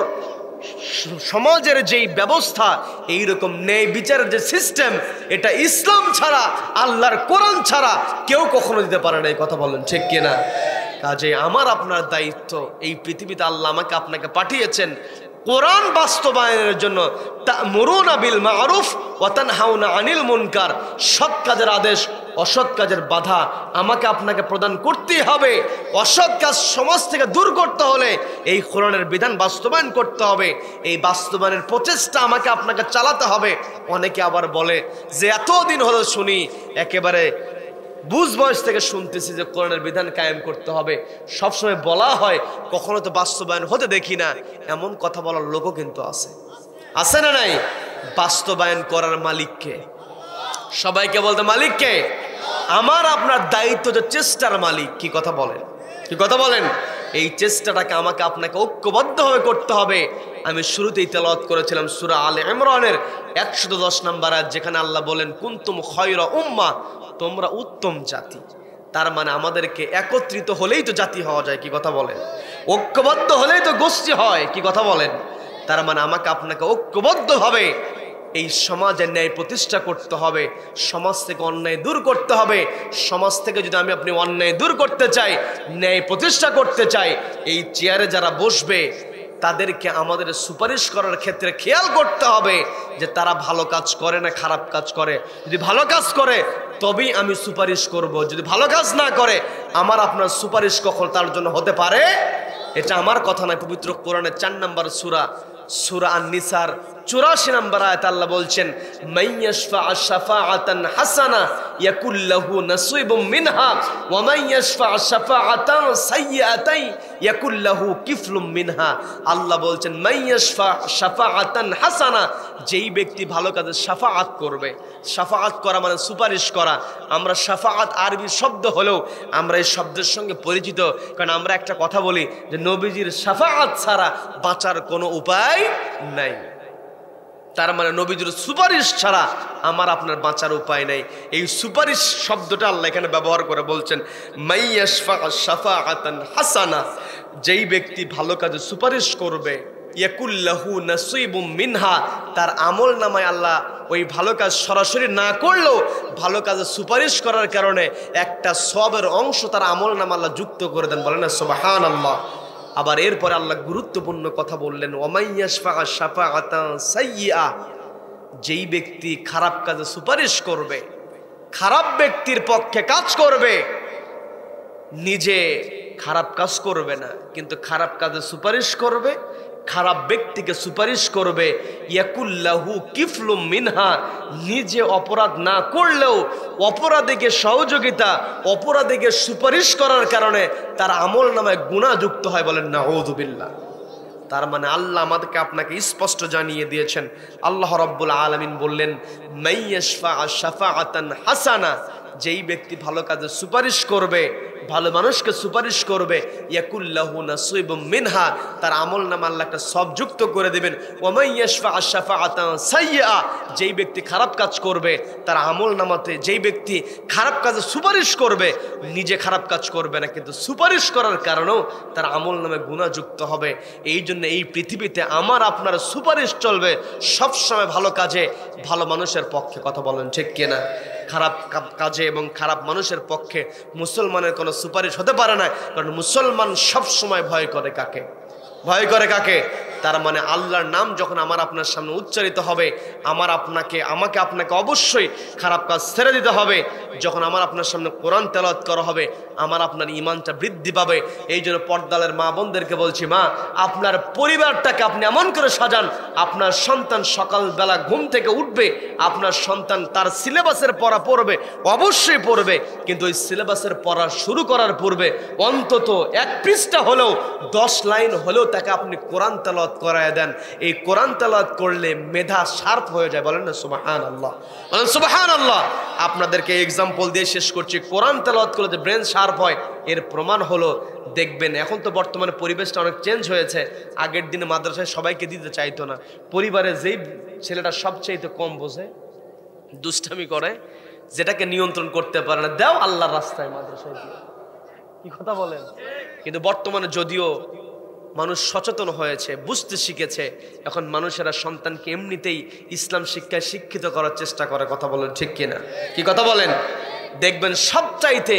সমাজের যেই ব্যবস্থা, এই রকম ন্যায় বিচারের যে সিস্টেম, এটা ইসলাম ছাড়া, আল্লাহর কোরআন ছাড়া কেউ কখনো দিতে পারে না। এই কথা বলেন ঠিক কিনা? কাজে আমার আপনার দায়িত্ব, এই পৃথিবীতে আল্লাহ আমাকে আপনাকে পাঠিয়েছেন কোরআন বাস্তবায়নের জন্য। তা'মুরুনা বিল মা'রুফ ওয়া তানহাউনা আনিল মুনকার, সৎ কাজের আদেশ, অসৎ কাজের বাধা আমাকে আপনাকে প্রদান করতেই হবে। অসৎ কাজ সমাজ থেকে দূর করতে হলে এই কোরআনের বিধান বাস্তবায়ন করতে হবে, এই বাস্তবায়নের প্রচেষ্টা আমাকে আপনাকে চালাতে হবে। অনেকে আবার বলে যে এতদিন হলো শুনি, একেবারে বুঝ বয়স থেকে শুনতেছি যে কোরআনের বিধান কায়েম করতে হবে, সবসময় বলা হয়, কখনো তো বাস্তবায়ন হতে দেখি না। এমন কথা বলার লোকও কিন্তু আছে না নাই? বাস্তবায়ন করার মালিককে? সবাইকে বলতে মালিককে? আমার আপনার দায়িত্ব যে চেষ্টার মালিক। কি কথা বলেন, কি কথা বলেন? এই চেষ্টাটাকে আমাকে আপনাকে ঐক্যবদ্ধভাবে করতে হবে। আমি শুরুতেই তেলাওয়াত করেছিলাম সূরা আলে ইমরানের 110 নম্বর আয়াত, যেখানে আল্লাহ বলেন কুনতুম খায়রা উম্মাহ, তোমরা উত্তম জাতি। তার মানে আমাদেরকে একত্রিত হলেই তো জাতি হওয়া যায়, কি কথা বলেন? ঐক্যবদ্ধ হলেই তো গোষ্ঠী হয়, কি কথা বলেন? তার মানে আমাকে আপনাকে ঐক্যবদ্ধভাবে এই সমাজের ন্যায় প্রতিষ্ঠা করতে হবে, সমাজ থেকে অন্যায় দূর করতে হবে। সমাজ থেকে যদি আমি আপনি অন্যায় দূর করতে চাই, ন্যায় প্রতিষ্ঠা করতে চাই, এই চেয়ারে যারা বসবে তাদেরকে আমাদের সুপারিশ করার ক্ষেত্রে খেয়াল করতে হবে যে তারা ভালো কাজ করে না খারাপ কাজ করে। যদি ভালো কাজ করে তবেই আমি সুপারিশ করব, যদি ভালো কাজ না করে আমার আপনার সুপারিশ কখন তার জন্য হতে পারে? এটা আমার কথা নয়, পবিত্র কোরআনের 4 নম্বর সূরা আন-নিসার 84 নম্বর আয়াত আল্লাহ বলছেন মাইয়াশফা শাফাআতান হাসানা ইয়াকুল লাহু নাসিবুম মিনহা ওয়া মাইয়াশফা শাফাআতান সাইয়্যাতান ইয়াকুল লাহু কিফলুম মিনহা। আল্লাহ বলছেন মাইয়াশফা শাফাআতান হাসানা, যেই ব্যক্তি ভালো কাজে শাফাআত করবে। শাফাআত করা মানে সুপারিশ করা। আমরা শাফাআত আরবি শব্দ হলেও আমরা এই শব্দের সঙ্গে পরিচিত, কারণ আমরা একটা কথা বলি যে নবীজির শাফাআত ছাড়া বাঁচার কোনো উপায় নাই। তার মানে নবীজির সুপারিশ ছাড়া আমার আপনার বাঁচার উপায় নাই। এই সুপারিশ শব্দটা আল্লাহ এখানে ব্যবহার করে বলছেন মাইয়াশফা শাফাআতান হাসানা, যেই ব্যক্তি ভালো কাজে সুপারিশ করবে ইয়াকুল লাহু নাসিবুম মিনহা, তার আমল নামায় আল্লাহ ওই ভালো কাজ সরাসরি না করলেও ভালো কাজে সুপারিশ করার কারণে একটা সওয়াবের অংশ তার আমল নামা আল্লাহ যুক্ত করে দেন। বলেন না সুবহানাল্লাহ। আবার এরপরে আল্লাহ গুরুত্বপূর্ণ কথা বললেন ওয়ামাইয়াশফা শাফাআতান সাইয়্যা, যেই ব্যক্তি খারাপ কাজে সুপারিশ করবে, খারাপ ব্যক্তির পক্ষে কাজ করবে, নিজে খারাপ কাজ করবে না কিন্তু খারাপ কাজে সুপারিশ করবে, খারাপ ব্যক্তিকে সুপারিশ করবে, ইয়াকুল লাহু কিফলুম মিনহা, নিজে অপরাধ না করলেও অপরাধীকে সহযোগিতা, অপরাধীকে সুপারিশ করার কারণে তার আমল নামায় গুনাহ যুক্ত হয়। বলেন নাউযু বিল্লাহ। তার মানে আল্লাহ আমাদেরকে আপনাকে স্পষ্ট জানিয়ে দিয়েছেন। আল্লাহ রাব্বুল আলামিন বললেন মাইয়াশফা শাফাআতান হাসানা, যেই ব্যক্তি ভালো কাজে সুপারিশ করবে, ভালো মানুষকে সুপারিশ করবে, ইয়াকুল লাহু নাসিবুম মিনহা, তার আমল নামা আল্লাহ একটা সব যুক্ত করে দেবেন। ওয়া মাইয়াশফা শাফাআতান সাইয়্যা, যেই ব্যক্তি খারাপ কাজ করবে তার আমল নামাতে, যেই ব্যক্তি খারাপ কাজে সুপারিশ করবে নিজে খারাপ কাজ করবে না কিন্তু সুপারিশ করার কারণেও তার আমল নামে গুনাহ যুক্ত হবে। এই জন্য এই পৃথিবীতে আমার আপনার সুপারিশ চলবে সবসময় ভালো কাজে, ভালো মানুষের পক্ষে। কথা বলেন ঠিক কিনা? খারাপ কাজে এবং খারাপ মানুষের পক্ষে মুসলমানের কোনো সুপারিশ হতে পারে না, কারণ মুসলমান সব সময় ভয় করে কাকে? ভয় করে কাকে? তার মানে আল্লাহর নাম যখন আমার আপনার সামনে উচ্চারিত হবে, আমাকে আপনাকে অবশ্যই খারাপ কাজ ছেড়ে দিতে হবে। যখন আমার আপনার সামনে কোরআন তেলাওয়াত করা হবে আমার আপনার ঈমানটা বৃদ্ধি পাবে। এই জন্য পর্দালের মা বোনদেরকে বলছি, মা আপনার পরিবারটাকে আপনি এমন করে সাজান, আপনার সন্তান সকালবেলা ঘুম থেকে উঠবে, আপনার সন্তান তার সিলেবাসের পড়া পড়বে, অবশ্যই পড়বে, কিন্তু ওই সিলেবাসের পড়া শুরু করার পূর্বে অন্তত 1 পৃষ্ঠা হলেও 10 লাইন হলেও তাকে আপনি কোরআন তেলাওয়াত করায় দেন। এই কোরআন তেলাওয়াত করলে মেধা শার্প হয়ে যায়। বলেন না সুবহানাল্লাহ, বলেন সুবহানাল্লাহ। আপনাদেরকে এক্সাম্পল দিয়ে শেষ করছি। কোরআন তেলাওয়াত করলে যে ব্রেন শার্প হয় এর প্রমাণ হলো, দেখবেন এখন তো বর্তমানে পরিবেশটা অনেক চেঞ্জ হয়েছে। আগের দিনে মাদ্রাসায় সবাইকে দিতে চাইতো না। পরিবারে যেই ছেলেটা সবচেয়ে কম বোঝে, দুষ্টামি করে, যেটাকে নিয়ন্ত্রণ করতে পারে না, দাও আল্লাহর রাস্তায় মাদ্রাসায় দিয়ে। কি কথা বলেন? কিন্তু বর্তমানে যদিও মানুষ সচেতন হয়েছে, বুঝতে শিখেছে, এখন মানুষেরা সন্তানকে এমনিতেই ইসলাম শিক্ষায় শিক্ষিত করার চেষ্টা করে। কথা বলেন ঠিক কিনা? কি কথা বলেন? দেখবেন সবচাইতে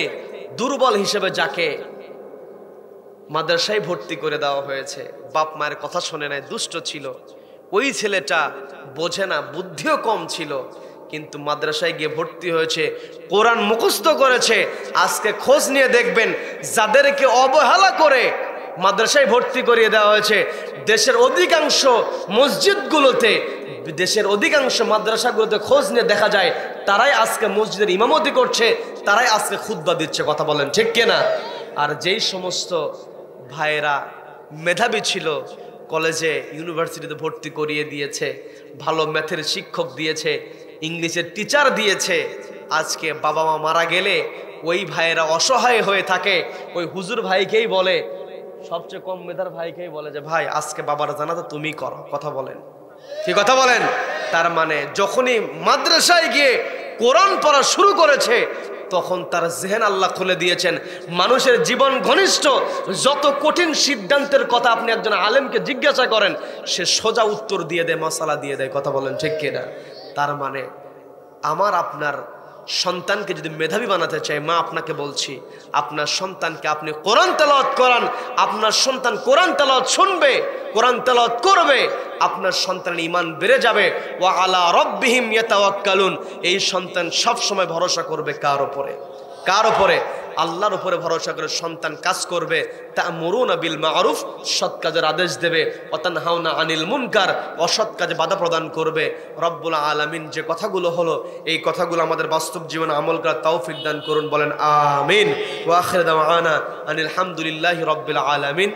দুর্বল হিসেবে যাকে মাদ্রাসায় ভর্তি করে দেওয়া হয়েছে, বাপ মায়ের কথা শোনে নাই, দুষ্ট ছিল, ওই ছেলেটা বোঝে না, বুদ্ধিও কম ছিল, কিন্তু মাদ্রাসায় গিয়ে ভর্তি হয়েছে, কোরআন মুখস্থ করেছে। আজকে খোঁজ নিয়ে দেখবেন যাদেরকে অবহেলা করে মাদ্রাসায় ভর্তি করিয়ে দেওয়া হয়েছে, দেশের অধিকাংশ মসজিদগুলোতে, দেশের অধিকাংশ মাদ্রাসাগুলোতে খোঁজ নিয়ে দেখা যায় তারাই আজকে মসজিদের ইমামতি করছে, তারাই আজকে খুতবা দিচ্ছে। কথা বলেন ঠিক কিনা? আর যেই সমস্ত ভাইয়েরা মেধাবী ছিল, কলেজে ইউনিভার্সিটিতে ভর্তি করিয়ে দিয়েছে, ভালো ম্যাথের শিক্ষক দিয়েছে, ইংলিশের টিচার দিয়েছে, আজকে বাবা মা মারা গেলে ওই ভাইয়েরা অসহায় হয়ে থাকে। ওই হুজুর ভাইকেই বলে, সবচেয়ে কম মেধার ভাইকেই বলে যে ভাই আজকে বাবার জানাজা তুমি করো। কথা বলেন, কি কথা বলেন? তার মানে যখনই মাদ্রাসায় গিয়ে কোরআন পড়া শুরু করেছে তখন তার জেহেন আল্লাহ খুলে দিয়েছেন। মানুষের জীবন ঘনিষ্ঠ যত কঠিন সিদ্ধান্তের কথা আপনি একজন আলেমকে জিজ্ঞাসা করেন, সে সোজা উত্তর দিয়ে দেয়, মশালা দিয়ে দেয়। কথা বলেন ঠিক কিনা? তার মানে আমার আপনার সন্তানকে যদি মেধাবী বানাতে চাই, মা আপনাকে বলছি, আপনার সন্তানকে আপনি কোরআন তেলাওয়াত করান। আপনার সন্তান কোরআন তেলাওয়াত শুনবে, কোরআন তেলাওয়াত করবে, আপনার সন্তানের ঈমান বেড়ে যাবে। ওয়া আলা রাব্বিহিম ইয়াতাওয়াক্কালুন। এই সন্তান সব সময় ভরসা করবে কার উপরে? কার উপরে? আল্লাহর উপরে ভরসা করে সন্তান কাজ করবে। তা'মুরুনা বিল মা'রুফ, সৎ কাজের আদেশ দেবে। ওয়া তানহাউনা আনিল মুনকার, অসৎ কাজে বাধা প্রদান করবে। রব্বুল আলামিন যে কথাগুলো হলো এই কথাগুলো আমাদের বাস্তব জীবনে আমল করার তৌফিক দান করুন। বলেন আমিন। ওয়া আখিরু দাওয়ানা আনিল হামদুলিল্লাহি রাব্বিল আলামিন।